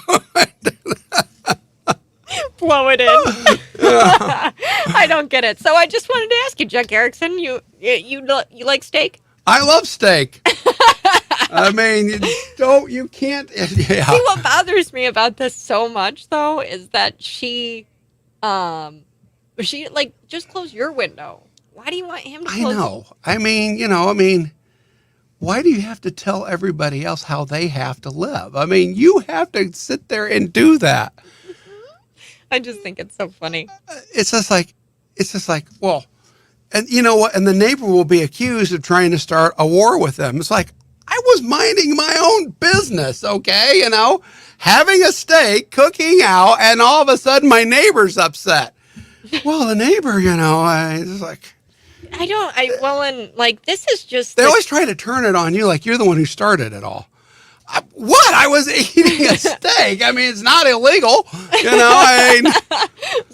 blow it in. I don't get it. So I just wanted to ask you, Chuck Erickson, you like steak? I love steak. I mean, you can't. Yeah. See, what bothers me about this so much, though, is that she like, just close your window. Why do you want him to close? I know. I mean, why do you have to tell everybody else how they have to live? I mean, you have to sit there and do that. I just think it's so funny. It's just like, well, and you know what? And the neighbor will be accused of trying to start a war with them. It's like, I was minding my own business, okay? Having a steak, cooking out, and all of a sudden my neighbor's upset. Well, the neighbor, it's like... this is just... They always try to turn it on you like you're the one who started it all. What? I was eating a steak. I mean, it's not illegal.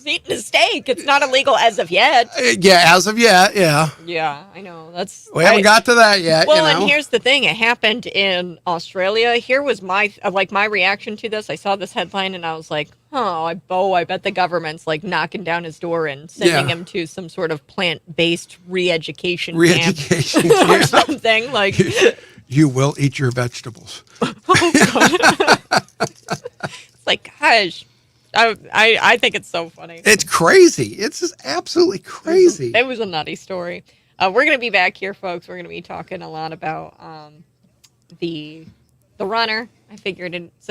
He's eating a steak. It's not illegal as of yet. Yeah, as of yet, yeah. Yeah, I know. We haven't got to that yet. Well, you know? and here's the thing. It happened in Australia. Here was my reaction to this. I saw this headline and I was like, I bet the government's like knocking down his door and sending him to some sort of plant-based re-education camp or something. Like, you will eat your vegetables. It's like, gosh. I think it's so funny. It's crazy. It's just absolutely crazy. It was a nutty story. We're going to be back here, folks. We're going to be talking a lot about the runner. I figured it's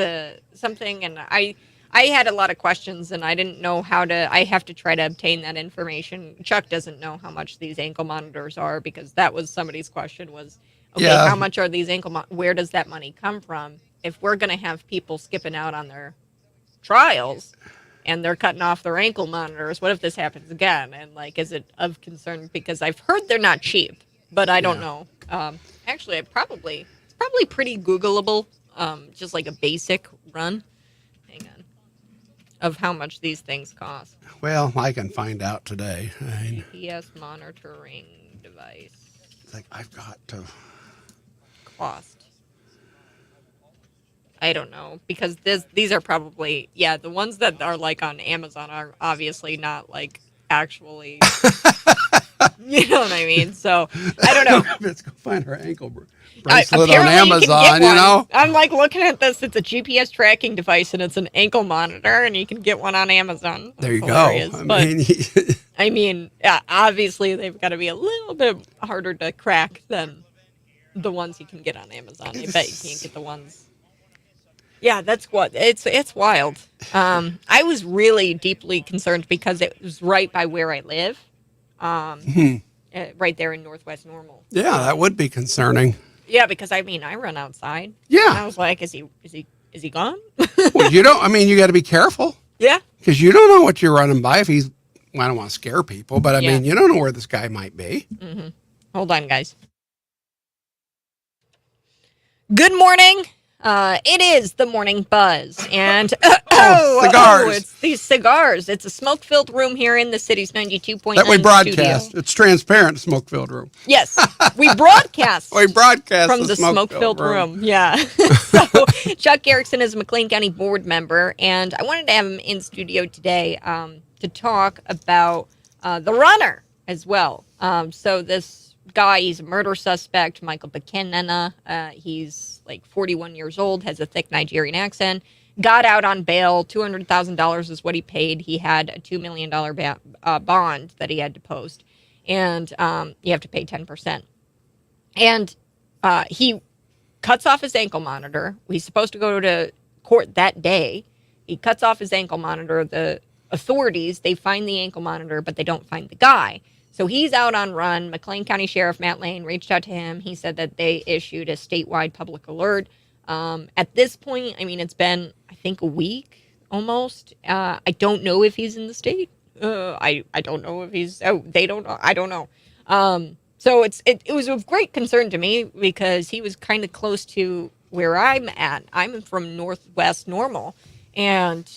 something, and I had a lot of questions, and I didn't know how to. I have to try to obtain that information. Chuck doesn't know how much these ankle monitors are because that was somebody's question. Was okay, how much are these where does that money come from? If we're going to have people skipping out on their trials and they're cutting off their ankle monitors, what if this happens again? And like, is it of concern? Because I've heard they're not cheap, but I don't know. Actually, it's probably pretty Googleable. Just like a basic run. Hang on. Of how much these things cost. Well, I can find out today. GPS monitoring device. It's like I've got to cost. I don't know, because these are probably, the ones that are like on Amazon are obviously not like actually, you know what I mean? So I don't know. Let's go find her ankle bracelet on Amazon, you know? I'm like looking at this. It's a GPS tracking device and it's an ankle monitor, and you can get one on Amazon. There you go. I mean, obviously they've got to be a little bit harder to crack than the ones you can get on Amazon. I bet you can't get the ones. Yeah, that's what it's wild. I was really deeply concerned because it was right by where I live, right there in Northwest Normal. Yeah, that would be concerning. Yeah, because I mean, I run outside. Yeah, and I was like, is he gone? Well, you don't. I mean, you got to be careful. Yeah, because you don't know what you're running by. If he's, well, I don't want to scare people, but I mean, you don't know where this guy might be. Mm-hmm. Hold on, guys. Good morning. It is the morning buzz, and cigars. It's these cigars. It's a smoke-filled room here in the city's 92.9 that we broadcast. studio. It's transparent smoke-filled room. Yes, we broadcast. We broadcast from the smoke-filled room. Yeah. So Chuck Erickson is a McLean County board member, and I wanted to have him in studio today to talk about the runner as well. So this guy, he's a murder suspect, Michael Buchanan. He's like 41 years old, has a thick Nigerian accent, got out on bail. $200,000 is what he paid. He had a $2 million bond that he had to post, and you have to pay 10%. And he cuts off his ankle monitor. He's supposed to go to court that day. He cuts off his ankle monitor. The authorities, they find the ankle monitor, but they don't find the guy. So he's out on run. McLean County Sheriff Matt Lane reached out to him. He said that they issued a statewide public alert. At this point, I mean, it's been, I think, a week almost. I don't know if he's in the state. I don't know if he's, they don't know. I don't know. So it was of great concern to me because he was kind of close to where I'm at. I'm from Northwest Normal, and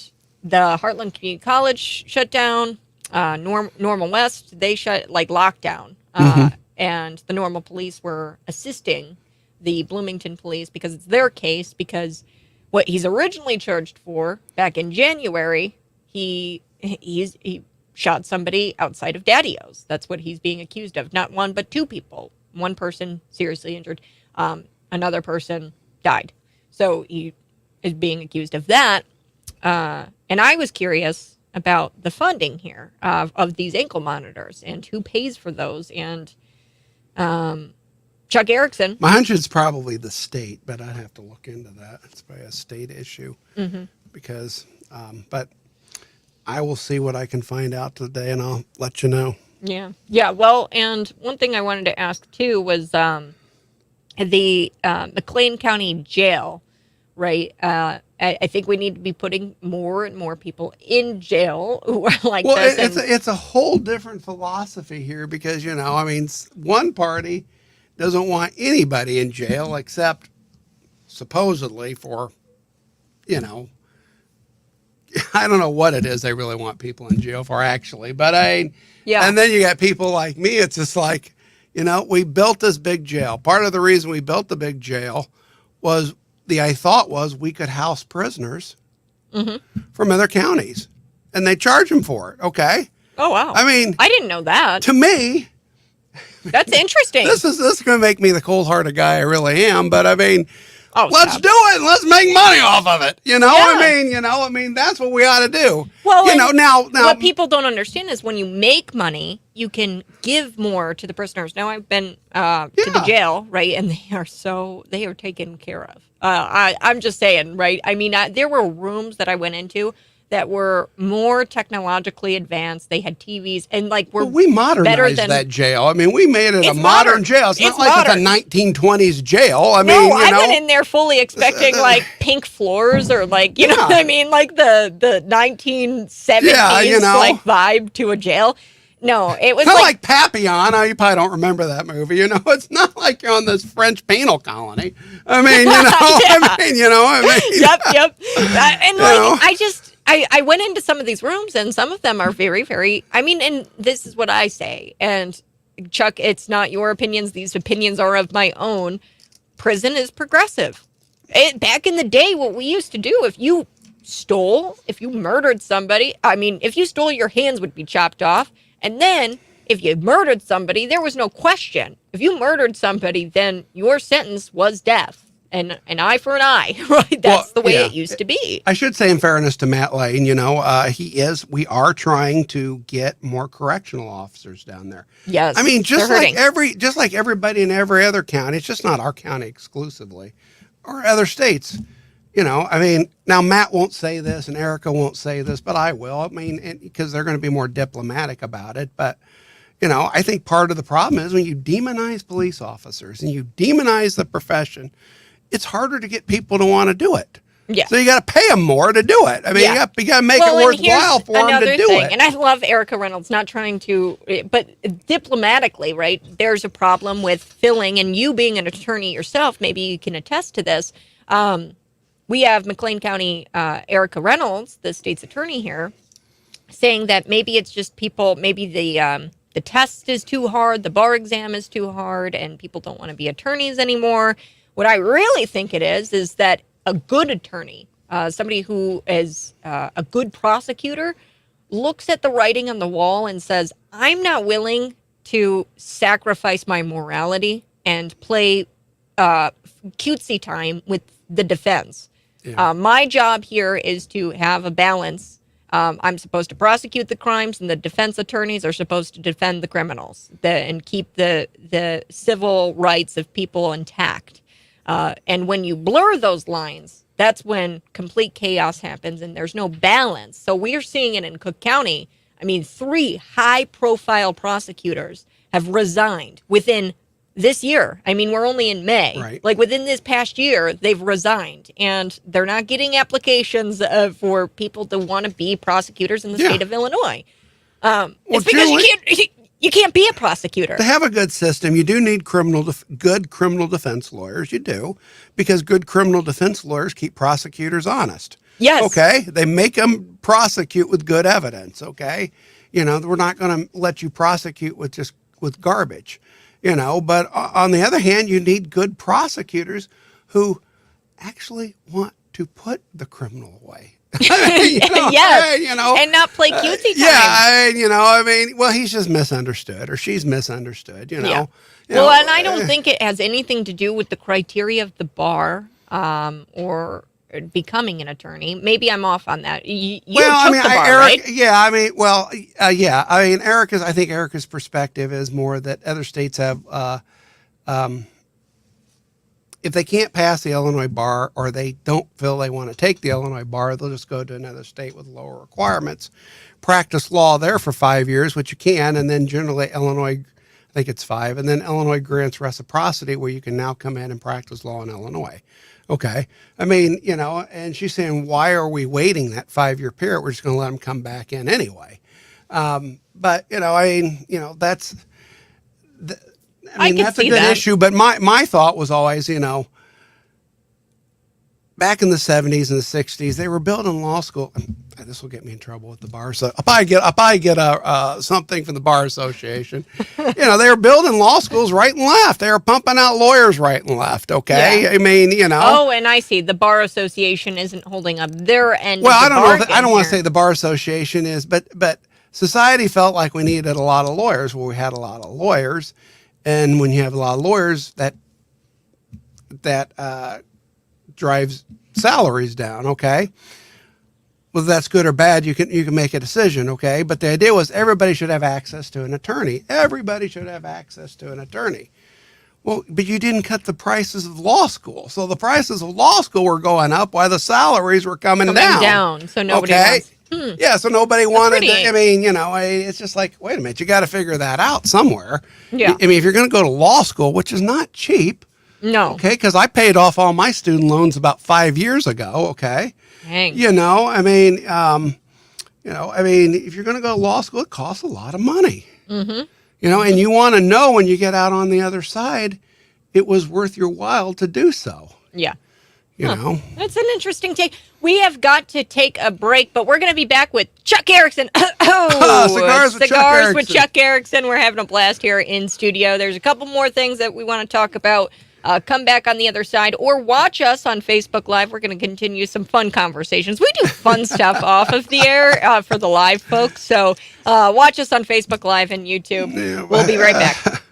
the Heartland Community College shut down. Normal West, they locked down. And the Normal police were assisting the Bloomington police because it's their case, because what he's originally charged for back in January, he shot somebody outside of Daddy-O's. That's what he's being accused of. Not one, but two people. One person seriously injured. Another person died. So he is being accused of that. And I was curious about the funding here of these ankle monitors and who pays for those. And Chuck Erickson. My hunch is probably the state, but I'd have to look into that. It's probably a state issue because, but I will see what I can find out today and I'll let you know. Yeah. Yeah. Well, and one thing I wanted to ask too was the McLean County Jail, right? I think we need to be putting more and more people in jail who are like this. Well, it's a whole different philosophy here because, you know, I mean, one party doesn't want anybody in jail except supposedly for, you know, I don't know what it is they really want people in jail for, actually. But Yeah. and then you got people like me. It's just like, we built this big jail. Part of the reason we built the big jail was I thought was we could house prisoners from other counties, and they charge them for it. Okay. Oh, wow. I mean, I didn't know that. to me, That's interesting. this is going to make me the cold-hearted guy I really am. But I mean, Oh, let's stop. do it and let's make money off of it. Yeah. I mean, that's what we ought to do. Well, and now what people don't understand is when you make money, you can give more to the prisoners. Now, I've been to the jail, right, and they are taken care of. I'm just saying, right? I mean, there were rooms that I went into that were more technologically advanced. They had TVs and we modernized that jail. I mean, we made it a modern jail. It's not like it's a 1920s jail. I mean, I went in there fully expecting pink floors or what I mean, like the 1970s vibe to a jail. No, it was kind of like Papillon. You probably don't remember that movie. It's not like you're on this French penal colony. I mean, Yep. I went into some of these rooms, and some of them are very, very, and this is what I say, and Chuck, it's not your opinions. These opinions are of my own. Prison is progressive. Back in the day, what we used to do, if you murdered somebody, if you stole, your hands would be chopped off. And then if you murdered somebody, there was no question. If you murdered somebody, then your sentence was death. And an eye for an eye, right? That's the way it used to be. I should say, in fairness to Matt Lane, we are trying to get more correctional officers down there. Yes. I mean, just like everybody in every other county, it's just not our county exclusively, or other states. Now Matt won't say this and Erica won't say this, but I will. Because they're going to be more diplomatic about it. But, I think part of the problem is when you demonize police officers and you demonize the profession, it's harder to get people to want to do it. Yeah. So you got to pay them more to do it. You got to make it worthwhile for them to do it. And I love Erica Reynolds, not trying to, but diplomatically, right? There's a problem with filling, and you being an attorney yourself, maybe you can attest to this. We have McLean County Erica Reynolds, the state's attorney here, saying that maybe it's just people, maybe the test is too hard, the bar exam is too hard, and people don't want to be attorneys anymore. What I really think it is that a good attorney, somebody who is a good prosecutor, looks at the writing on the wall and says, I'm not willing to sacrifice my morality and play cutesy time with the defense. Yeah. My job here is to have a balance. I'm supposed to prosecute the crimes, and the defense attorneys are supposed to defend the criminals and keep the civil rights of people intact. And when you blur those lines, that's when complete chaos happens and there's no balance. So we're seeing it in Cook County. 3 high-profile prosecutors have resigned within this year. We're only in May. Right. Within this past year, they've resigned. And they're not getting applications for people to want to be prosecutors in the state of Illinois. It's because you can't be a prosecutor. To have a good system, you do need good criminal defense lawyers. You do, because good criminal defense lawyers keep prosecutors honest. Yes. Okay. They make them prosecute with good evidence. Okay. We're not going to let you prosecute with garbage. But on the other hand, you need good prosecutors who actually want to put the criminal away. And not play cutesy time. Well, he's just misunderstood, or she's misunderstood, Yeah. Well, and I don't think it has anything to do with the criteria of the bar or becoming an attorney. Maybe I'm off on that. You took the bar, right? Yeah, I think Erica's perspective is more that other states have, if they can't pass the Illinois bar, or they don't feel they want to take the Illinois bar, they'll just go to another state with lower requirements, practice law there for 5 years, which you can, and then generally Illinois, I think it's 5, and then Illinois grants reciprocity where you can now come in and practice law in Illinois. Okay. And she's saying, why are we waiting that 5-year period? We're just going to let them come back in anyway. That's that's a good issue. But my thought was always, back in the 70s and the 60s, they were building law school. This will get me in trouble with the bar. So I'll probably get something from the bar association. They were building law schools right and left. They were pumping out lawyers right and left. Okay. Yeah. I mean, Oh, and I see the bar association isn't holding up their end. Well, of the I don't know. I don't want to bargain say the bar association is, but society felt like we needed a lot of lawyers. Well, we had a lot of lawyers, and when you have a lot of lawyers, that drives salaries down. Okay. Whether that's good or bad, you can make a decision. Okay. But the idea was everybody should have access to an attorney. Everybody should have access to an attorney. Well, but you didn't cut the prices of law school. So the prices of law school were going up while the salaries were coming down. So nobody wants. Yeah, so nobody wanted pretty- to, I mean, it's just like, wait a minute, you got to figure that out somewhere. Yeah. I mean, if you're going to go to law school, which is not cheap, No. okay, because I paid off all my student loans about 5 years ago, okay? Dang. If you're going to go to law school, it costs a lot of money. Mm-hmm. And you want to know when you get out on the other side, it was worth your while to do so. Yeah. You know? That's an interesting take. We have got to take a break, but we're going to be back with Chuck Erickson. Cigars with Chuck Erickson. We're having a blast here in studio. There's a couple more things that we want to talk about. Come back on the other side or watch us on Facebook Live. We're going to continue some fun conversations. We do fun stuff off of the air for the live folks. So watch us on Facebook Live and YouTube. Yeah, We'll be right back.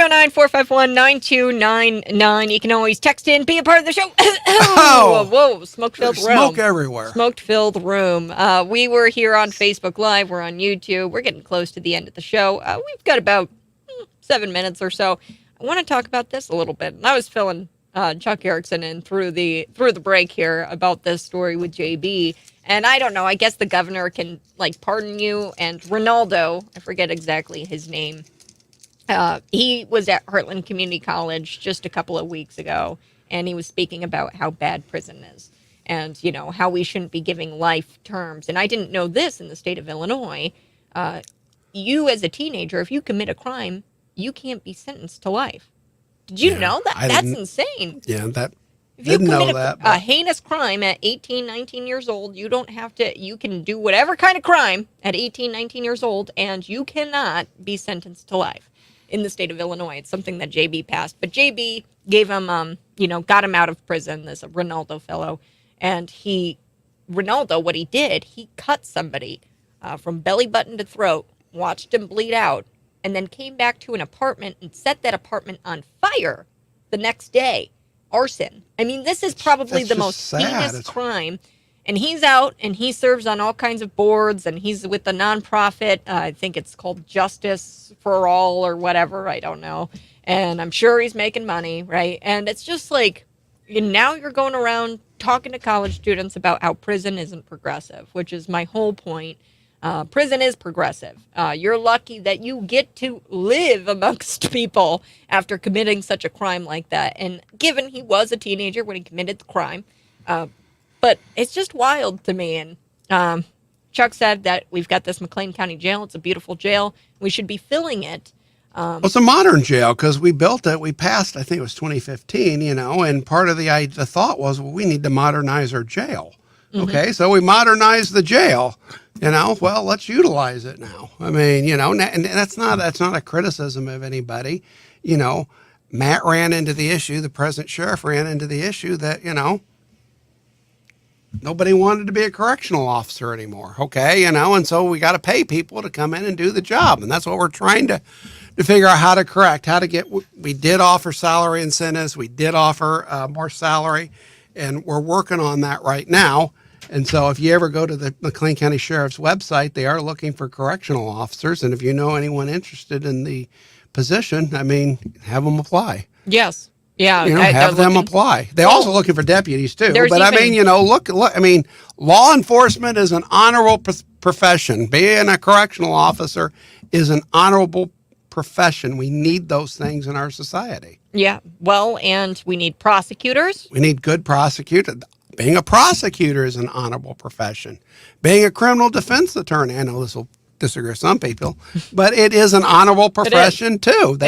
309-451-9299. You can always text in, be a part of the show. Oh, whoa, smoke-filled room. Smoke everywhere. Smoke-filled room. We were here on Facebook Live. We're on YouTube. We're getting close to the end of the show. We've got about 7 minutes or so. I want to talk about this a little bit. And I was filling Chuck Erickson in through the break here about this story with JB. And I don't know. I guess the governor can pardon you. And Ronaldo, I forget exactly his name. He was at Heartland Community College just a couple of weeks ago, and he was speaking about how bad prison is, and how we shouldn't be giving life terms. And I didn't know this in the state of Illinois. You as a teenager, if you commit a crime, you can't be sentenced to life. Did you know that? That's insane. Yeah, that. If you commit a heinous crime at 18, 19 years old, you don't have to, you can do whatever kind of crime at 18, 19 years old, and you cannot be sentenced to life in the state of Illinois. It's something that JB passed. But JB gave him, got him out of prison, this Ronaldo fellow. And Ronaldo, what he did, he cut somebody from belly button to throat, watched him bleed out, and then came back to an apartment and set that apartment on fire the next day. Arson. I mean, this is probably the most heinous crime. And he's out, and he serves on all kinds of boards, and he's with a nonprofit. I think it's called Justice for All or whatever. I don't know. And I'm sure he's making money, right? And it's just now you're going around talking to college students about how prison isn't progressive, which is my whole point. Prison is progressive. You're lucky that you get to live amongst people after committing such a crime like that. And given he was a teenager when he committed the crime, but it's just wild to me. And Chuck said that we've got this McLean County jail. It's a beautiful jail. We should be filling it. Well, it's a modern jail because we built it. We passed, I think it was 2015, and part of the thought was, well, we need to modernize our jail. Mm-hmm. Okay, so we modernized the jail. Well, let's utilize it now. I mean, and that's not a criticism of anybody. Matt ran into the issue. The present sheriff ran into the issue that, nobody wanted to be a correctional officer anymore. Okay, and so we got to pay people to come in and do the job. And that's what we're trying to figure out how to correct, we did offer salary incentives. We did offer more salary, and we're working on that right now. And so if you ever go to the McLean County Sheriff's website, they are looking for correctional officers. And if you know anyone interested in the position, I mean, have them apply. Yes. Yeah. Have them apply. They're also looking for deputies too. But I mean, look, I mean, law enforcement is an honorable profession. Being a correctional officer is an honorable profession. We need those things in our society. Yeah. Well, and we need prosecutors. We need good prosecutors. Being a prosecutor is an honorable profession. Being a criminal defense attorney, I know this will disagree with some people, but it is an honorable profession too.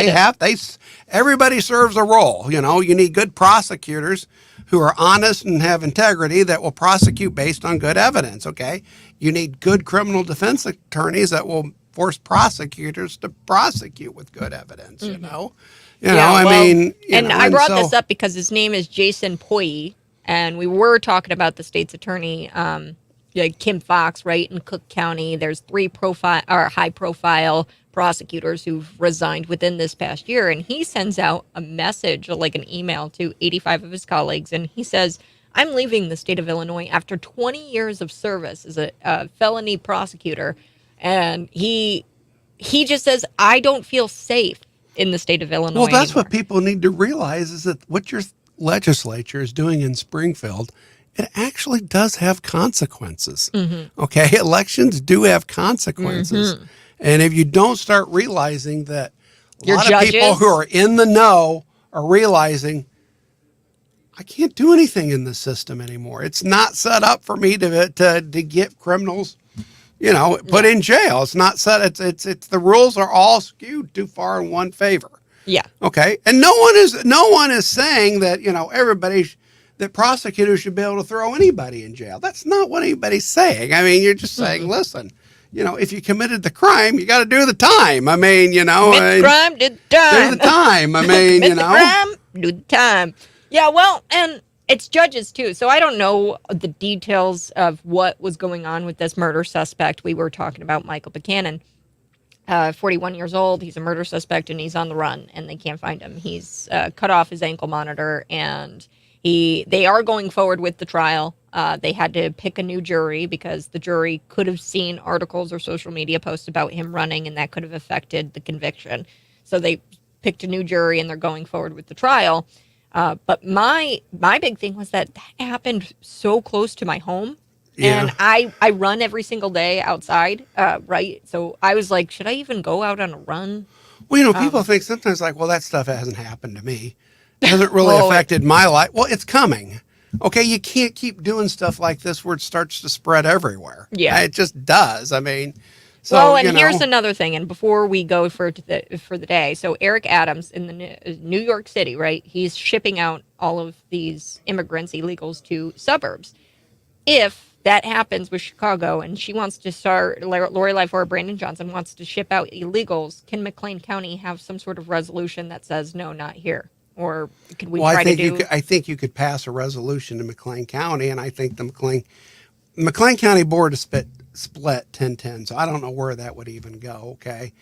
Everybody serves a role. You need good prosecutors who are honest and have integrity that will prosecute based on good evidence. Okay. You need good criminal defense attorneys that will force prosecutors to prosecute with good evidence, mm-hmm. I brought this up because his name is Jason Poye. And we were talking about the state's attorney, Kim Fox, right, in Cook County. There's 3 high-profile prosecutors who've resigned within this past year. And he sends out a message, an email to 85 of his colleagues. And he says, I'm leaving the state of Illinois after 20 years of service as a felony prosecutor. And he just says, I don't feel safe in the state of Illinois Well, that's anymore. what people need to realize is that what you're legislature is doing in Springfield, it actually does have consequences. Mm-hmm. Okay, elections do have consequences. Mm-hmm. And if you don't start realizing that a lot of people who are in the know are realizing I can't do anything in the system anymore. It's not set up for me to get criminals, put in jail. It's not set. It's the rules are all skewed too far in one favor. Yeah. Okay. And no one is saying that, that prosecutors should be able to throw anybody in jail. That's not what anybody's saying. I mean, you're just saying, listen, if you committed the crime, you got to do the time. I mean, commit the crime, do the time. Do the time. I mean, commit the crime, do the time. Yeah. Well, and it's judges too. So I don't know the details of what was going on with this murder suspect. We were talking about Michael Buchanan. 41 years old. He's a murder suspect, and he's on the run, and they can't find him. He's cut off his ankle monitor, and they are going forward with the trial. They had to pick a new jury because the jury could have seen articles or social media posts about him running, and that could have affected the conviction. So they picked a new jury, and they're going forward with the trial. But my big thing was that happened so close to my home. Yeah. And I run every single day outside, right? So I was like, should I even go out on a run? Well, people think sometimes like, well, that stuff hasn't happened to me. It hasn't really affected my life. Well, it's coming. Okay, you can't keep doing stuff like this where it starts to spread everywhere. Yeah. It just does. I mean, so, well, and here's another thing. And before we go for the day, so Eric Adams in the New York City, right? He's shipping out all of these immigrants, illegals, to suburbs. If that happens with Chicago, and she wants to start, Lori Lightfoot or Brandon Johnson wants to ship out illegals, can McLean County have some sort of resolution that says, no, not here? Or could we try to do... I think you could pass a resolution to McLean County, and I think the McLean County Board is split 10-10, so I don't know where that would even go, okay?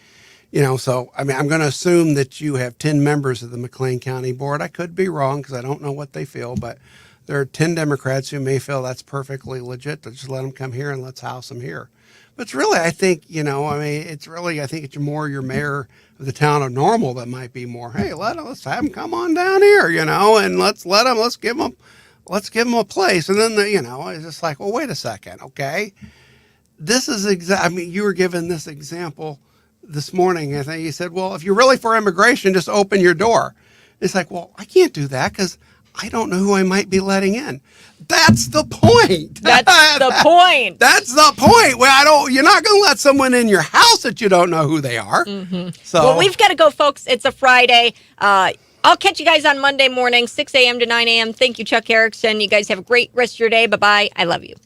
So, I mean, I'm going to assume that you have 10 members of the McLean County Board. I could be wrong because I don't know what they feel, but... There are 10 Democrats who may feel that's perfectly legit to just let them come here and let's house them here. But it's really, I think, I think it's more your mayor of the town of Normal that might be more, hey, let's have them come on down here, and let's give them a place. And then, it's just like, well, wait a second, okay? This is you were given this example this morning. I think you said, well, if you're really for immigration, just open your door. It's like, well, I can't do that because I don't know who I might be letting in. That's the point. That's the point. That's the point. Well, you're not going to let someone in your house that you don't know who they are. Mm-hmm. So, well, we've got to go, folks. It's a Friday. I'll catch you guys on Monday morning, 6 a.m. to 9 a.m. Thank you, Chuck Erickson. You guys have a great rest of your day. Bye-bye. I love you.